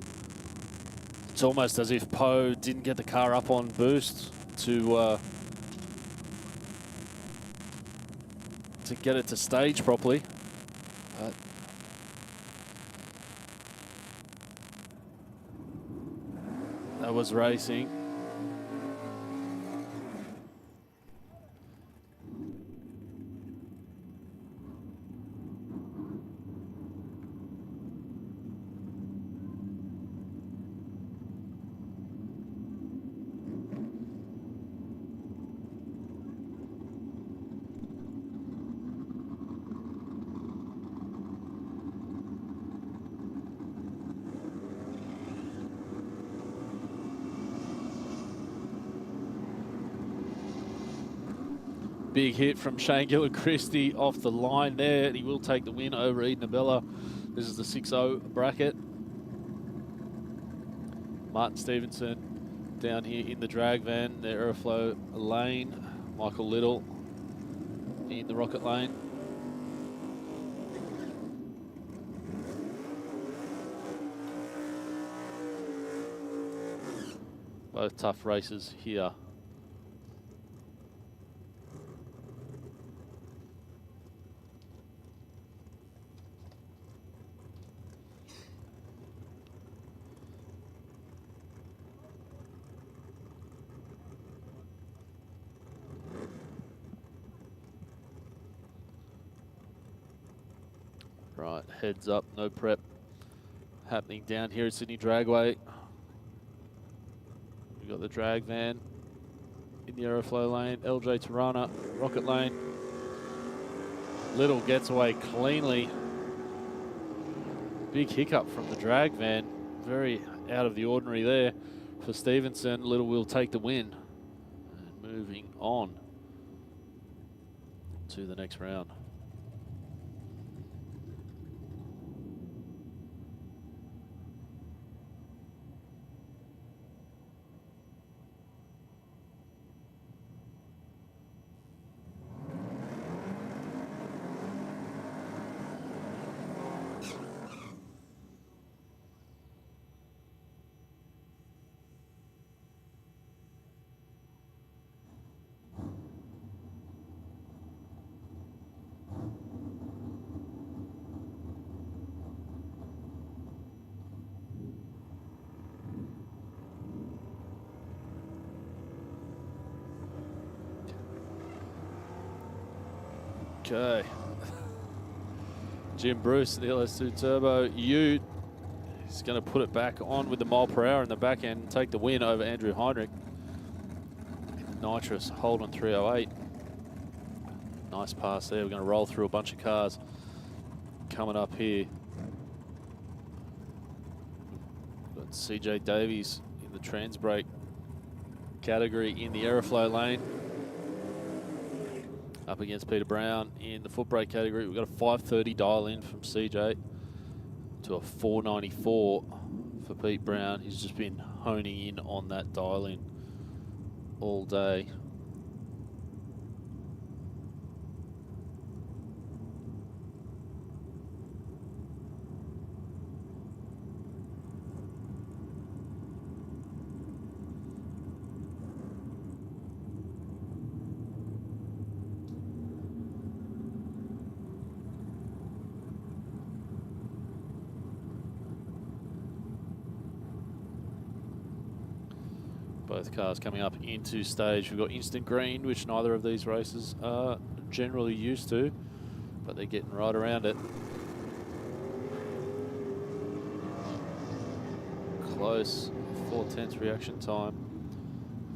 It's almost as if Poe didn't get the car up on boost to get it to stage properly. that was racing. Big hit from Shane Gillichrist off the line there. He will take the win over Eden Abella. This is the 6-0 bracket. Martin Stevenson down here in the drag van, the Aeroflow lane. Michael Little in the rocket lane. Both tough races here. Right, heads up, no prep happening down here at Sydney Dragway. We've got the drag van in the Aeroflow lane, LJ Tirana, rocket lane. Little gets away cleanly. Big hiccup from the drag van, very out of the ordinary there for Stevenson. Little will take the win. And moving on to the next round. Okay. Jim Bruce, the LS2 Turbo Ute, is going to put it back on with the mile per hour in the back end and take the win over Andrew Heinrich. Nitrous Holden 308. Nice pass there. We're going to roll through a bunch of cars coming up here. Got CJ Davies in the trans brake category in the Aeroflow lane. Up against Peter Brown in the foot brake category. We've got a 530 dial in from CJ to a 494 for Pete Brown. He's just been honing in on that dial in all day. Both cars coming up into stage. We've got instant green, which neither of these races are generally used to, but they're getting right around it. Close, 4/10 reaction time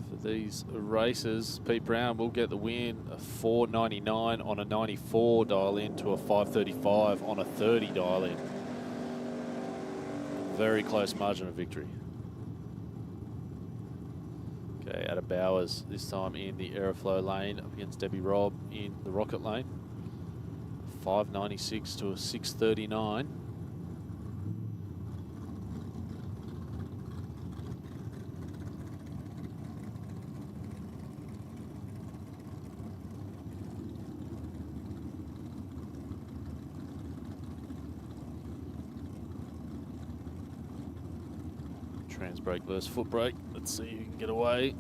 for these races. Pete Brown will get the win, a 499 on a 94 dial in to a 535 on a 30 dial in. Very close margin of victory. Okay, Adam Bowers this time in the Aeroflow lane up against Debbie Robb in the rocket lane. 596 to a 639. Trans brake versus foot brake. Let's see who can get away.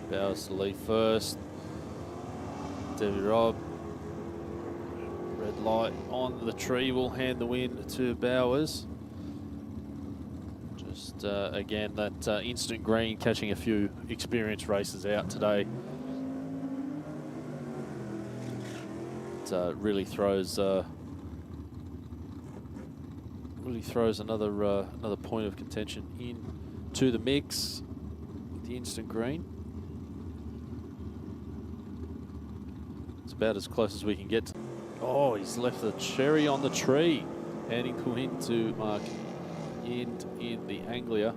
Bowers to lead first. Debbie Robb. Red light on the tree will hand the win to Bowers. Just again, that instant green catching a few experienced racers out today. It really throws another point of contention in to the mix. The instant green. It's about as close as we can get. Oh, he's left the cherry on the tree. Handing the win to Mark Ind in the Anglia.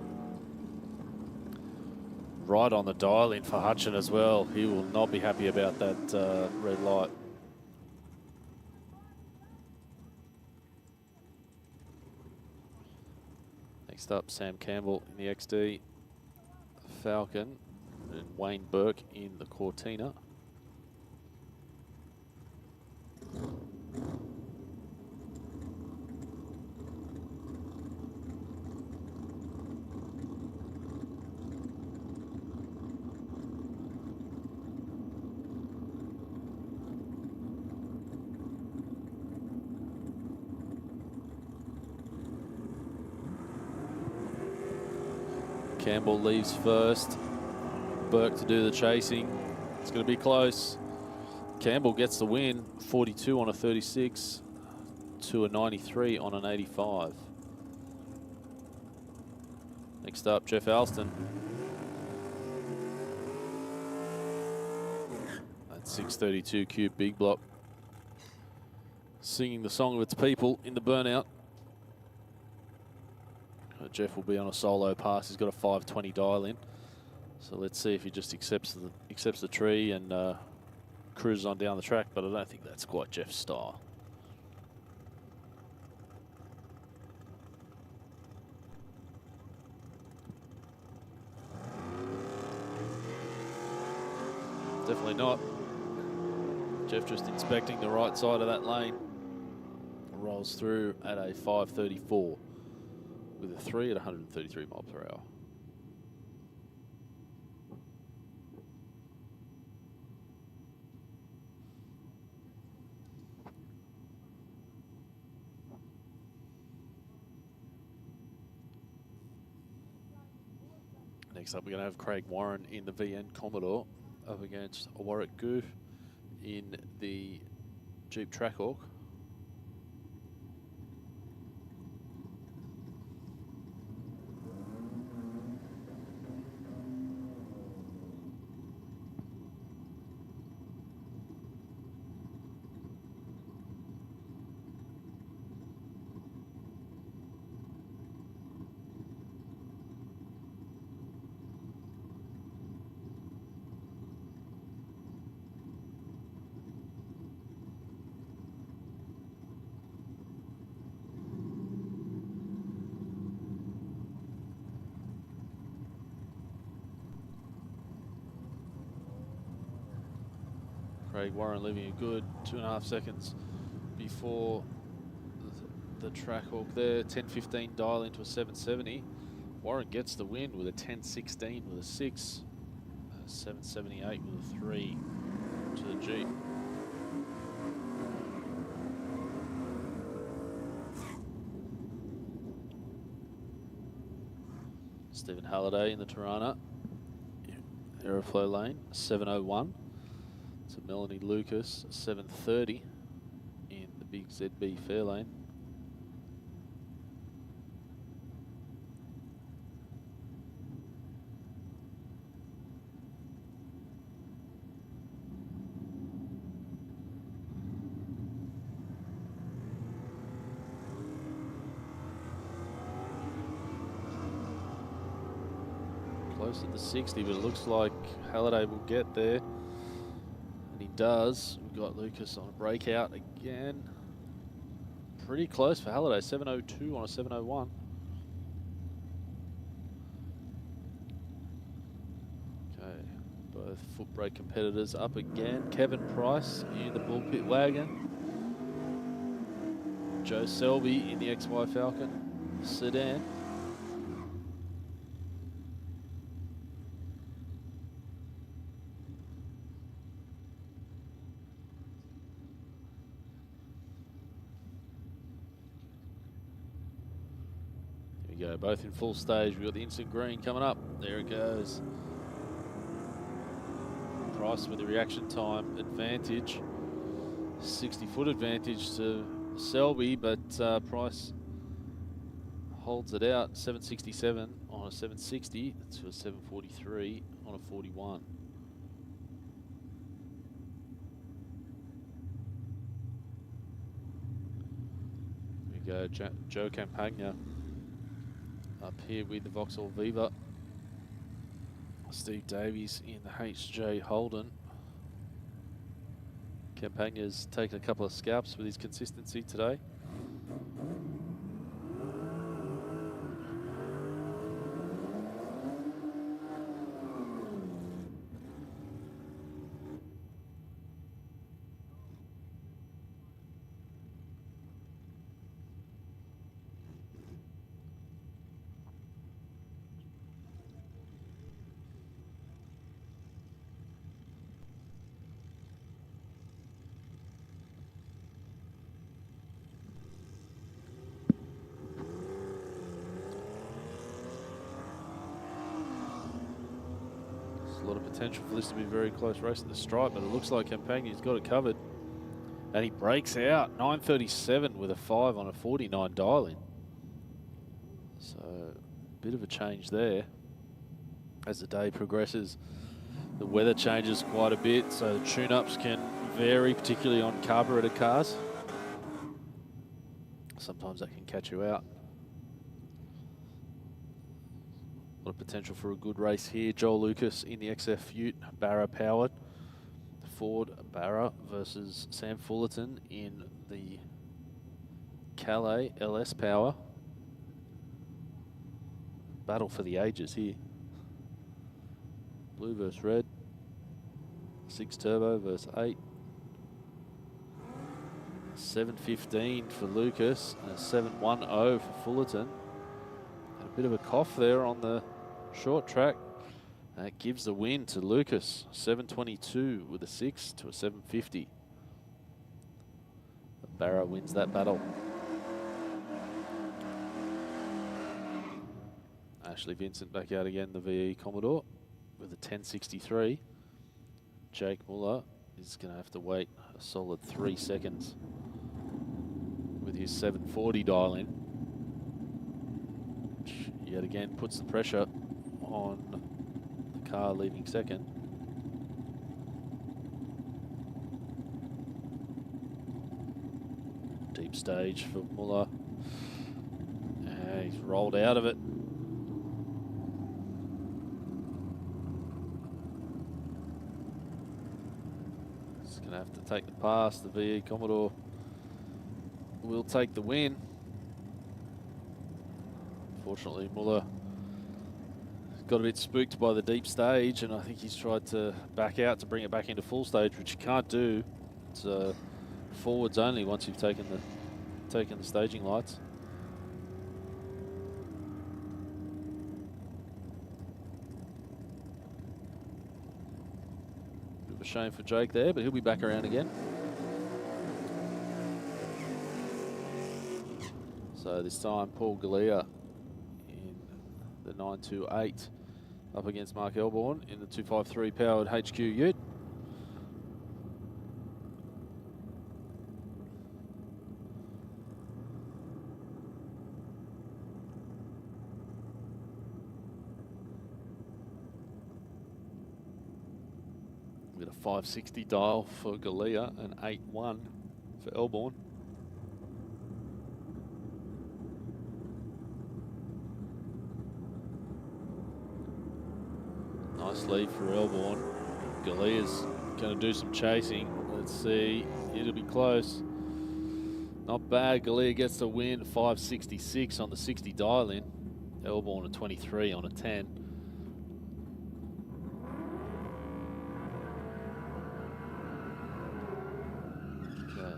Right on the dial in for Hutchin as well. He will not be happy about that red light. Next up, Sam Campbell in the XD Falcon and Wayne Burke in the Cortina. Campbell leaves first. Burke to do the chasing. It's going to be close. Campbell gets the win. 42 on a 36 to a 93 on an 85. Next up, Jeff Alston. At 6:32 cube big block. Singing the song of its people in the burnout. Jeff will be on a solo pass. He's got a 5:20 dial in. So let's see if he just accepts the tree and cruises on down the track, but I don't think that's quite Jeff's style. Definitely not. Jeff just inspecting the right side of that lane. Rolls through at a 5:34 with a 3 at 133 miles per hour. Next up, we're going to have Craig Warren in the VN Commodore up against Warwick Goof in the Jeep Trackhawk. Craig Warren leaving a good 2.5 seconds before the Trackhawk there. 10:15 dial into a 770. Warren gets the win with a 10:16 with a 6. 778 with a 3 to the Jeep. Stephen Halliday in the Tirana Aeroflow lane, 7:01. So Melanie Lucas, 7:30 in the big ZB fair lane. Close to the 60, but it looks like Halliday will get there. And he does. We've got Lucas on a breakout again. Pretty close for Halliday. 7:02 on a 7:01. Okay, both foot brake competitors up again. Kevin Price in the bullpit wagon. Joe Selby in the XY Falcon sedan. we go, both in full stage. We've got the instant green coming up. There it goes. Price with the reaction time advantage. 60-foot advantage to Selby, but Price holds it out. 767 on a 760 to a 743 on a 41. There we go, Joe Campagna up here with the Vauxhall Viva. Steve Davies in the HJ Holden. Campagna's taken a couple of scalps with his consistency today. A lot of potential for this to be a very close race at the stripe, but it looks like Campagna's got it covered. And he breaks out, 9.37 with a 5 on a 49 dial-in. So, a bit of a change there. As the day progresses, the weather changes quite a bit, so the tune-ups can vary, particularly on carburetor cars. Sometimes that can catch you out. A lot of potential for a good race here. Joel Lucas in the XF Ute, Barra powered. Ford Barra versus Sam Fullerton in the Calais LS Power. Battle for the ages here. Blue versus red. 6 turbo versus 8. 7.15 for Lucas and a 7.10 for Fullerton. And a bit of a cough there on the short track. That gives the win to Lucas. 7.22 with a 6 to a 7.50. Barra wins that battle. Ashley Vincent back out again, the VE Commodore, with a 10.63. Jake Muller is going to have to wait a solid 3 seconds with his 740 dial-in, which yet again puts the pressure on the car leaving second. Deep stage for Muller. He's rolled out of it. He's going to have to take the pass. The VE Commodore will take the win. Unfortunately, Muller got a bit spooked by the deep stage, and I think he's tried to back out to bring it back into full stage, which you can't do. It's forwards only once you've taken the staging lights. Bit of a shame for Jake there, but he'll be back around again. So this time, Paul Galea in the 928 up against Mark Elborn in the 253 powered HQ Ute. With a 560 dial for Galea and 8.1 for Elborn. Nice lead for Elborn. Galea's going to do some chasing. Let's see. It'll be close. Not bad. Galea gets the win. 566 on the 60 dial-in. Elborn a 23 on a 10. Okay.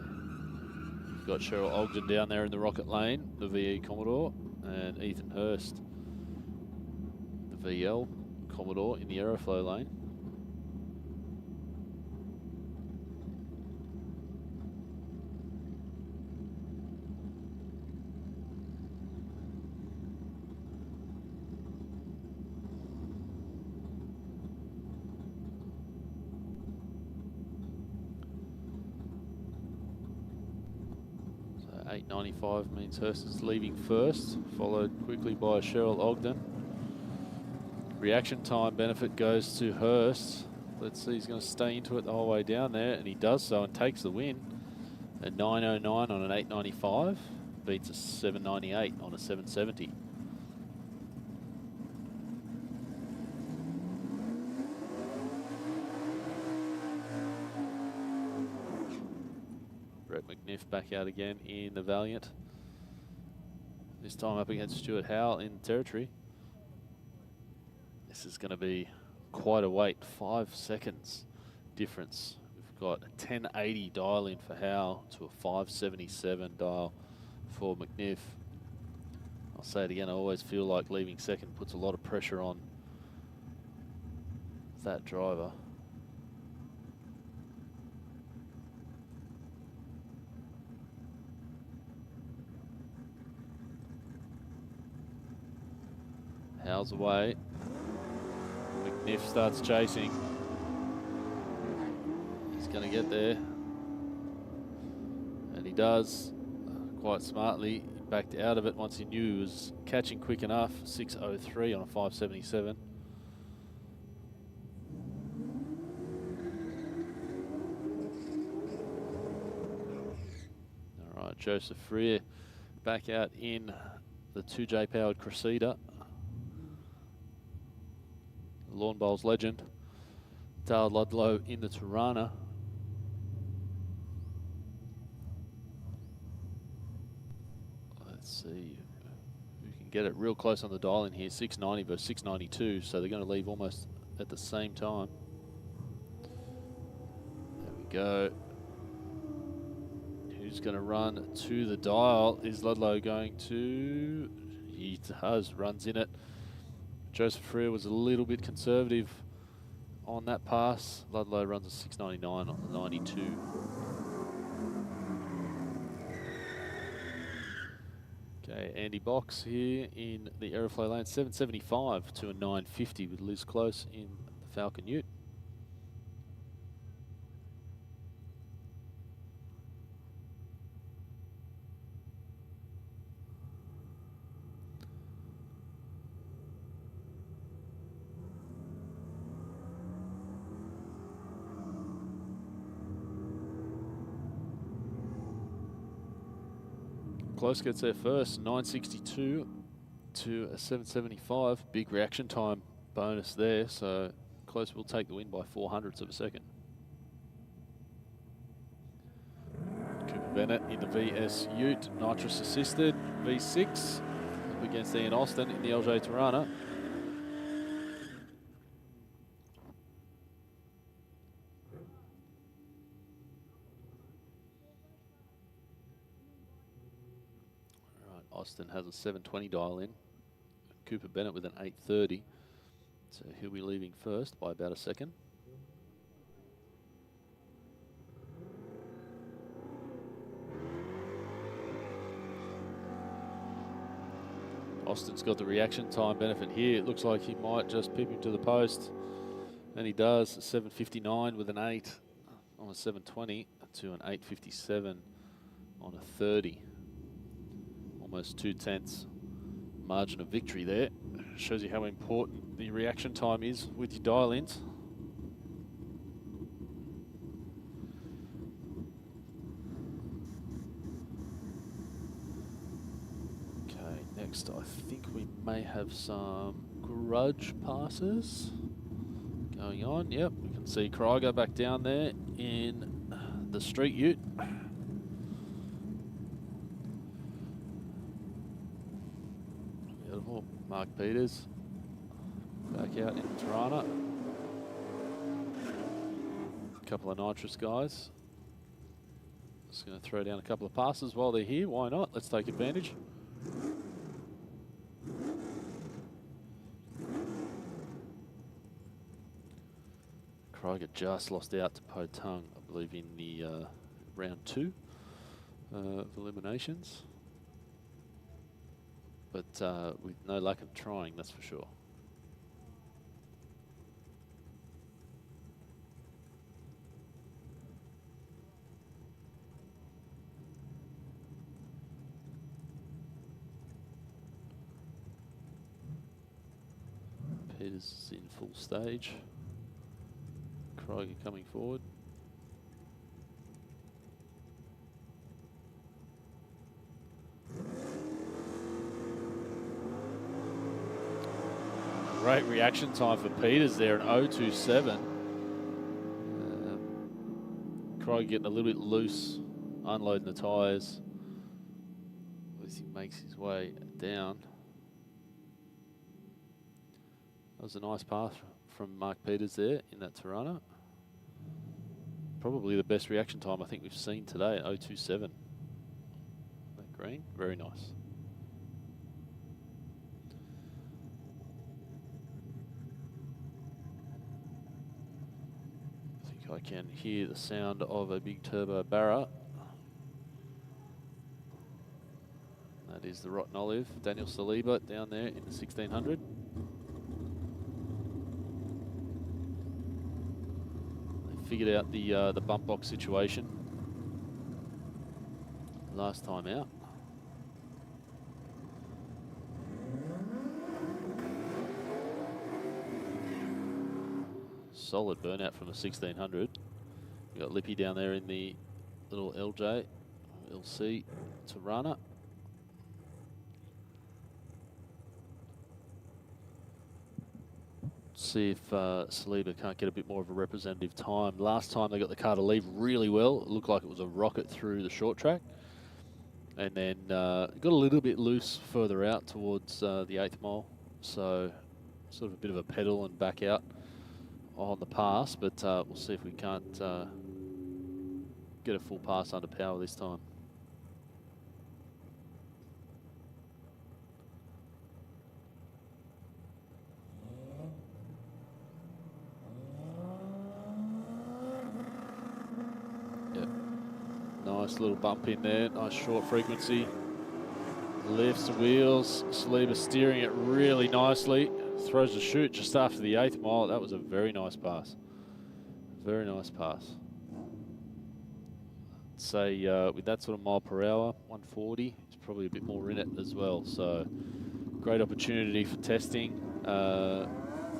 Got Cheryl Ogden down there in the rocket lane, the VE Commodore, and Ethan Hurst, the VL Commodore, in the Aeroflow lane. 8.95 means Hurst is leaving first, followed quickly by Cheryl Ogden. Reaction time benefit goes to Hurst. Let's see, he's going to stay into it the whole way down there, and he does so and takes the win. A 9.09 on an 8.95 beats a 7.98 on a 7.70. Brett McNiff back out again in the Valiant. This time up against Stuart Howell in territory. This is going to be quite a wait, 5 seconds difference. We've got a 1080 dial in for Howell to a 577 dial for McNiff. I'll say it again, I always feel like leaving second puts a lot of pressure on that driver. Howell's away. McNiff starts chasing. He's going to get there. And he does quite smartly. He backed out of it once he knew he was catching quick enough. 6.03 on a 5.77. All right, Joseph Freer back out in the 2J powered Crusader. Lawn Bowls legend, Dale Ludlow in the Tirana. Let's see who can get it real close on the dial in here. 690 versus 692, so they're going to leave almost at the same time. There we go. Who's going to run to the dial? Is Ludlow going to? He does, runs in it. Joseph Freer was a little bit conservative on that pass. Ludlow runs a 6.99 on the 92. Okay, Andy Box here in the Aeroflow lane, 7.75 to a 9.50 with Liz Close in the Falcon Ute. Close gets there first, 9.62 to a 7.75. Big reaction time bonus there, so Close will take the win by 400ths of a second. Cooper Bennett in the VS Ute, nitrous assisted, V6, up against Ian Austin in the LJ Tirana. Austin has a 720 dial in. Cooper Bennett with an 830. So he'll be leaving first by about a second. Austin's got the reaction time benefit here. It looks like he might just pip him to the post. And he does. 759 with an 8 on a 720 to an 857 on a 30. Almost 2/10 margin of victory there. Shows you how important the reaction time is with your dial-ins. Okay, next I think we may have some Grudge passes going on. Yep, we can see Krieger back down there in the Street Ute. Mark Peters back out in Tirana. A couple of nitrous guys. Just going to throw down a couple of passes while they're here. Why not? Let's take advantage. Krieger just lost out to Po Tung, I believe, in the round 2 of eliminations. But with no lack of trying, that's for sure. Peters is in full stage. Krieger coming forward. Great reaction time for Peters there, an 0.27. Krieger getting a little bit loose, unloading the tyres as he makes his way down. That was a nice pass from Mark Peters there in that Tirana. Probably the best reaction time I think we've seen today at 0.27. That green, very nice. I think I can hear the sound of a big turbo Barra. That is the Rotten Olive, Daniel Saliba down there in the 1600. Figured out the bump box situation last time out. Solid burnout from the 1600. We got Lippy down there in the little LJ, LC Tirana. See if Saliba can't get a bit more of a representative time. Last time they got the car to leave really well. It looked like it was a rocket through the short track. And then got a little bit loose further out towards the 8th mile. So sort of a bit of a pedal and back out on the pass. But we'll see if we can't get a full pass under power this time. Nice little bump in there, nice short frequency. Lifts the wheels, Saliba steering it really nicely. Throws the chute just after the 8th mile. That was a very nice pass. Very nice pass. I'd say with that sort of mile per hour, 140, there's probably a bit more in it as well. So great opportunity for testing.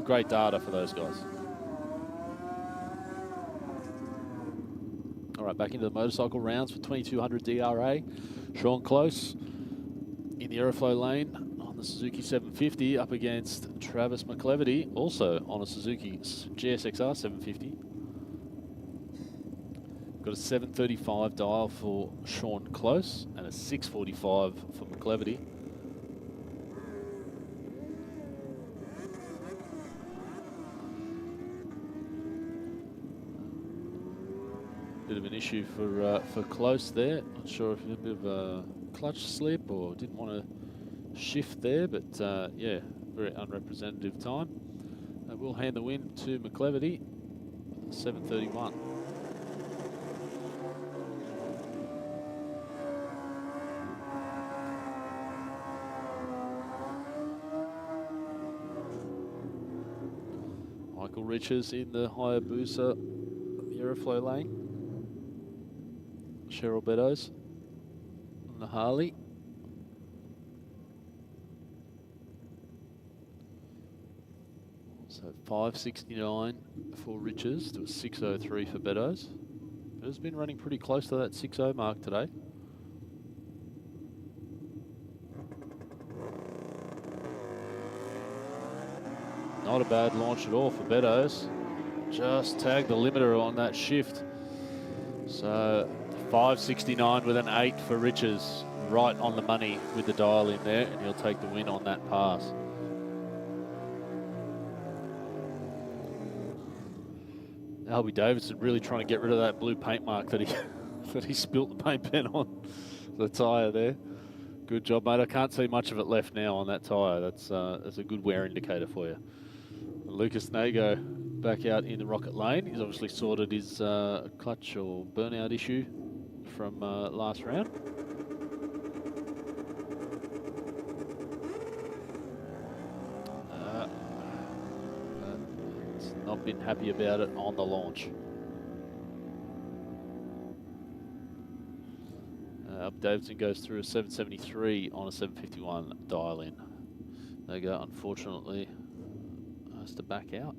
Great data for those guys. All right, back into the motorcycle rounds for 2200 DRA. Sean Close in the Aeroflow lane on the Suzuki 750 up against Travis McCleverty, also on a Suzuki GSXR 750. Got a 735 dial for Sean Close and a 645 for McCleverty. Bit of an issue for Close there. Not sure if it was a bit of a clutch slip or didn't want to shift there, but yeah, very unrepresentative time. We'll hand the win to McCleverty, 7:31. Michael Riches in the Hayabusa Aeroflow lane. Cheryl Beddoes on the Harley. So 569 for Riches to a 603 for Beddoes. Beddoes been running pretty close to that 6.0 mark today. Not a bad launch at all for Beddoes. Just tagged the limiter on that shift. So 569 with an 8 for Riches. Right on the money with the dial in there, and he'll take the win on that pass. Albie Davidson really trying to get rid of that blue paint mark that he that he spilt the paint pen on the tyre there. Good job, mate. I can't see much of it left now on that tyre. That's a good wear indicator for you. Lucas Nago back out in the Rocket lane. He's obviously sorted his clutch or burnout issue from last round. It's not been happy about it on the launch. Davidson goes through a 773 on a 751 dial in. Nago, unfortunately, has to back out.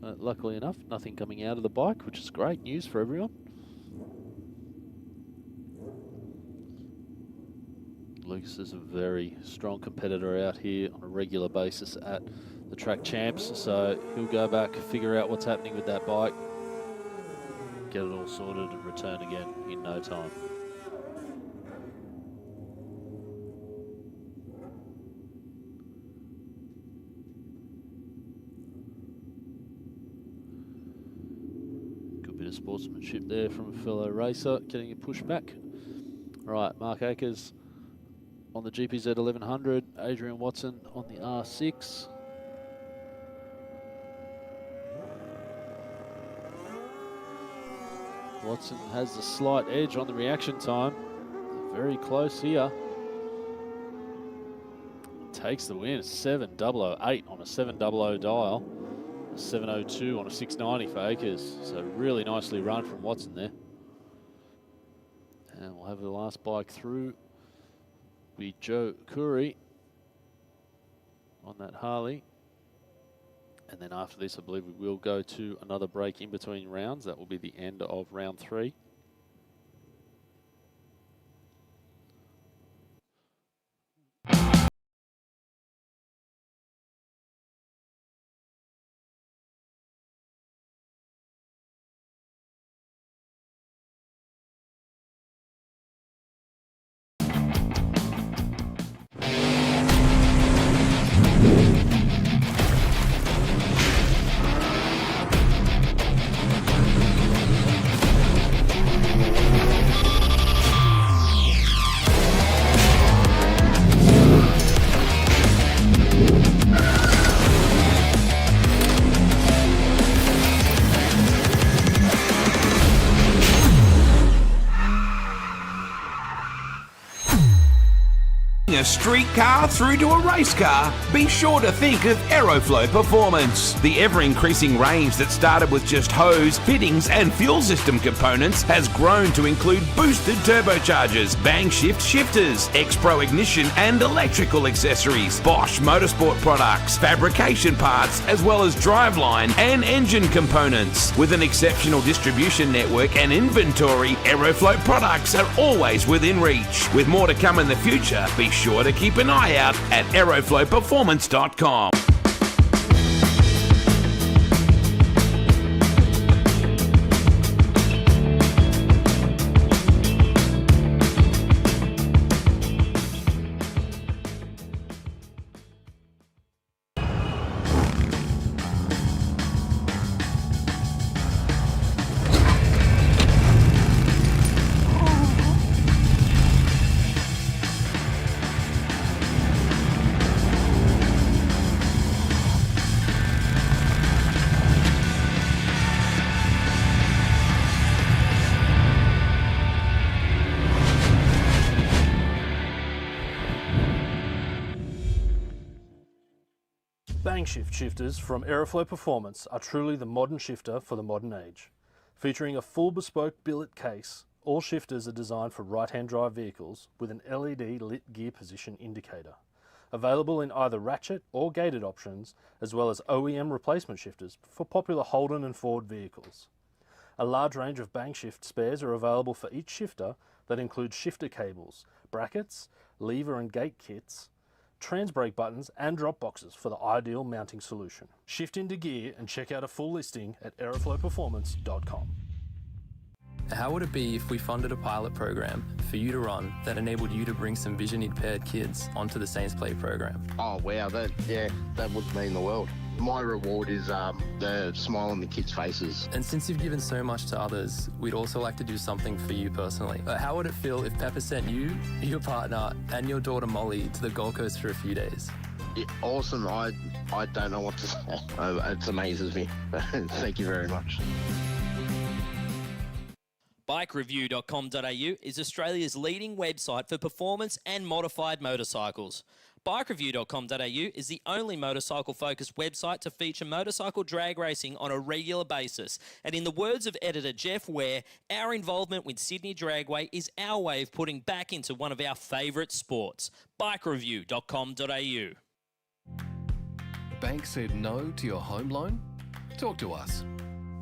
Luckily enough, nothing coming out of the bike, which is great news for everyone. Lucas is a very strong competitor out here on a regular basis at the track champs, so he'll go back, figure out what's happening with that bike, get it all sorted and return again in no time. Good bit of sportsmanship there from a fellow racer, getting a push back. Right, Mark Akers on the GPZ 1100, Adrian Watson on the R6. Watson has the slight edge on the reaction time. Very close here. Takes the win. 7:008 on a 7:00 dial. A 7:02 on a 6:90 for Akers. So really nicely run from Watson there. And we'll have the last bike through. Be Joe Curry on that Harley. And then after this, I believe we will go to another break in between rounds. That will be the end of round 3. A street car through to a race car, be sure to think of Aeroflow Performance. The ever-increasing range that started with just hose, fittings and fuel system components has grown to include boosted turbochargers, bang shift shifters, X-Pro ignition and electrical accessories, Bosch Motorsport products, fabrication parts, as well as driveline and engine components. With an exceptional distribution network and inventory, Aeroflow products are always within reach. With more to come in the future, be sure to keep an eye out at aeroflowperformance.com. Bang shift shifters from Aeroflow Performance are truly the modern shifter for the modern age. Featuring a full bespoke billet case, all shifters are designed for right-hand drive vehicles with an LED lit gear position indicator. Available in either ratchet or gated options, as well as OEM replacement shifters for popular Holden and Ford vehicles. A large range of bang shift spares are available for each shifter that includes shifter cables, brackets, lever and gate kits, trans brake buttons and drop boxes for the ideal mounting solution. Shift into gear and check out a full listing at aeroflowperformance.com. How would it be if we funded a pilot program for you to run that enabled you to bring some vision impaired kids onto the Saints Play program? Oh wow, that would mean the world. My reward is the smile on the kids' faces. And since you've given so much to others, we'd also like to do something for you personally. How would it feel if Pepper sent you, your partner, and your daughter Molly to the Gold Coast for a few days? Yeah, awesome. I don't know what to say. It amazes me. Thank you very much. Bikereview.com.au is Australia's leading website for performance and modified motorcycles. BikeReview.com.au is the only motorcycle-focused website to feature motorcycle drag racing on a regular basis. And in the words of editor Jeff Ware, our involvement with Sydney Dragway is our way of putting back into one of our favourite sports. BikeReview.com.au. Bank said no to your home loan? Talk to us.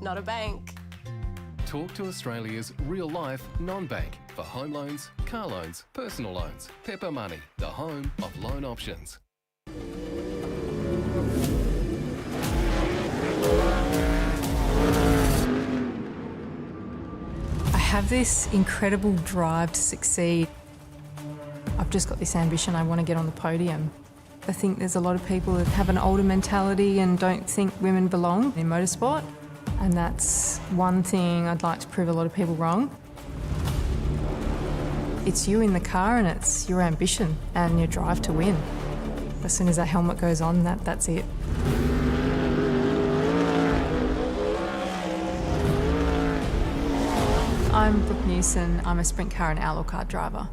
Not a bank. Talk to Australia's real-life non-bank for home loans, car loans, personal loans. Pepper Money, the home of loan options. I have this incredible drive to succeed. I've just got this ambition, I want to get on the podium. I think there's a lot of people that have an older mentality and don't think women belong in motorsport. And that's one thing I'd like to prove a lot of people wrong. It's you in the car and it's your ambition and your drive to win. As soon as that helmet goes on, that's it. I'm Brooke Newson. I'm a sprint car and outlaw car driver.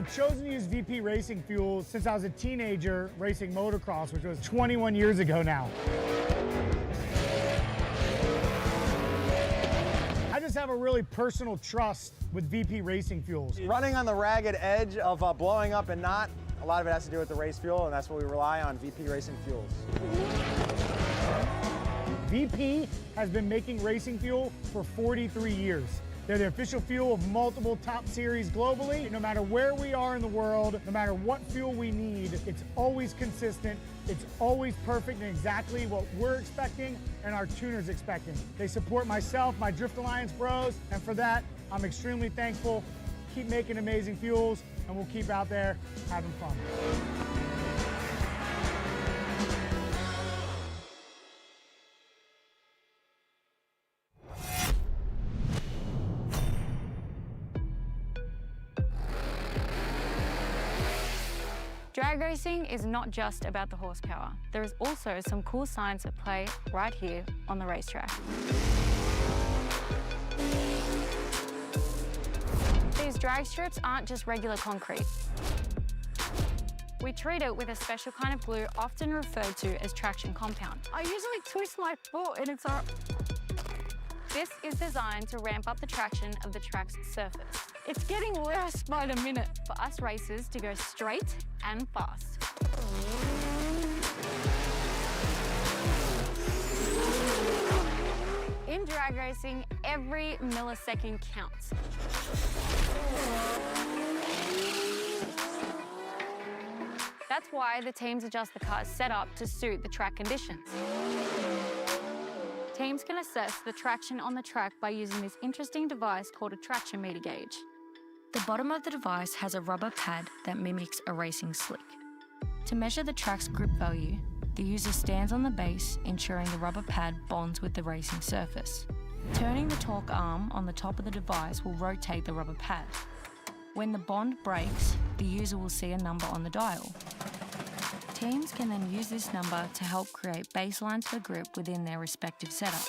I've chosen to use VP racing fuel since I was a teenager racing motocross, which was 21 years ago now. I just have a really personal trust with VP racing fuels. Running on the ragged edge of blowing up and not, a lot of it has to do with the race fuel, and that's what we rely on, VP racing fuels. VP has been making racing fuel for 43 years. They're the official fuel of multiple top series globally. No matter where we are in the world, no matter what fuel we need, it's always consistent, it's always perfect and exactly what we're expecting and our tuners expecting. They support myself, my Drift Alliance bros, and for that, I'm extremely thankful. Keep making amazing fuels, and we'll keep out there having fun. Drag racing is not just about the horsepower. There is also some cool science at play right here on the racetrack. These drag strips aren't just regular concrete. We treat it with a special kind of glue often referred to as traction compound. I usually twist my foot and it's all... This is designed to ramp up the traction of the track's surface. It's getting worse by the minute for us racers to go straight and fast. In drag racing, every millisecond counts. That's why the teams adjust the car's setup to suit the track conditions. Teams can assess the traction on the track by using this interesting device called a traction meter gauge. The bottom of the device has a rubber pad that mimics a racing slick. To measure the track's grip value, the user stands on the base, ensuring the rubber pad bonds with the racing surface. Turning the torque arm on the top of the device will rotate the rubber pad. When the bond breaks, the user will see a number on the dial. Teams can then use this number to help create baselines for grip within their respective setup.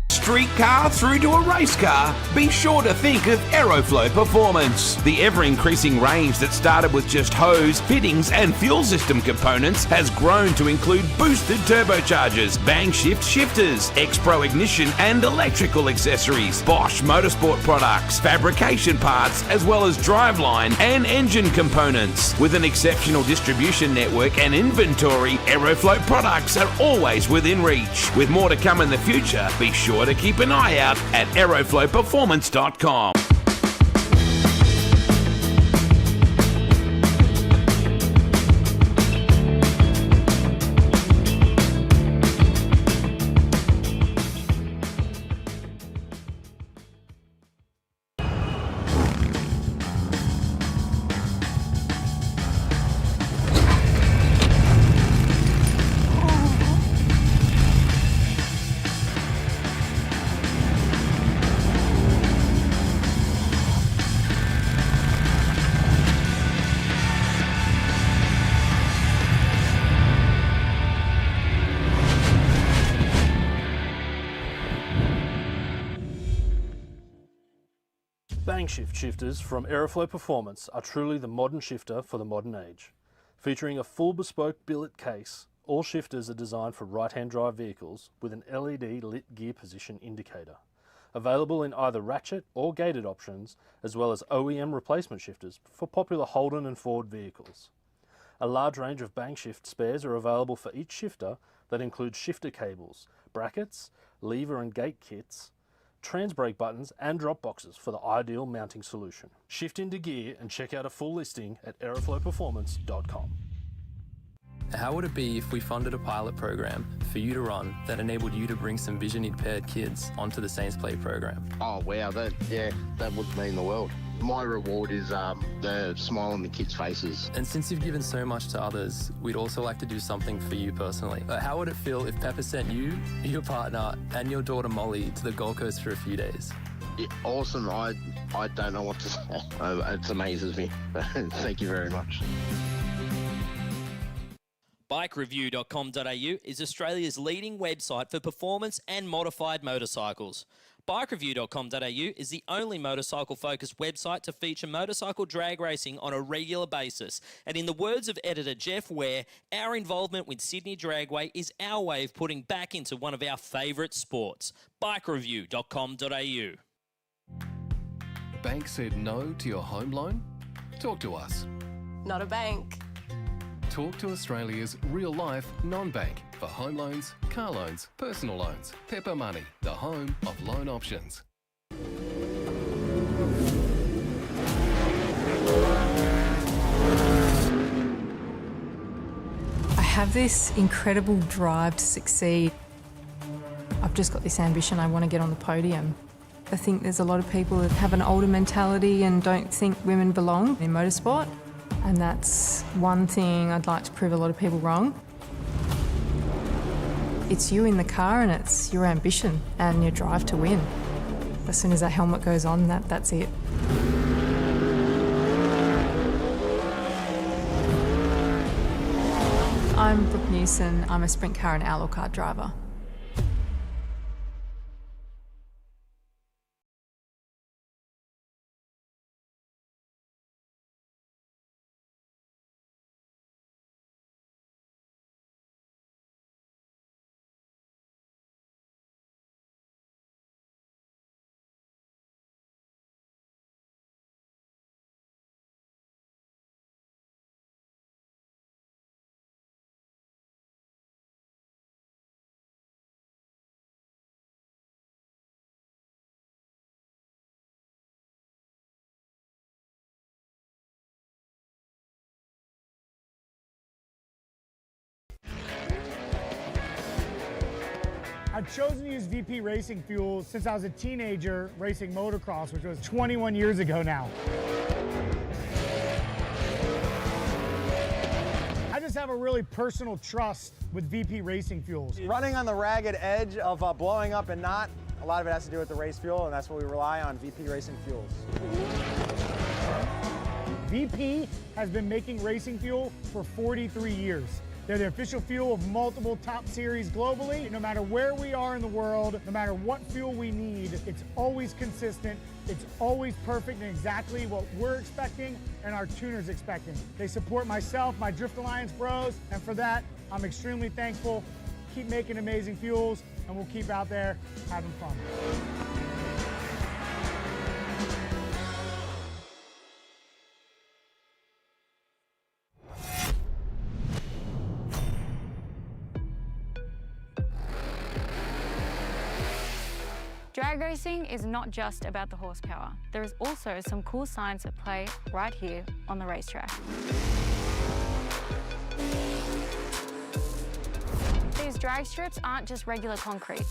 Street car through to a race car, be sure to think of Aeroflow Performance. The ever-increasing range that started with just hose, fittings and fuel system components has grown to include boosted turbochargers, bang shift shifters, X-Pro ignition and electrical accessories, Bosch Motorsport products, fabrication parts, as well as driveline and engine components. With an exceptional distribution network and inventory, Aeroflow products are always within reach. With more to come in the future, be sure to keep an eye out at aeroflowperformance.com. Bang shift shifters from Aeroflow Performance are truly the modern shifter for the modern age. Featuring a full bespoke billet case, all shifters are designed for right-hand drive vehicles with an LED lit gear position indicator. Available in either ratchet or gated options, as well as OEM replacement shifters for popular Holden and Ford vehicles. A large range of bang shift spares are available for each shifter, that includes shifter cables, brackets, lever and gate kits, trans brake buttons and drop boxes for the ideal mounting solution. Shift into gear and check out a full listing at aeroflowperformance.com. How would it be if we funded a pilot program for you to run that enabled you to bring some vision impaired kids onto the Saints Play program? Oh wow, that would mean the world. My reward is the smile on the kids' faces. And since you've given so much to others, we'd also like to do something for you personally. How would it feel if Pepper sent you, your partner, and your daughter Molly to the Gold Coast for a few days? Yeah, awesome. I don't know what to say. It amazes me. Thank you very much. BikeReview.com.au is Australia's leading website for performance and modified motorcycles. BikeReview.com.au is the only motorcycle-focused website to feature motorcycle drag racing on a regular basis. And in the words of editor Jeff Ware, our involvement with Sydney Dragway is our way of putting back into one of our favourite sports. BikeReview.com.au. Bank said no to your home loan? Talk to us. Not a bank. Talk to Australia's real-life non-bank for home loans, car loans, personal loans. Pepper Money, the home of loan options. I have this incredible drive to succeed. I've just got this ambition, I want to get on the podium. I think there's a lot of people that have an older mentality and don't think women belong in motorsport. And that's one thing I'd like to prove a lot of people wrong. It's you in the car and it's your ambition and your drive to win. As soon as that helmet goes on, that's it. I'm Brooke Newson. I'm a sprint car and outlaw car driver. I've chosen to use VP racing fuel since I was a teenager racing motocross, which was 21 years ago now. I just have a really personal trust with VP racing fuels. Running on the ragged edge of blowing up and not, a lot of it has to do with the race fuel, and that's what we rely on, VP racing fuels. VP has been making racing fuel for 43 years. They're the official fuel of multiple top series globally. No matter where we are in the world, no matter what fuel we need, it's always consistent, it's always perfect and exactly what we're expecting and our tuners expecting. They support myself, my Drift Alliance bros, and for that, I'm extremely thankful. Keep making amazing fuels, and we'll keep out there having fun. Drag racing is not just about the horsepower. There is also some cool science at play right here on the racetrack. These drag strips aren't just regular concrete.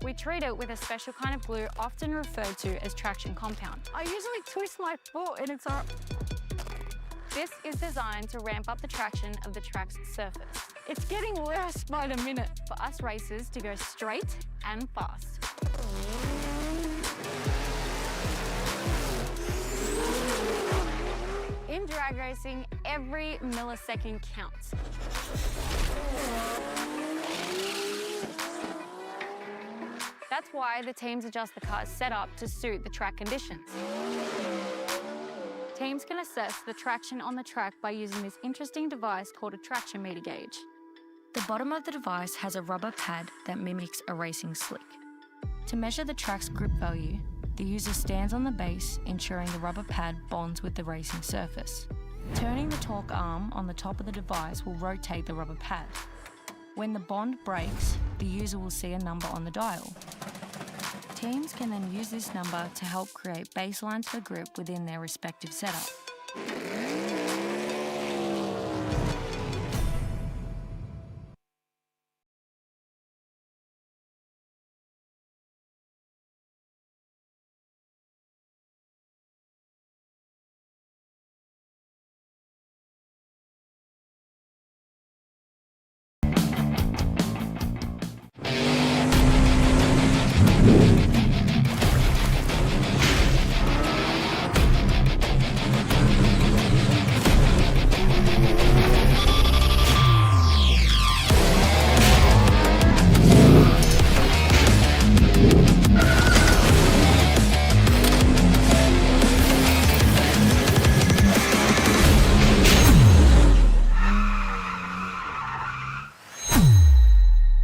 We treat it with a special kind of glue often referred to as traction compound. I usually twist my foot and it's all... This is designed to ramp up the traction of the track's surface. It's getting worse by the minute for us racers to go straight and fast. In drag racing, every millisecond counts. That's why the teams adjust the car's setup to suit the track conditions. Teams can assess the traction on the track by using this interesting device called a traction meter gauge. The bottom of the device has a rubber pad that mimics a racing slick. To measure the track's grip value, the user stands on the base, ensuring the rubber pad bonds with the racing surface. Turning the torque arm on the top of the device will rotate the rubber pad. When the bond breaks, the user will see a number on the dial. Teams can then use this number to help create baselines for grip within their respective setup.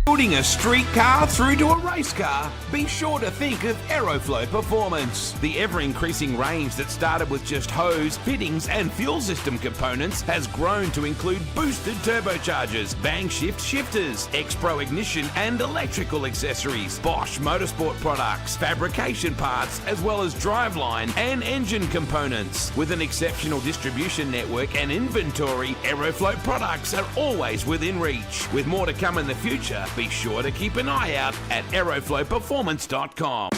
Putting a street car through to a race car? Be sure to think of Aeroflow Performance. The ever-increasing range that started with just hose, fittings and fuel system components has grown to include boosted turbochargers, bang shift shifters, X-Pro ignition and electrical accessories, Bosch Motorsport products, fabrication parts, as well as driveline and engine components. With an exceptional distribution network and inventory, Aeroflow products are always within reach. With more to come in the future, be sure to keep an eye out at aeroflowperformance.com.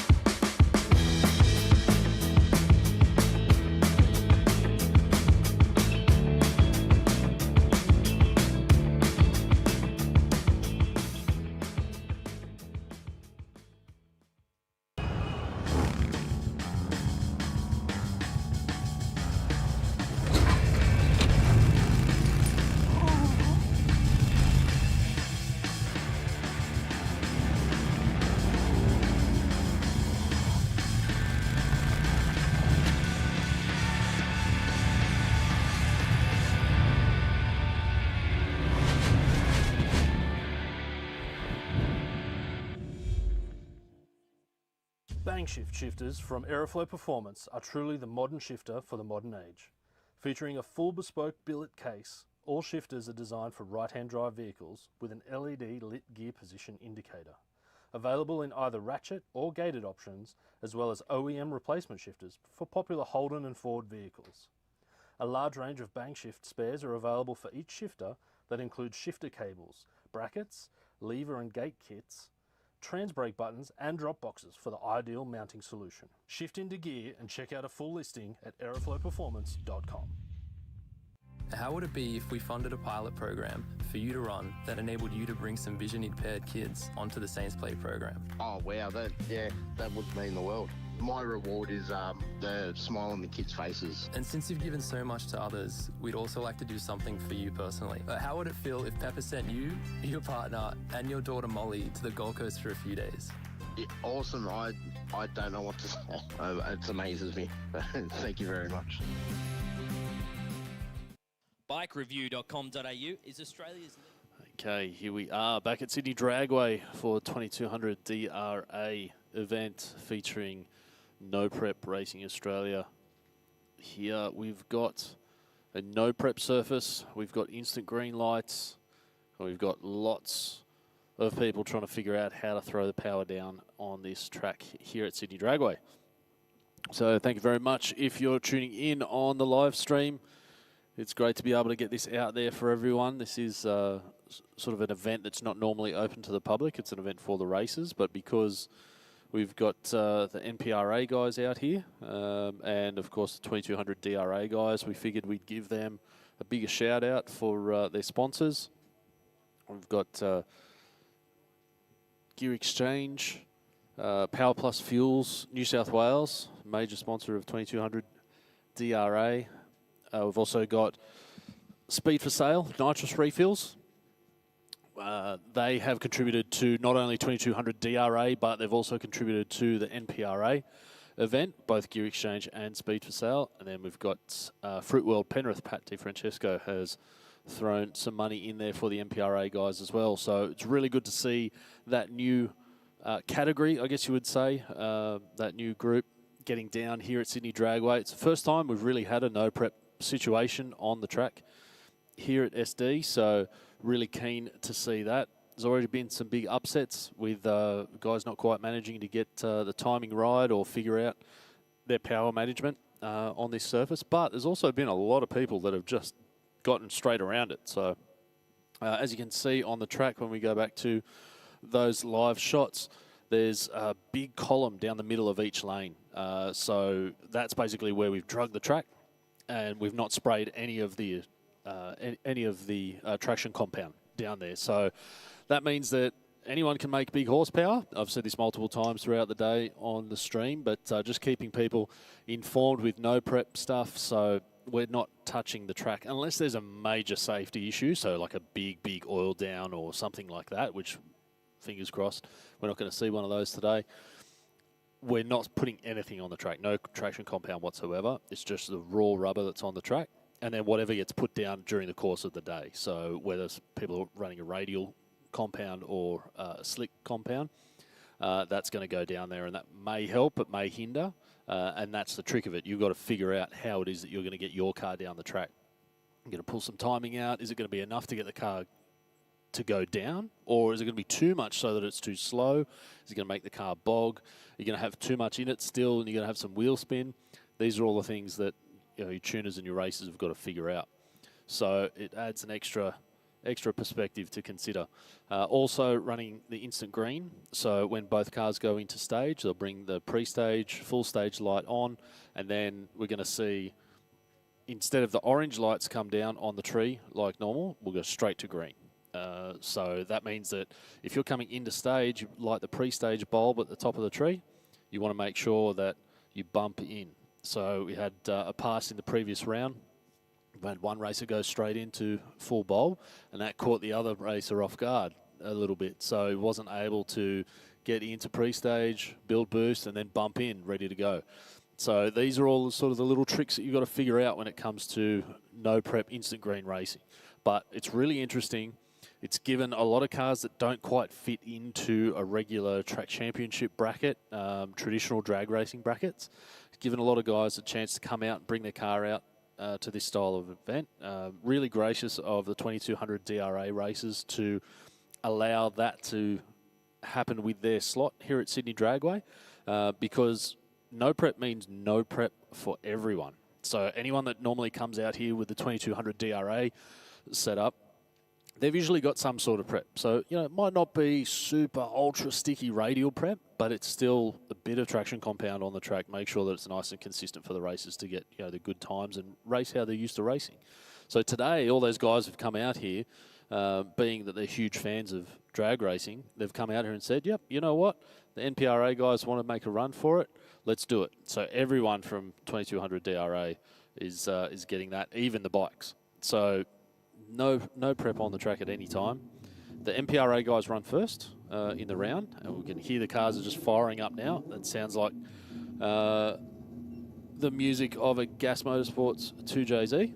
Bang shift shifters from Aeroflow Performance are truly the modern shifter for the modern age. Featuring a full bespoke billet case, all shifters are designed for right-hand drive vehicles with an LED lit gear position indicator. Available in either ratchet or gated options, as well as OEM replacement shifters for popular Holden and Ford vehicles. A large range of bang shift spares are available for each shifter that includes shifter cables, brackets, lever and gate kits, trans brake buttons and drop boxes for the ideal mounting solution. Shift into gear and check out a full listing at aeroflowperformance.com. How would it be if we funded a pilot program for you to run that enabled you to bring some vision impaired kids onto the Saints Play program? Oh wow, that would mean the world. My reward is the smile on the kids' faces. And since you've given so much to others, we'd also like to do something for you personally. How would it feel if Pepper sent you, your partner, and your daughter Molly to the Gold Coast for a few days? Yeah, awesome. I don't know what to say. It amazes me. Thank you very much. Bikereview.com.au is Australia's... Okay, here we are back at Sydney Dragway for 2200 DRA event featuring No Prep Racing Australia. Here we've got a no prep surface, we've got instant green lights, and we've got lots of people trying to figure out how to throw the power down on this track here at Sydney Dragway. So thank you very much if you're tuning in on the live stream. It's great to be able to get this out there for everyone. This is sort of an event that's not normally open to the public. It's an event for the racers, but because we've got the NPRA guys out here and, of course, the 2200 DRA guys, we figured we'd give them a bigger shout-out for their sponsors. We've got Gear Exchange, Power Plus Fuels, New South Wales, major sponsor of 2200 DRA. We've also got Speed for Sale, nitrous refills. They have contributed to not only 2200 DRA, but they've also contributed to the NPRA event, both Gear Exchange and Speed for Sale. And then we've got Fruit World Penrith. Pat DiFrancesco has thrown some money in there for the NPRA guys as well. So it's really good to see that new category, I guess you would say, that new group getting down here at Sydney Dragway. It's the first time we've really had a no-prep situation on the track here at SD, so really keen to see that. There's already been some big upsets with guys not quite managing to get the timing right or figure out their power management on this surface. But there's also been a lot of people that have just gotten straight around it. So as you can see on the track, when we go back to those live shots, there's a big column down the middle of each lane. So that's basically where we've drugged the track, and we've not sprayed any of the traction compound down there. So that means that anyone can make big horsepower. I've said this multiple times throughout the day on the stream, but just keeping people informed with no prep stuff. So we're not touching the track unless there's a major safety issue, so like a big oil down or something like that, which, fingers crossed, we're not going to see one of those today. We're not putting anything on the track, no traction compound whatsoever. It's just the raw rubber that's on the track, and then whatever gets put down during the course of the day. So whether people are running a radial compound or a slick compound, that's going to go down there, and that may help, it may hinder, and that's the trick of it. You've got to figure out how it is that you're going to get your car down the track. You're going to pull some timing out. Is it going to be enough to get the car to go down, or is it going to be too much so that it's too slow? Is it going to make the car bog? You're going to have too much in it still, and you're going to have some wheel spin. These are all the things that your tuners and your racers have got to figure out. So it adds an extra perspective to consider. Also running the instant green. So when both cars go into stage, they'll bring the pre-stage, full stage light on, and then we're going to see, instead of the orange lights come down on the tree like normal, we'll go straight to green. So that means that if you're coming into stage, you light the pre-stage bulb at the top of the tree, you want to make sure that you bump in. So we had a pass in the previous round. We had one racer go straight into full bulb, and that caught the other racer off guard a little bit. So he wasn't able to get into pre-stage, build boost, and then bump in, ready to go. So these are all sort of the little tricks that you've got to figure out when it comes to no prep instant green racing. But it's really interesting. It's given a lot of cars that don't quite fit into a regular track championship bracket, traditional drag racing brackets. It's given a lot of guys a chance to come out and bring their car out to this style of event. Really gracious of the 2200 DRA racers to allow that to happen with their slot here at Sydney Dragway, because no prep means no prep for everyone. So anyone that normally comes out here with the 2200 DRA setup, they've usually got some sort of prep. So, it might not be super ultra sticky radial prep, but it's still a bit of traction compound on the track. Make sure that it's nice and consistent for the racers to get, the good times and race how they're used to racing. So today, all those guys have come out here, being that they're huge fans of drag racing, they've come out here and said, yep, you know what? The NPRA guys want to make a run for it. Let's do it. So everyone from 2200 DRA is getting that, even the bikes. So no prep on the track at any time. The MPRA guys run first in the round, and we can hear the cars are just firing up now. That sounds like the music of a Gas Motorsports 2JZ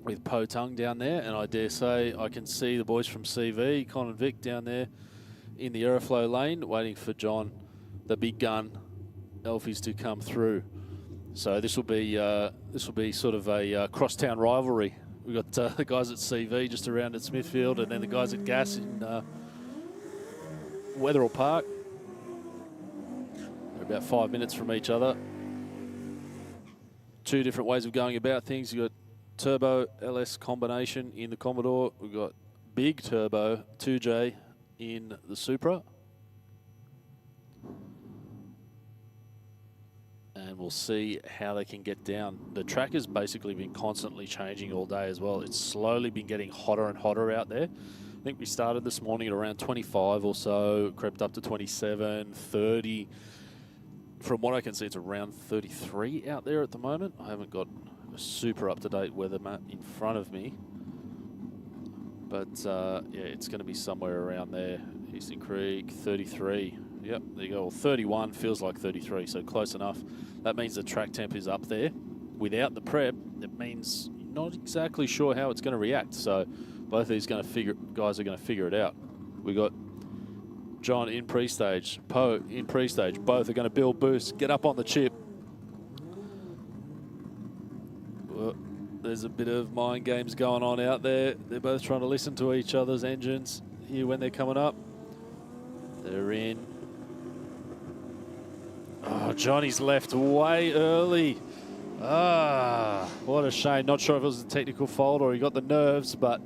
with Po Tung down there, and I dare say I can see the boys from CV, Con and Vic, down there in the Aeroflow lane, waiting for John, the big gun, Elfies, to come through. So this will be sort of a crosstown rivalry. We've got the guys at CV just around at Smithfield, and then the guys at Gas in Wetherill Park. They're about 5 minutes from each other. Two different ways of going about things. You've got turbo LS combination in the Commodore. We've got big turbo 2J in the Supra. And we'll see how they can get down. The track has basically been constantly changing all day as well. It's slowly been getting hotter and hotter out there. I think we started this morning at around 25 or so, crept up to 27, 30. From what I can see, it's around 33 out there at the moment. I haven't got a super up-to-date weather map in front of me. But, yeah, it's going to be somewhere around there. Eastern Creek, 33. Yep, there you go. Well, 31 feels like 33, so close enough. That means the track temp is up there. Without the prep, it means you're not exactly sure how it's going to react. So both of these guys are going to figure it out. We got John in pre-stage, Po in pre-stage. Both are going to build boost, get up on the chip. Well, there's a bit of mind games going on out there. They're both trying to listen to each other's engines. here when they're coming up. They're in. Oh, Johnny's left way early. Ah, what a shame. Not sure if it was a technical fault or he got the nerves, but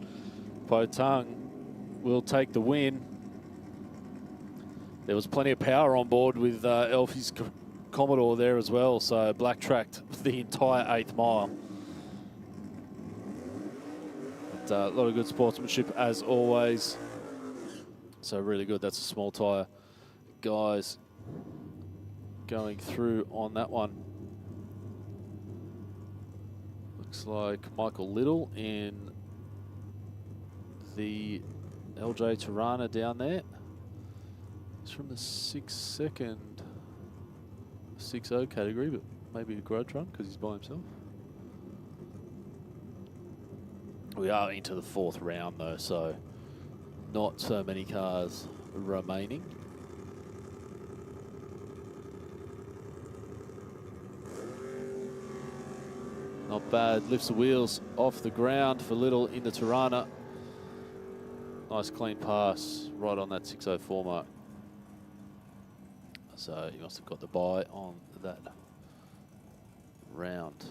Potang will take the win. There was plenty of power on board with Elfie's Commodore there as well, so black tracked the entire 8th mile. But, a lot of good sportsmanship as always. So really good. That's a small tyre. Guys going through on that one. Looks like Michael Little in the LJ Tirana down there. He's from the 6'2", 6'0" category, but maybe a grudge run because he's by himself. We are into the 4th round though, so not so many cars remaining. Not bad, lifts the wheels off the ground for Little in the Tirana. Nice clean pass right on that 6:04 mark. So he must have got the bye on that round.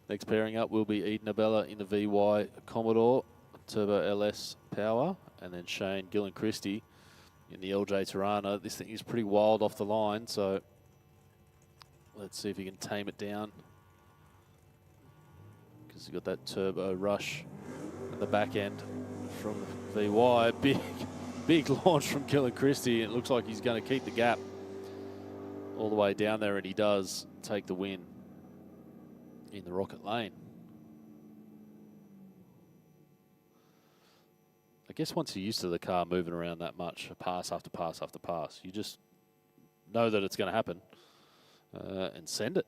Next pairing up will be Eden Abella in the VY Commodore Turbo LS Power, and then Shane Gillen Christie in the LJ Tirana. This thing is pretty wild off the line, so let's see if he can tame it down. Because he's got that turbo rush at the back end from the VY. Big launch from Gillen Christie. It looks like he's going to keep the gap all the way down there, and he does take the win in the Rocket Lane. I guess once you're used to the car moving around that much, pass after pass after pass, you just know that it's going to happen and send it.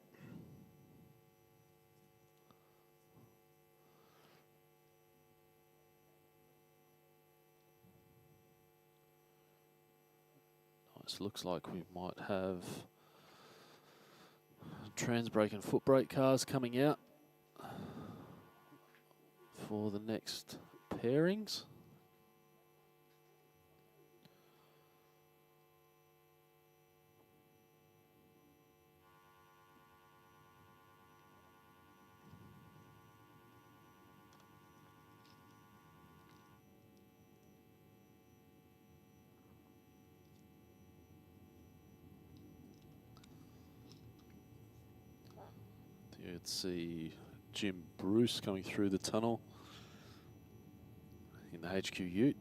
Nice. Looks like we might have trans brake and foot brake cars coming out for the next pairings. Let's see Jim Bruce coming through the tunnel in the HQ Ute.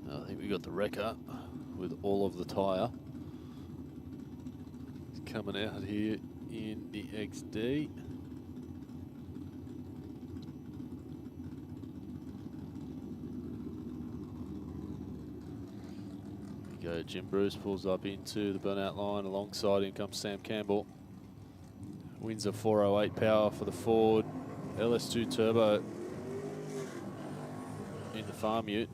I think we got the wrecker with all of the tyre. He's coming out here in the XD. Jim Bruce pulls up into the burnout line. Alongside him comes Sam Campbell. Wins a 408 power for the Ford LS2 Turbo in the Farm Ute.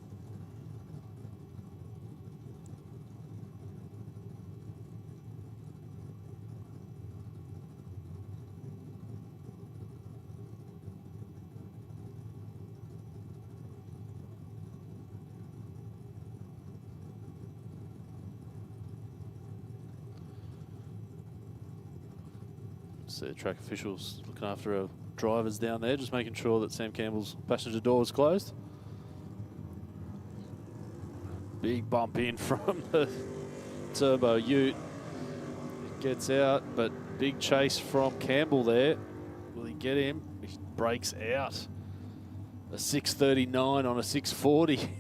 So the track officials looking after our drivers down there, just making sure that Sam Campbell's passenger door is closed. Big bump in from the Turbo Ute. It gets out, but big chase from Campbell there. Will he get him? He breaks out. A 639 on a 640.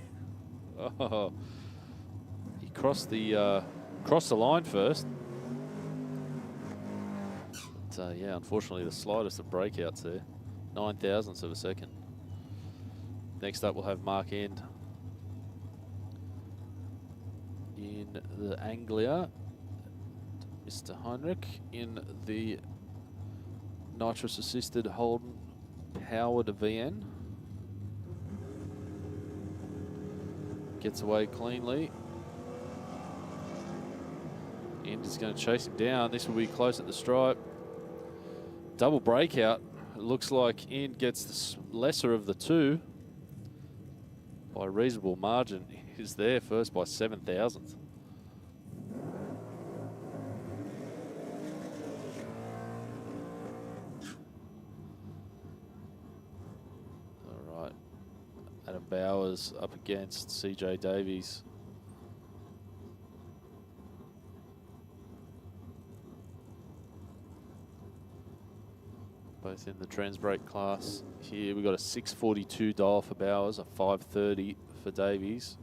Oh, he crossed the line first. Yeah, unfortunately, the slightest of breakouts there. 9 thousandths of a second. Next up, we'll have Mark End in the Anglia. Mr. Heinrich in the nitrous-assisted Holden Howard VN. Gets away cleanly. End is going to chase him down. This will be close at the stripe. Double breakout. It looks like End gets the lesser of the two by a reasonable margin. He's there first by 7 thousandths. All right. Adam Bowers up against CJ Davies. Both in the trans brake class. Here we've got a 642 dial for Bowers, a 530 for Davies.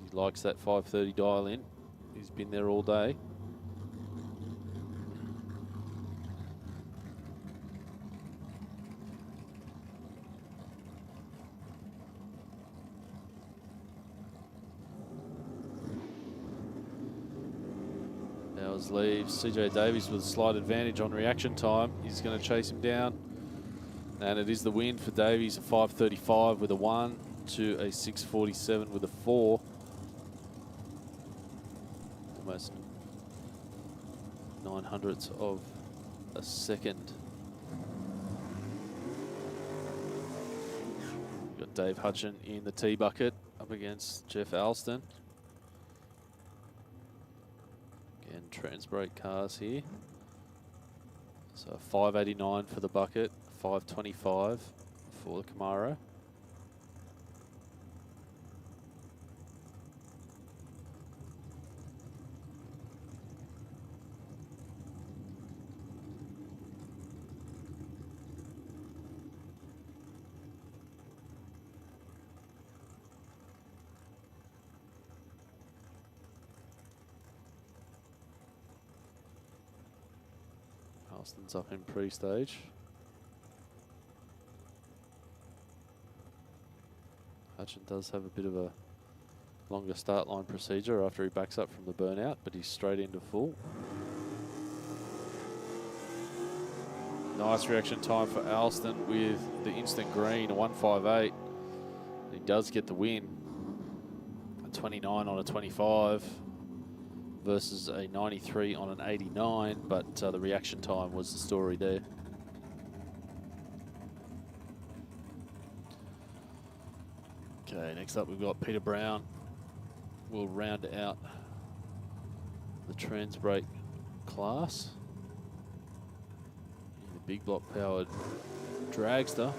He likes that 530 dial in. He's been there all day. Bowers leaves. CJ Davies with a slight advantage on reaction time. He's going to chase him down. And it is the win for Davies, a 535 with a 1 to a 647 with a 4. Almost 900ths of a second. We've got Dave Hutchin in the T bucket up against Jeff Alston. Again, trans brake cars here. So 589 for the bucket, 525 for the Camaro. Alston's up in pre-stage. Hutchin does have a bit of a longer start line procedure after he backs up from the burnout, but he's straight into full. Nice reaction time for Alston with the instant green, a 158. He does get the win. A 29 on a 25 versus a 93 on an 89, but the reaction time was the story there. Okay, next up we've got Peter Brown. We'll round out the trans brake class. In the big block powered dragster.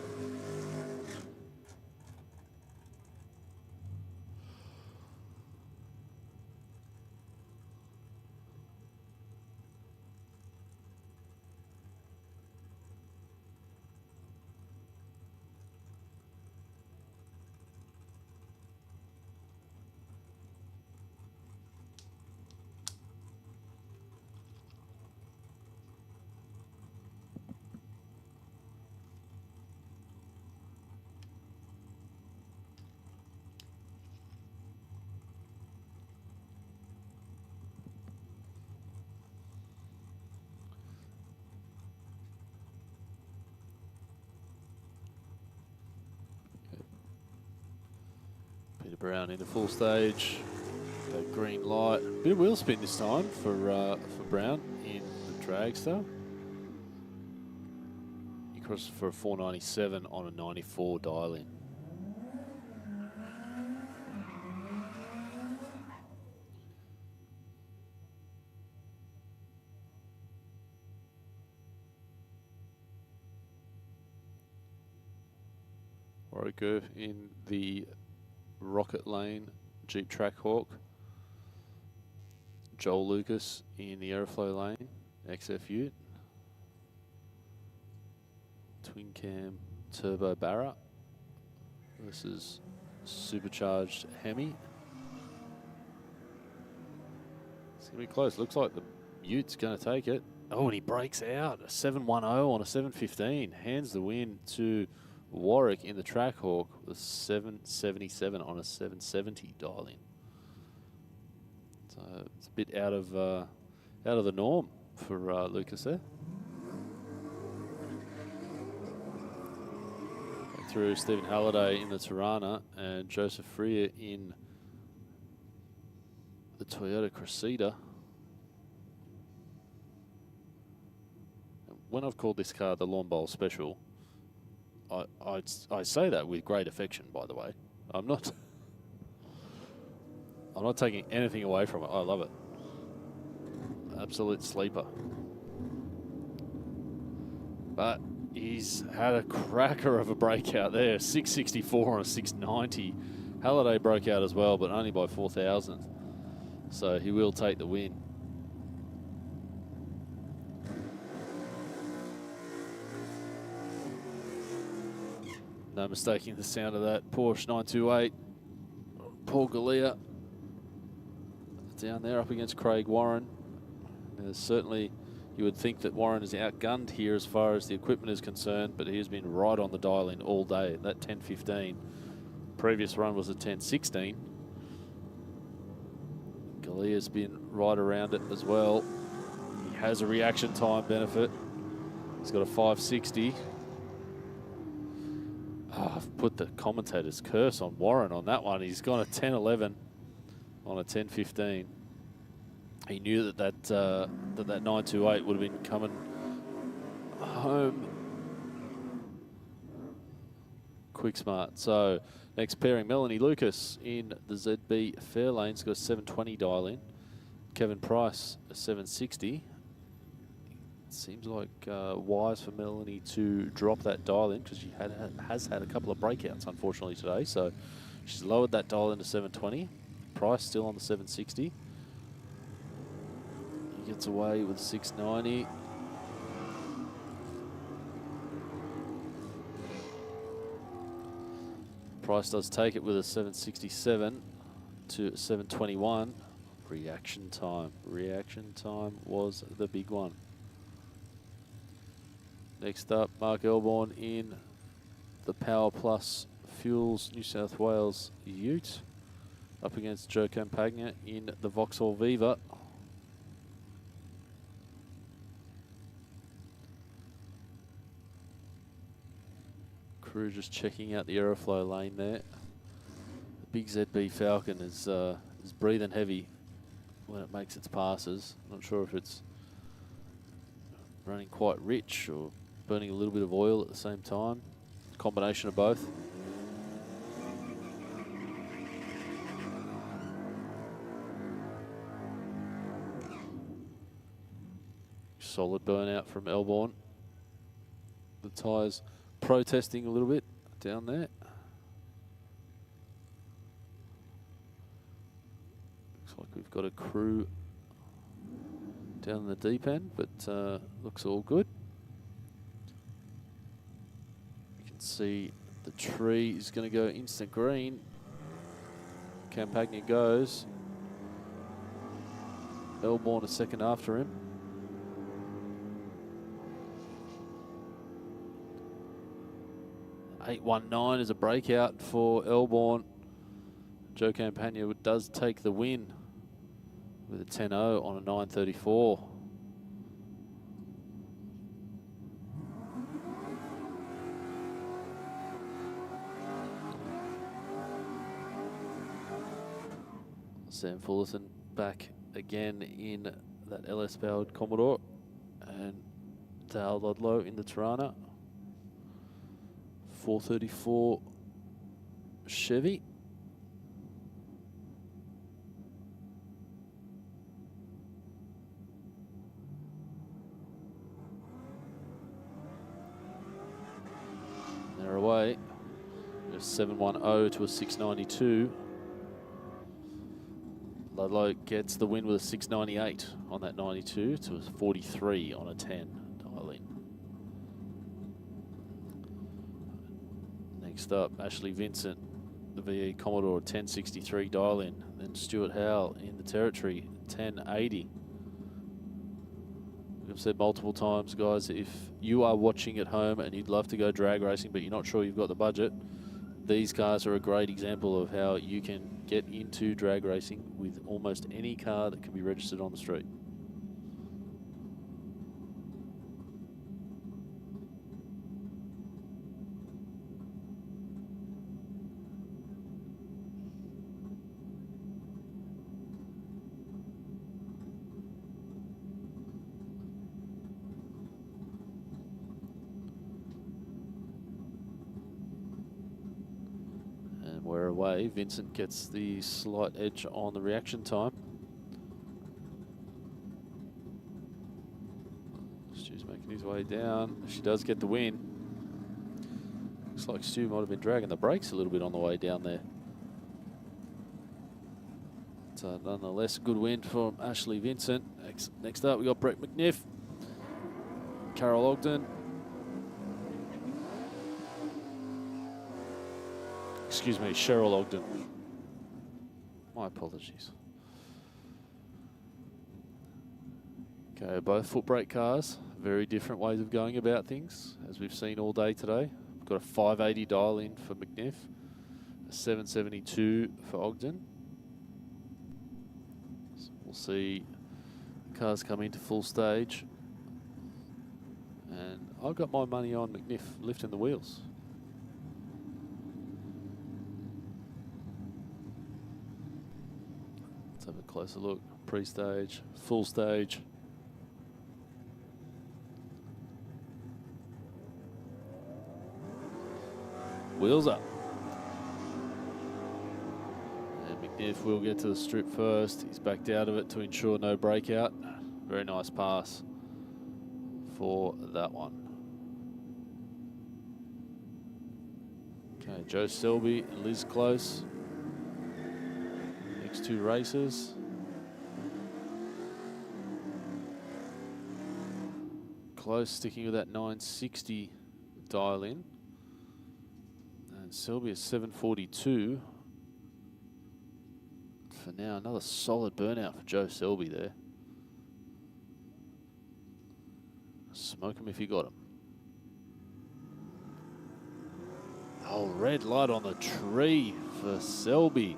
Peter Brown into full stage. That green light. Bit of wheel spin this time for Brown in the dragster. He crosses for a 497 on a 94 dial in. Warwick in the Rocket Lane Jeep Trackhawk. Joel Lucas in the Aeroflow Lane XF Ute. Twin Cam Turbo Barra versus Supercharged Hemi. It's going to be close. Looks like the Ute's going to take it. Oh, and he breaks out. A 710 on a 715. Hands the win to Warwick in the Trackhawk with a 777 on a 770 dial in. So it's a bit out of the norm for Lucas there. through Stephen Halliday in the Tirana and Joseph Freer in the Toyota Cressida. When I've called this car the Lawn Bowl Special, I say that with great affection, by the way. I'm not taking anything away from it. I love it. Absolute sleeper. But he's had a cracker of a breakout there. 664 on a 690. Halliday broke out as well, but only by 4,000. So he will take the win. No mistaking the sound of that. Porsche 928. Paul Galea down there up against Craig Warren. There's certainly, you would think that Warren is outgunned here as far as the equipment is concerned, but he has been right on the dial in all day. That 10.15. Previous run was a 10.16. Galea's been right around it as well. He has a reaction time benefit. He's got a 5.60. Oh, I've put the commentator's curse on Warren on that one. He's gone a 10.11 on a 10.15. He knew that 928 would have been coming home quick smart. So next pairing, Melanie Lucas in the ZB Fairlane's got a 720 dial in. Kevin Price a 760. Seems like wise for Melanie to drop that dial in because she has had a couple of breakouts unfortunately today. So she's lowered that dial into 720. Price still on the 760. He gets away with 690. Price does take it with a 767 to 721. Reaction time. Reaction time was the big one. Next up, Mark Elborn in the Power Plus Fuels New South Wales Ute. Up against Joe Campagna in the Vauxhall Viva. Crew just checking out the aeroflow lane there. The big ZB Falcon is breathing heavy when it makes its passes. Not sure if it's running quite rich or burning a little bit of oil at the same time. Combination of both. Solid burnout from Elborn. The tyres protesting a little bit down there. Looks like we've got a crew down in the deep end, but looks all good. You can see the tree is going to go instant green. Campagna goes. Elborn a second after him. .819 is a breakout for Elborn. Joe Campagna does take the win with a 10.0 on a 9.34. Sam Fullerton back again in that LS-powered Commodore, and Dale Ludlow in the Tirana. 434 Chevy. They're away. A 710 to a 692. Ludlow gets the win with a 698 on that 92 to a 43 on a 10 dial in. Next up, Ashley Vincent, the VE Commodore 1063 dial in. Then Stuart Howell in the Territory 1080. I've said multiple times, guys, if you are watching at home and you'd love to go drag racing but you're not sure you've got the budget, these cars are a great example of how you can get into drag racing with almost any car that can be registered on the street. way. Vincent gets the slight edge on the reaction time. Stu's making his way down. She does get the win. Looks like Stu might have been dragging the brakes a little bit on the way down there. So nonetheless, good win from Ashley Vincent. Next up, we got Brett McNiff, Carol Ogden. Excuse me, Cheryl Ogden. My apologies. Okay, both foot brake cars. Very different ways of going about things, as we've seen all day today. We've got a 580 dial in for McNiff, a 772 for Ogden. So we'll see cars come into full stage. And I've got my money on McNiff lifting the wheels. Let's have a closer look. Pre-stage, full stage. Wheels up. And McNiff will get to the strip first. He's backed out of it to ensure no breakout. Very nice pass for that one. Okay, Joe Selby and Liz Close. Next two races. Close sticking with that 960 dial in. And Selby at 742. For now, another solid burnout for Joe Selby there. Smoke him if you got him. Oh, red light on the tree for Selby.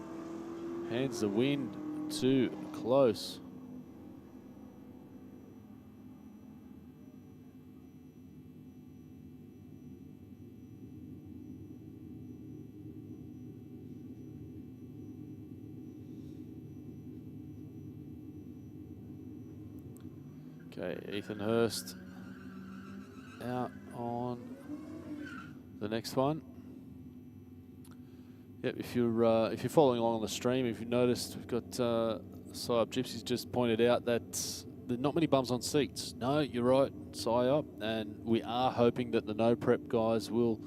Hands the win to Close. Okay, Ethan Hurst out on the next one. Yep, if you're following along on the stream, if you noticed, we've got Psyop Gypsy's just pointed out that there are not many bums on seats. No, you're right, Psyop, and we are hoping that the no prep guys will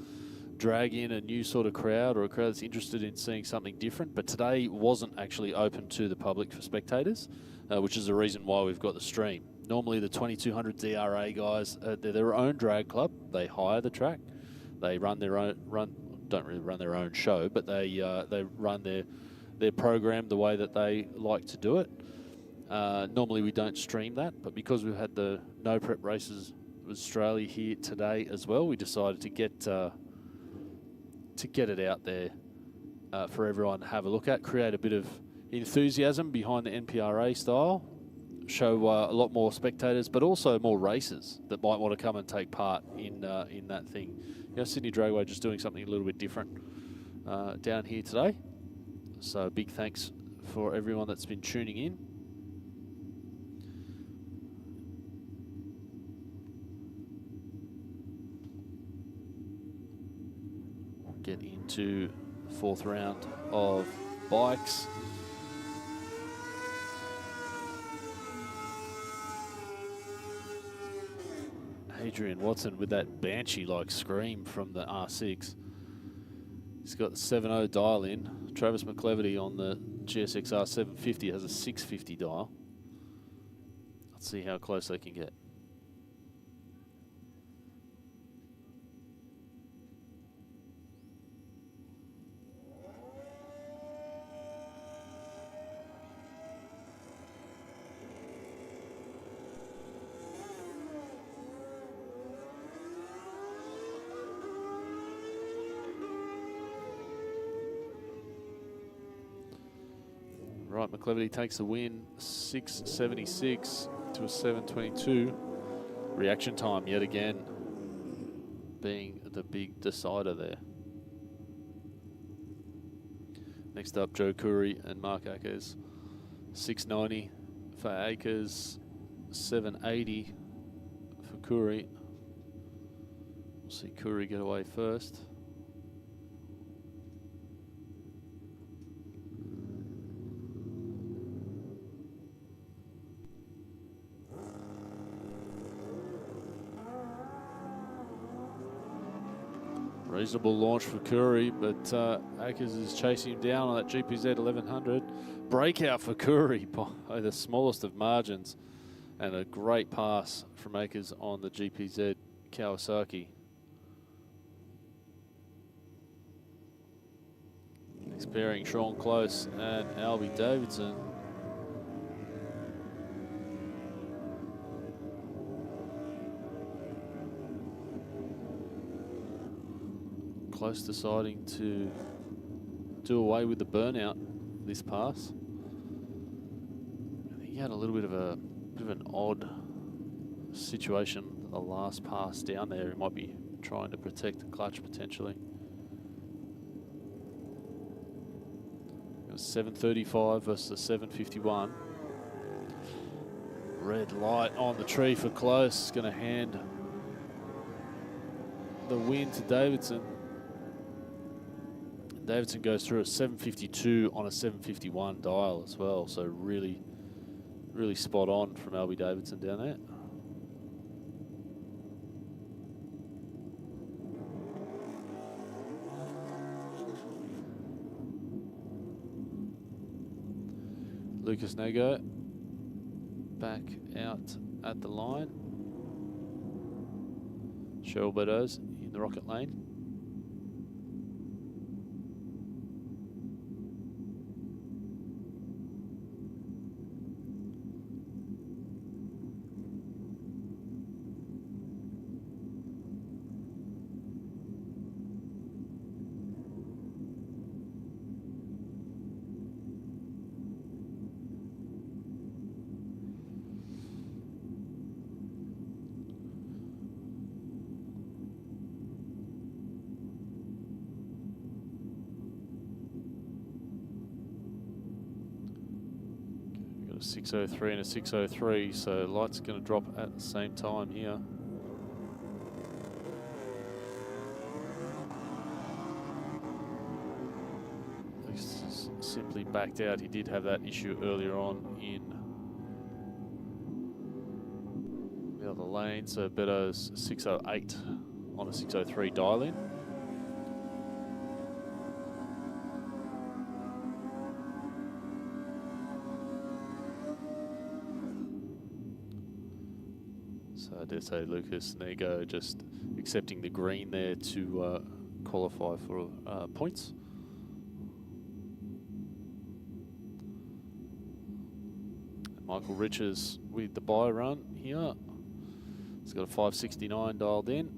drag in a new sort of crowd, or a crowd that's interested in seeing something different. But today wasn't actually open to the public for spectators, which is the reason why we've got the stream. Normally the 2200 DRA guys, they're their own drag club. They hire the track. They run their own, don't really run their own show, but they run their program the way that they like to do it. Normally we don't stream that, but because we've had the no prep races of Australia here today as well, we decided to get it out there for everyone to have a look at, create a bit of enthusiasm behind the NPRA style, show a lot more spectators, but also more racers that might want to come and take part in that thing. You know, Sydney Dragway just doing something a little bit different down here today. So big thanks for everyone that's been tuning in. We'll get into the fourth round of bikes. Adrian Watson with that Banshee-like scream from the R6. He's got the 7.0 dial in. Travis McCleverty on the GSX-R 750 has a 650 dial. Let's see how close they can get. Right, McCleverty takes the win, 676 to a 722. Reaction time yet again being the big decider there. Next up, Joe Curry and Mark Akers. 690 for Akers, 780 for Curry. We'll see Curry get away first. Reasonable launch for Curry, but Akers is chasing him down on that GPZ 1100. Breakout for Curry by the smallest of margins, and a great pass from Akers on the GPZ Kawasaki. Next pairing, Sean Close and Albie Davidson. Close deciding to do away with the burnout this pass. I think he had a little bit of an odd situation the last pass down there. He might be trying to protect the clutch potentially. It was 735 versus 751. Red light on the tree for Close. Going to hand the win to Davidson. Davidson goes through a 752 on a 751 dial as well. So really, really spot on from Albie Davidson down there. Lucas Nego back out at the line. Cheryl Beddoes in the rocket lane. Got a 603 and a 603, so light's going to drop at the same time here. He's simply backed out. He did have that issue earlier on in the other lane, so Beddoes 608 on a 603 dial in. So I dare say Lucas Nego just accepting the green there to qualify for points. Michael Riches with the bye run here. He's got a 569 dialed in.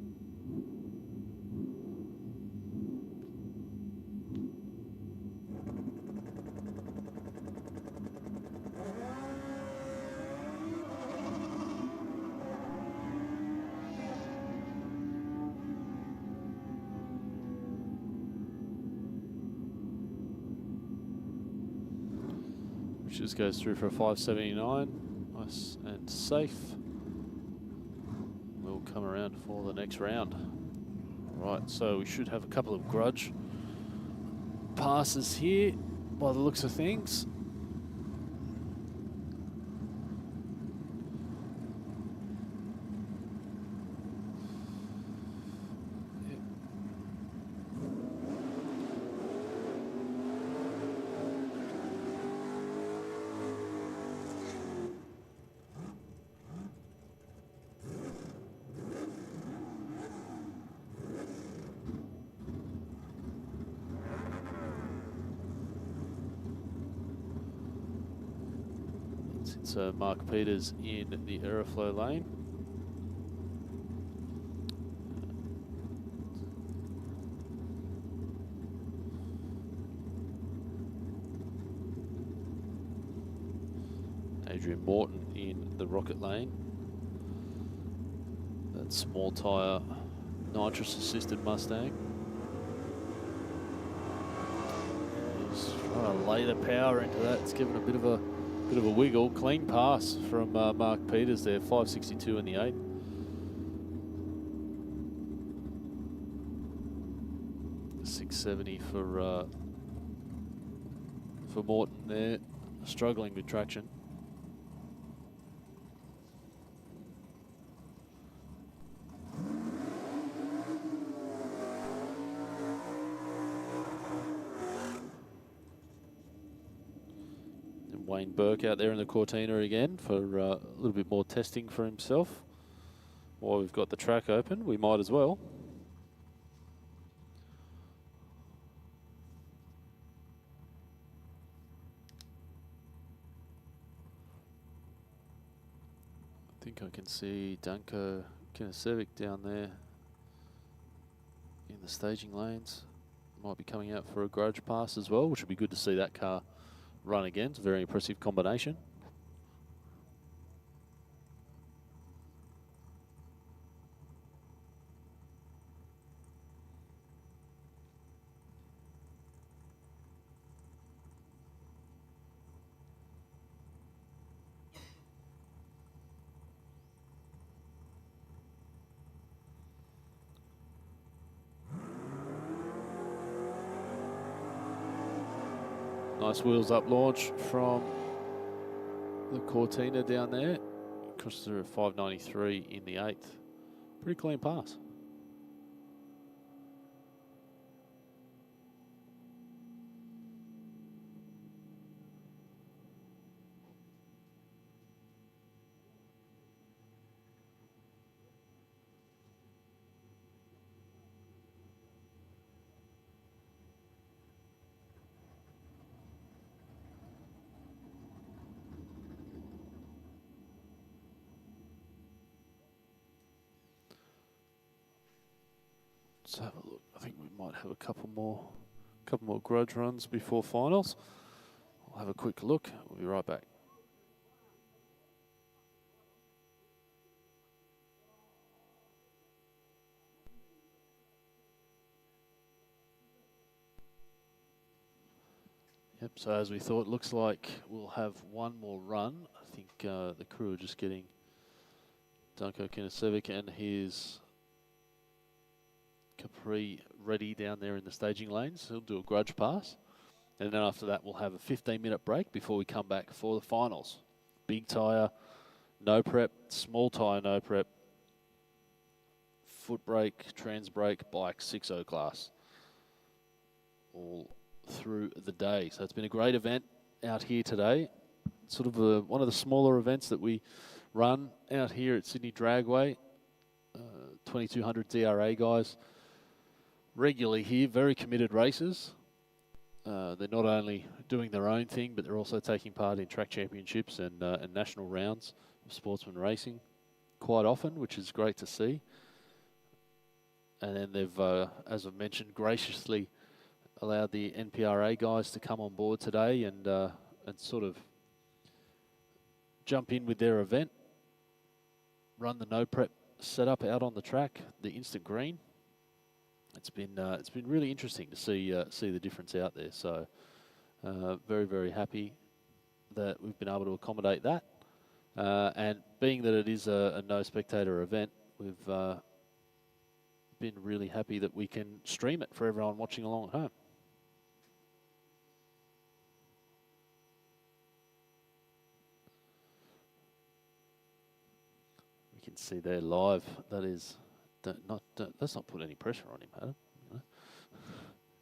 Just goes through for a 579, nice and safe. We'll come around for the next round. Right, so we should have a couple of Grudge passes here by the looks of things. So Mark Peters in the Aeroflow lane. Adrian Morton in the Rocket lane. That small tyre nitrous assisted Mustang. He's trying to lay the power into that. It's given a bit of a wiggle. Clean pass from Mark Peters there, 562 in the 8. $670 for Morton there, struggling with traction. Wayne Burke out there in the Cortina again for a little bit more testing for himself. While we've got the track open, we might as well. I think I can see Danko Kinasevic down there in the staging lanes. Might be coming out for a Grudge pass as well, which would be good to see that car run again. It's a very impressive combination. Nice wheels up launch from the Cortina down there. Crosses through at 593 in the 8th. Pretty clean pass. Let's have a look. I think we might have a couple more Grudge runs before finals. I'll have a quick look. We'll be right back. Yep, so as we thought, looks like we'll have one more run. I think the crew are just getting Danko Kinasevic and his Capri ready down there in the staging lanes. He'll do a Grudge pass. And then after that, we'll have a 15-minute break before we come back for the finals. Big tyre, no prep, small tyre, no prep, foot brake, trans brake, bike, 6.0 class. All through the day. So it's been a great event out here today. Sort of one of the smaller events that we run out here at Sydney Dragway. 2200 DRA guys regularly here, very committed racers. They're not only doing their own thing, but they're also taking part in track championships and national rounds of sportsman racing quite often, which is great to see. And then they've, as I've mentioned, graciously allowed the NPRA guys to come on board today and sort of jump in with their event, run the no prep setup out on the track, the instant green. It's been really interesting to see the difference out there. So very, very happy that we've been able to accommodate that. And being that it is a no spectator event, we've been really happy that we can stream it for everyone watching along at home. We can see there live. That is. Let's not put any pressure on him, Adam. You know?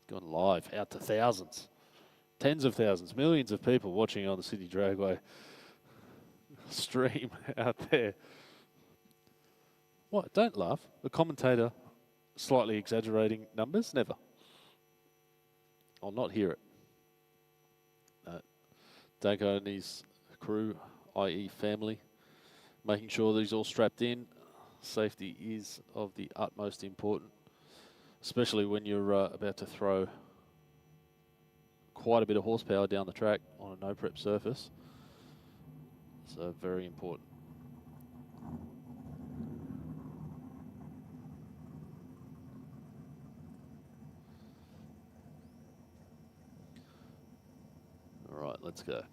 Gone live out to thousands, tens of thousands, millions of people watching on the Sydney Dragway stream out there. What? Don't laugh. The commentator slightly exaggerating numbers? Never. I'll not hear it. Danko and his crew, i.e. family, making sure that he's all strapped in. Safety is of the utmost importance, especially when you're about to throw quite a bit of horsepower down the track on a no-prep surface. So very important. All right, let's go.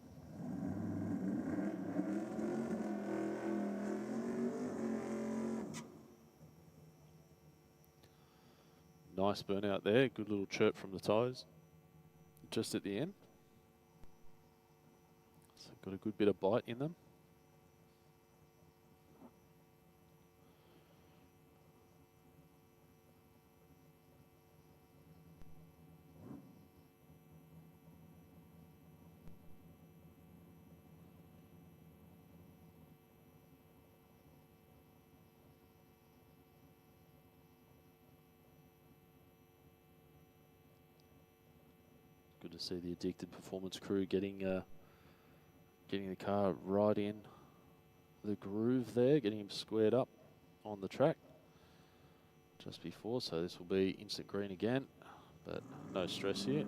Nice burnout there. Good little chirp from the tyres just at the end. So got a good bit of bite in them. to see the Addicted Performance crew getting the car right in the groove there, getting him squared up on the track just before. So this will be instant green again, but no stress here.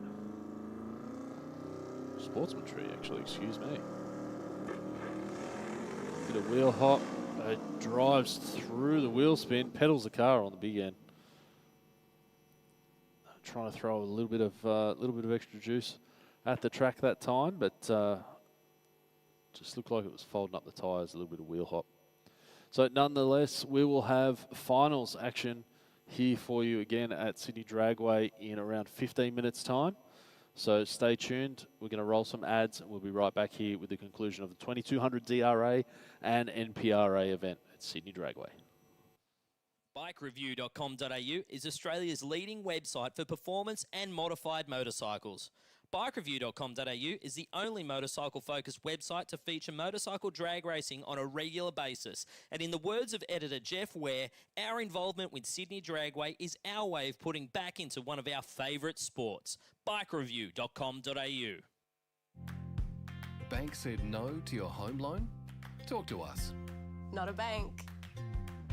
Sportsman tree, actually, excuse me. Bit of wheel hop. It drives through the wheel spin, pedals the car on the big end. Trying to throw a little bit of extra juice at the track that time, but just looked like it was folding up the tyres, a little bit of wheel hop. So nonetheless, we will have finals action here for you again at Sydney Dragway in around 15 minutes time. So stay tuned. We're going to roll some ads and we'll be right back here with the conclusion of the 2200 DRA and NPRA event at Sydney Dragway. BikeReview.com.au is Australia's leading website for performance and modified motorcycles. BikeReview.com.au is the only motorcycle-focused website to feature motorcycle drag racing on a regular basis. And in the words of editor Jeff Ware, our involvement with Sydney Dragway is our way of putting back into one of our favourite sports. BikeReview.com.au. Bank said no to your home loan? Talk to us. Not a bank.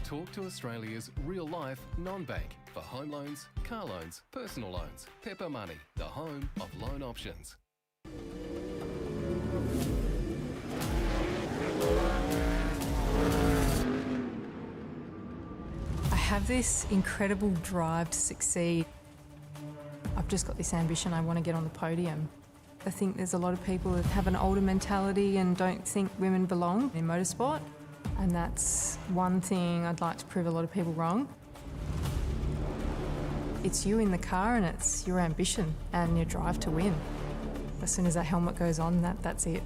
Talk to Australia's real-life non-bank for home loans, car loans, personal loans. Pepper Money, the home of loan options. I have this incredible drive to succeed. I've just got this ambition, I want to get on the podium. I think there's a lot of people that have an older mentality and don't think women belong in motorsport. And that's one thing I'd like to prove a lot of people wrong. It's you in the car and it's your ambition and your drive to win. As soon as that helmet goes on, that's it.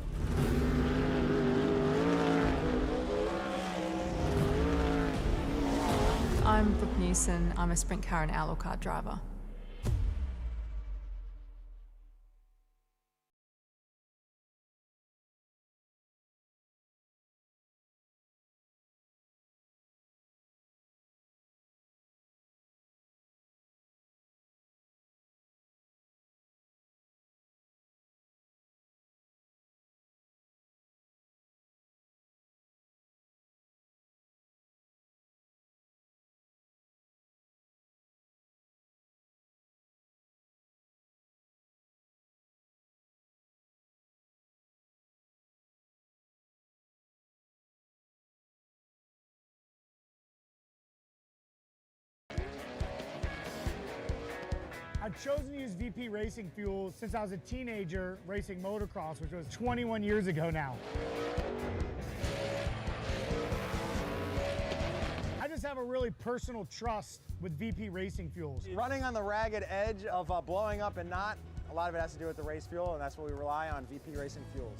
I'm Brooke Newson. I'm a sprint car and outlaw car driver. I've chosen to use VP racing fuel since I was a teenager racing motocross, which was 21 years ago now. I just have a really personal trust with VP racing fuels. Running on the ragged edge of blowing up and not, a lot of it has to do with the race fuel, and that's what we rely on, VP racing fuels.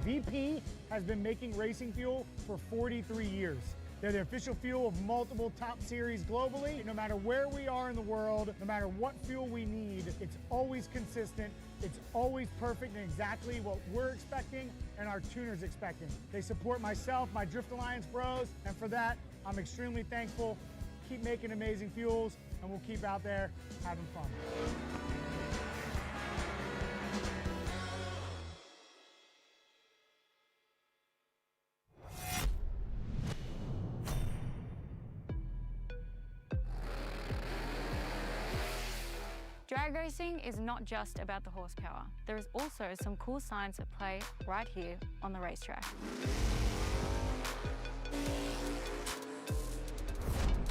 VP has been making racing fuel for 43 years. They're the official fuel of multiple top series globally. No matter where we are in the world, no matter what fuel we need, it's always consistent, it's always perfect and exactly what we're expecting and our tuners expecting. They support myself, my Drift Alliance bros, and for that, I'm extremely thankful. Keep making amazing fuels, and we'll keep out there having fun. Drag racing is not just about the horsepower. There is also some cool science at play right here on the racetrack.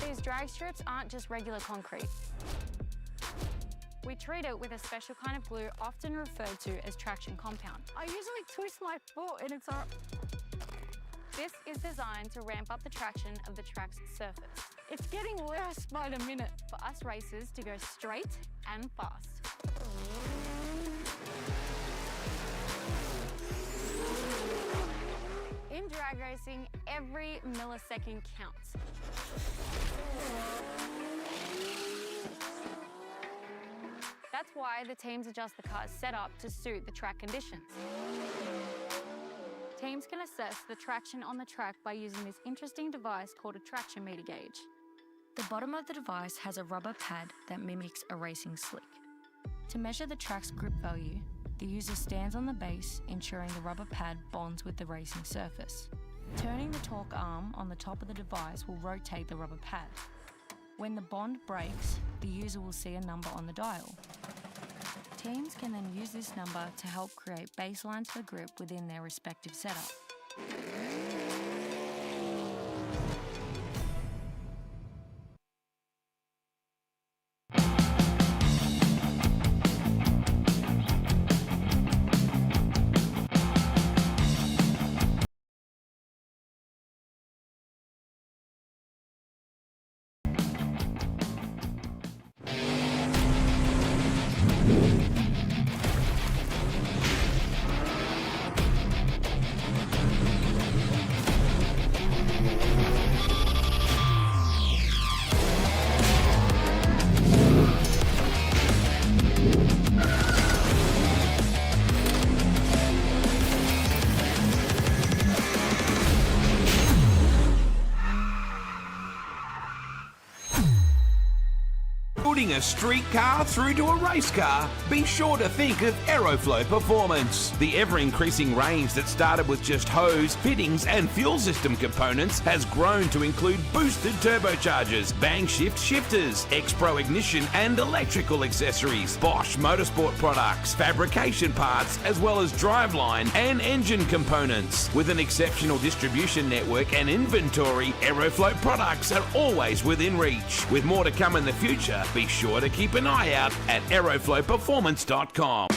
These drag strips aren't just regular concrete. We treat it with a special kind of glue often referred to as traction compound. I usually twist my foot and it's This is designed to ramp up the traction of the track's surface. It's getting worse by the minute for us racers to go straight and fast. In drag racing, every millisecond counts. That's why the teams adjust the car's setup to suit the track conditions. Teams can assess the traction on the track by using this interesting device called a traction meter gauge. The bottom of the device has a rubber pad that mimics a racing slick. To measure the track's grip value, the user stands on the base, ensuring the rubber pad bonds with the racing surface. Turning the torque arm on the top of the device will rotate the rubber pad. When the bond breaks, the user will see a number on the dial. Teams can then use this number to help create baselines for grip within their respective setup. Putting a street car through to a race car? Be sure to think of Aeroflow Performance. The ever-increasing range that started with just hose, fittings and fuel system components has grown to include boosted turbochargers, bang shift shifters, X-Pro ignition and electrical accessories, Bosch Motorsport products, fabrication parts, as well as driveline and engine components. With an exceptional distribution network and inventory, Aeroflow products are always within reach. With more to come in the future, be sure to keep an eye out at aeroflowperformance.com.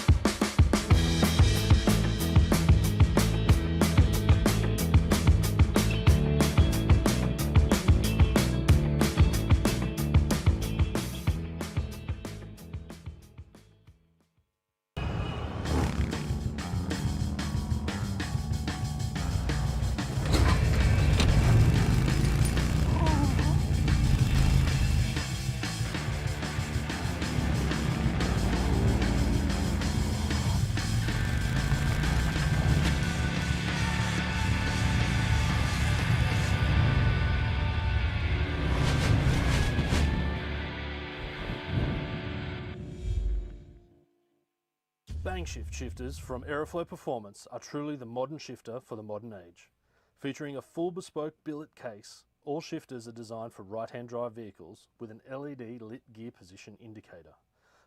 Bang shift shifters from Aeroflow Performance are truly the modern shifter for the modern age. Featuring a full bespoke billet case, all shifters are designed for right-hand drive vehicles with an LED lit gear position indicator.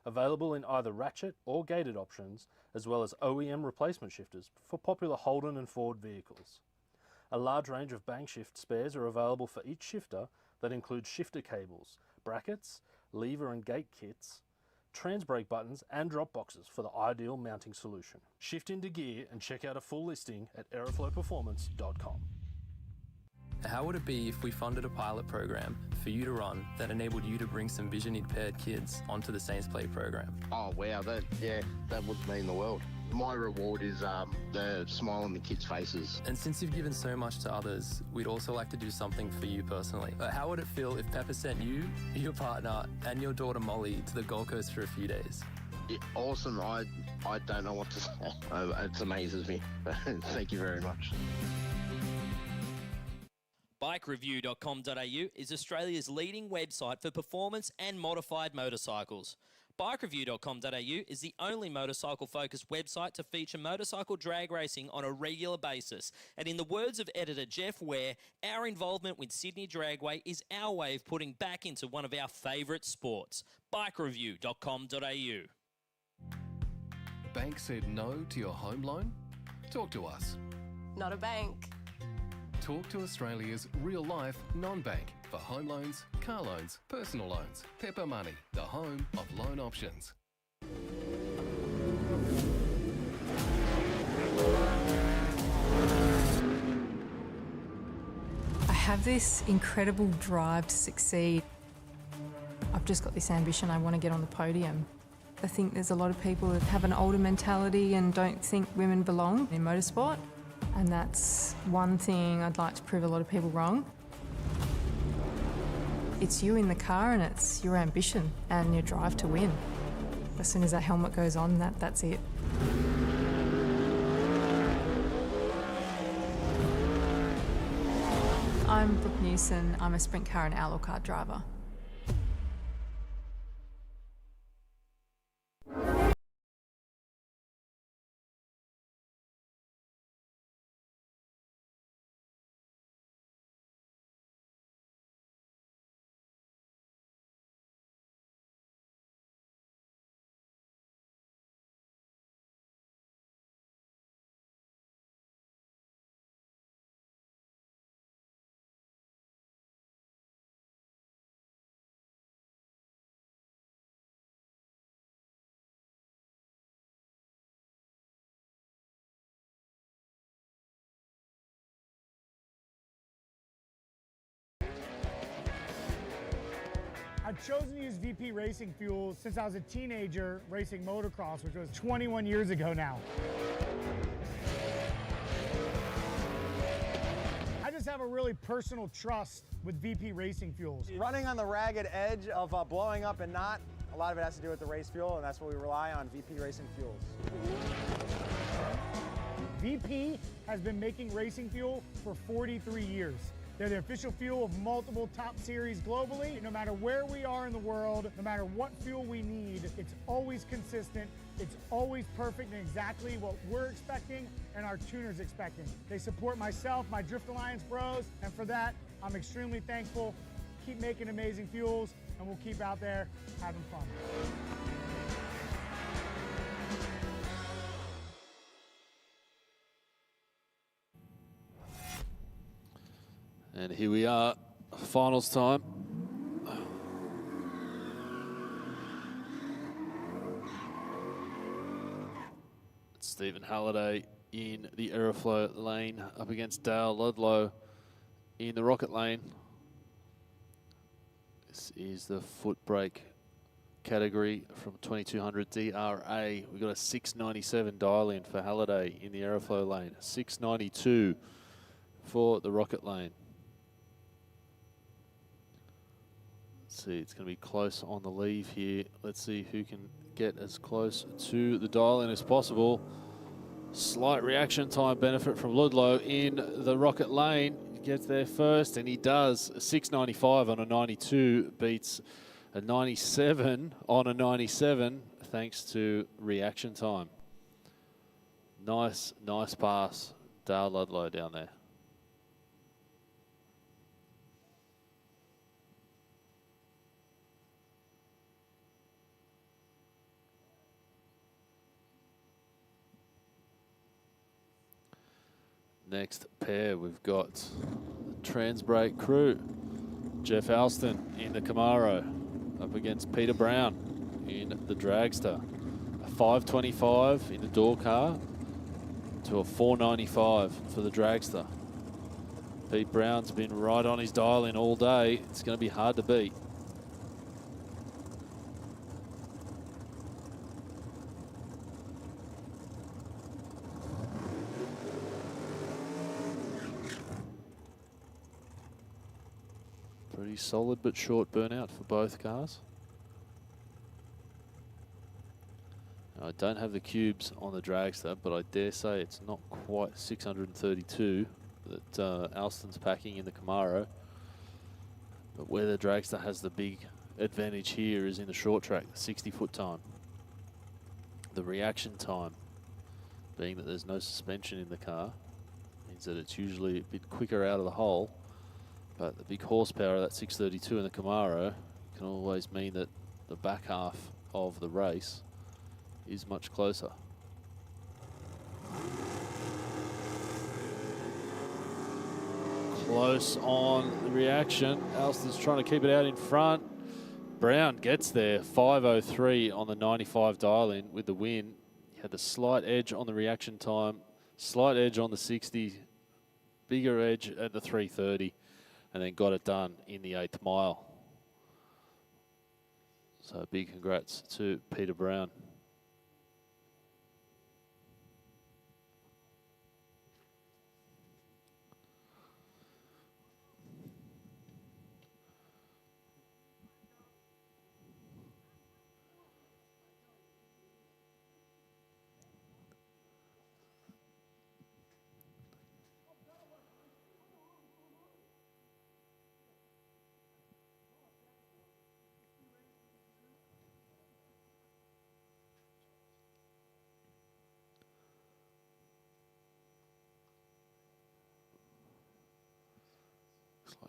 Available in either ratchet or gated options, as well as OEM replacement shifters for popular Holden and Ford vehicles. A large range of bang shift spares are available for each shifter that includes shifter cables, brackets, lever and gate kits, trans brake buttons and drop boxes for the ideal mounting solution. Shift into gear and check out a full listing at aeroflowperformance.com. How would it be if we funded a pilot program for you to run that enabled you to bring some vision impaired kids onto the Saints Play program? Oh wow, that would mean the world. My reward is the smile on the kids' faces. And since you've given so much to others, we'd also like to do something for you personally. How would it feel if Pepper sent you, your partner, and your daughter Molly to the Gold Coast for a few days? Yeah, awesome. I don't know what to say. It amazes me. Thank you very much. BikeReview.com.au is Australia's leading website for performance and modified motorcycles. BikeReview.com.au is the only motorcycle-focused website to feature motorcycle drag racing on a regular basis. And in the words of editor Jeff Ware, our involvement with Sydney Dragway is our way of putting back into one of our favourite sports. BikeReview.com.au. Bank said no to your home loan? Talk to us. Not a bank. Talk to Australia's real-life non-bank for home loans, car loans, personal loans. Pepper Money, the home of loan options. I have this incredible drive to succeed. I've just got this ambition, I want to get on the podium. I think there's a lot of people that have an older mentality and don't think women belong in motorsport. And that's one thing I'd like to prove a lot of people wrong. It's you in the car and it's your ambition and your drive to win. As soon as that helmet goes on, that's it. I'm Brooke Newson. I'm a sprint car and outlaw car driver. I've chosen to use VP racing fuel since I was a teenager racing motocross, which was 21 years ago now. I just have a really personal trust with VP racing fuels. Running on the ragged edge of blowing up and not, a lot of it has to do with the race fuel, and that's what we rely on, VP racing fuels. VP has been making racing fuel for 43 years. They're the official fuel of multiple top series globally. No matter where we are in the world, no matter what fuel we need, it's always consistent, it's always perfect and exactly what we're expecting and our tuners expecting. They support myself, my Drift Alliance bros, and for that, I'm extremely thankful. Keep making amazing fuels, and we'll keep out there having fun. And here we are, finals time. Stephen Halliday in the Aeroflow lane up against Dale Ludlow in the Rocket lane. This is the foot brake category from 2200 DRA. We've got a 697 dial in for Halliday in the Aeroflow lane, 692 for the Rocket lane. Let's see, it's going to be close on the leave here. Let's see who can get as close to the dial in as possible. Slight reaction time benefit from Ludlow in the Rocket lane. He gets there first, and he does. A 695 on a 92 beats a 97 on a 97 thanks to reaction time. Nice pass. Dale Ludlow down there. Next pair, we've got the Transbrake crew. Jeff Alston in the Camaro up against Peter Brown in the Dragster. A 525 in the door car to a 495 for the Dragster. Pete Brown's been right on his dial in all day. It's going to be hard to beat. Pretty solid but short burnout for both cars. I don't have the cubes on the Dragster, but I dare say it's not quite 632 that Alston's packing in the Camaro. But where the Dragster has the big advantage here is in the short track, the 60-foot time. The reaction time, being that there's no suspension in the car, means that it's usually a bit quicker out of the hole. But the big horsepower of that 632 in the Camaro can always mean that the back half of the race is much closer. Close on the reaction. Alston's trying to keep it out in front. Brown gets there, 5:03 on the 95 dial-in with the win. He had the slight edge on the reaction time, slight edge on the 60, bigger edge at the 3:30. And then got it done in the 8th mile. So big congrats to Peter Brown.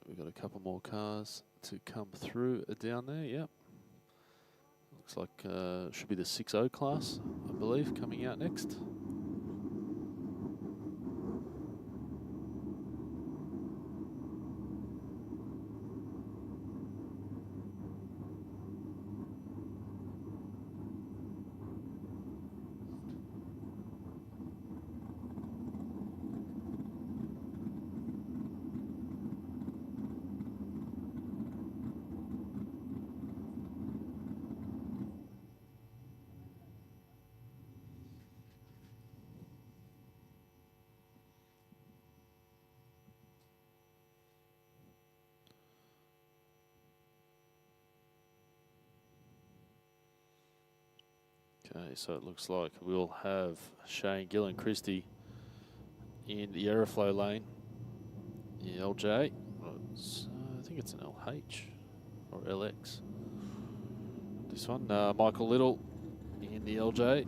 We've got a couple more cars to come through down there. Yep. Looks like should be the 6.0 class, I believe, coming out next. Okay, so it looks like we'll have Shane Gillen Christie in the Aeroflow lane. The LJ, I think it's an LH or LX. This one, Michael Little in the LJ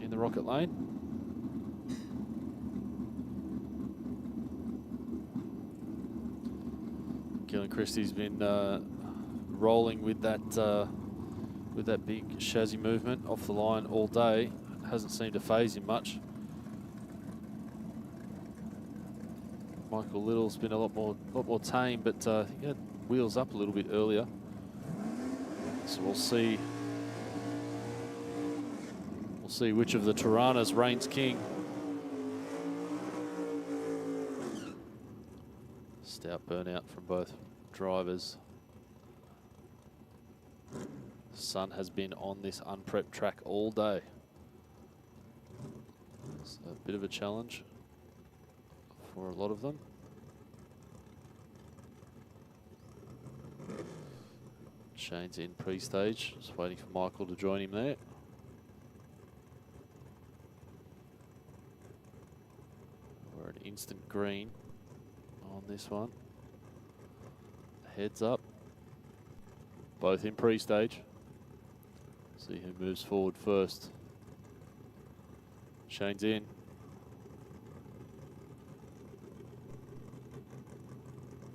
in the Rocket lane. Gillen Christie's been rolling with that big chassis movement off the line all day. Hasn't seemed to phase him much. Michael Little's been a lot more tame, but he had wheels up a little bit earlier. So we'll see which of the Tiranas reigns king. Stout burnout from both drivers. The sun has been on this unprepped track all day. It's a bit of a challenge for a lot of them. Shane's in pre-stage, just waiting for Michael to join him there. We're an instant green on this one. Heads up. Both in pre-stage. See who moves forward first. Shane's in.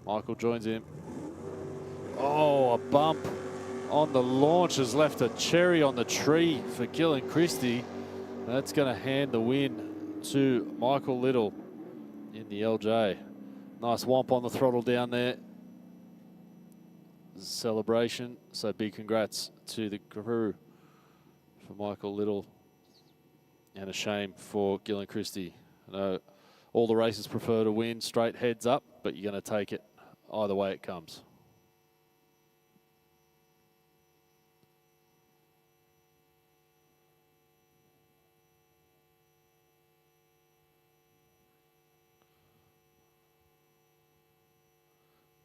Michael joins him. Oh, a bump on the launch has left a cherry on the tree for Gillen Christie. That's going to hand the win to Michael Little in the LJ. Nice whomp on the throttle down there. Celebration. So big congrats to the crew for Michael Little. And a shame for Gillen Christie. I know all the races prefer to win straight heads up, but you're going to take it either way it comes.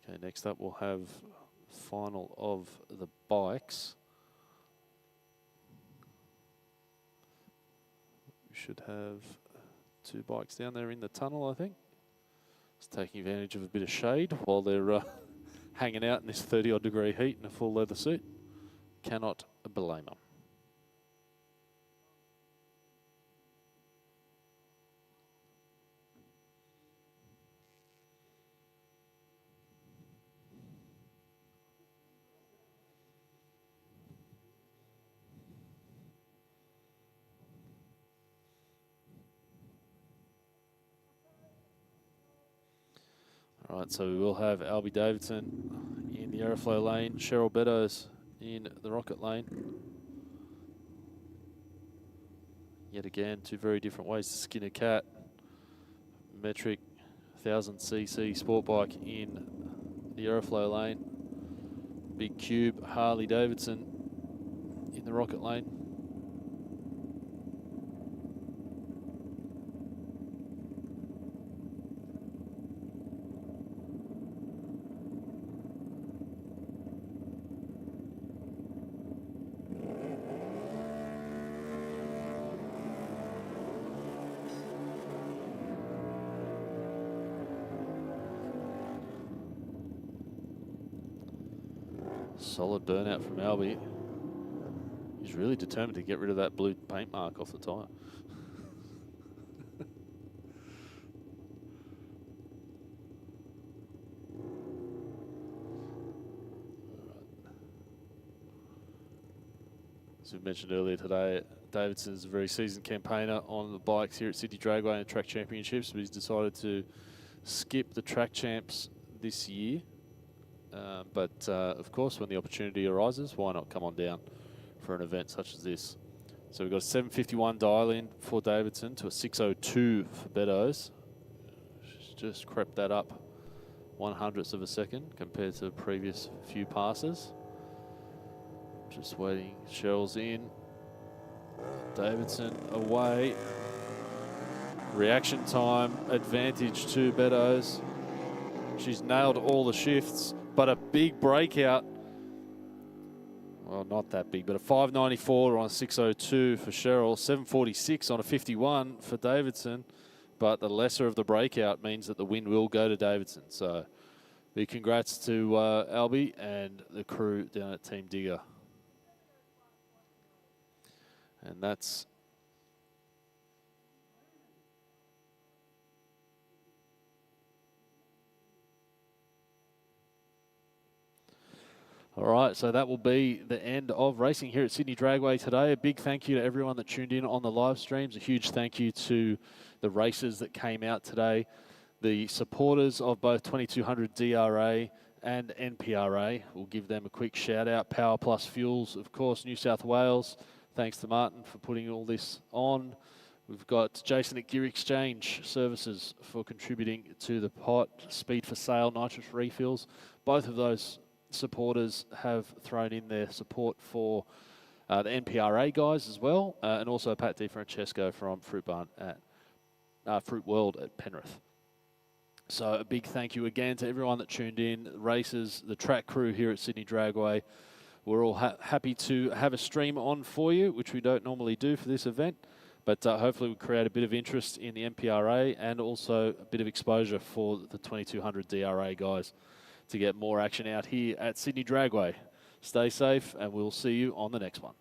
Okay, next up we'll have final of the bikes. We should have two bikes down there in the tunnel, I think. It's taking advantage of a bit of shade while they're hanging out in this 30-odd degree heat in a full leather suit. Cannot blame them. All right, so we will have Albie Davidson in the Aeroflow lane, Cheryl Beddoes in the Rocket lane. Yet again, two very different ways to skin a cat. Metric 1000cc sport bike in the Aeroflow lane. Big Cube Harley Davidson in the Rocket lane. Solid burnout from Albie. He's really determined to get rid of that blue paint mark off the tyre. As we mentioned earlier today, Davidson is a very seasoned campaigner on the bikes here at Sydney Dragway and Track Championships, but he's decided to skip the Track Champs this year. But of course, when the opportunity arises, why not come on down for an event such as this? So we've got a 7:51 dial-in for Davidson to a 6:02 for Beddoes. She's just crept that up 1/100th of a second compared to the previous few passes. Just waiting. Cheryl's in. Davidson away. Reaction time advantage to Beddoes. She's nailed all the shifts. But a big breakout Well, not that big, but a 594 on a 602 for Cheryl, 746 on a 51 for Davidson. But the lesser of the breakout means that the win will go to Davidson. So big congrats to Albie and the crew down at Team Digger. And that's all right, so that will be the end of racing here at Sydney Dragway today. A big thank you to everyone that tuned in on the live streams. A huge thank you to the racers that came out today, the supporters of both 2200 DRA and NPRA. We'll give them a quick shout out. Power Plus Fuels, of course, New South Wales. Thanks to Martin for putting all this on. We've got Jason at Gear Exchange Services for contributing to the pot. Speed for Sale, nitrous refills. Both of those supporters have thrown in their support for the NPRA guys as well, and also Pat DiFrancesco from Fruit World at Penrith. So a big thank you again to everyone that tuned in, racers, the track crew here at Sydney Dragway. We're all happy to have a stream on for you, which we don't normally do for this event, but hopefully we'll create a bit of interest in the NPRA and also a bit of exposure for the 2200 DRA guys to get more action out here at Sydney Dragway. Stay safe, and we'll see you on the next one.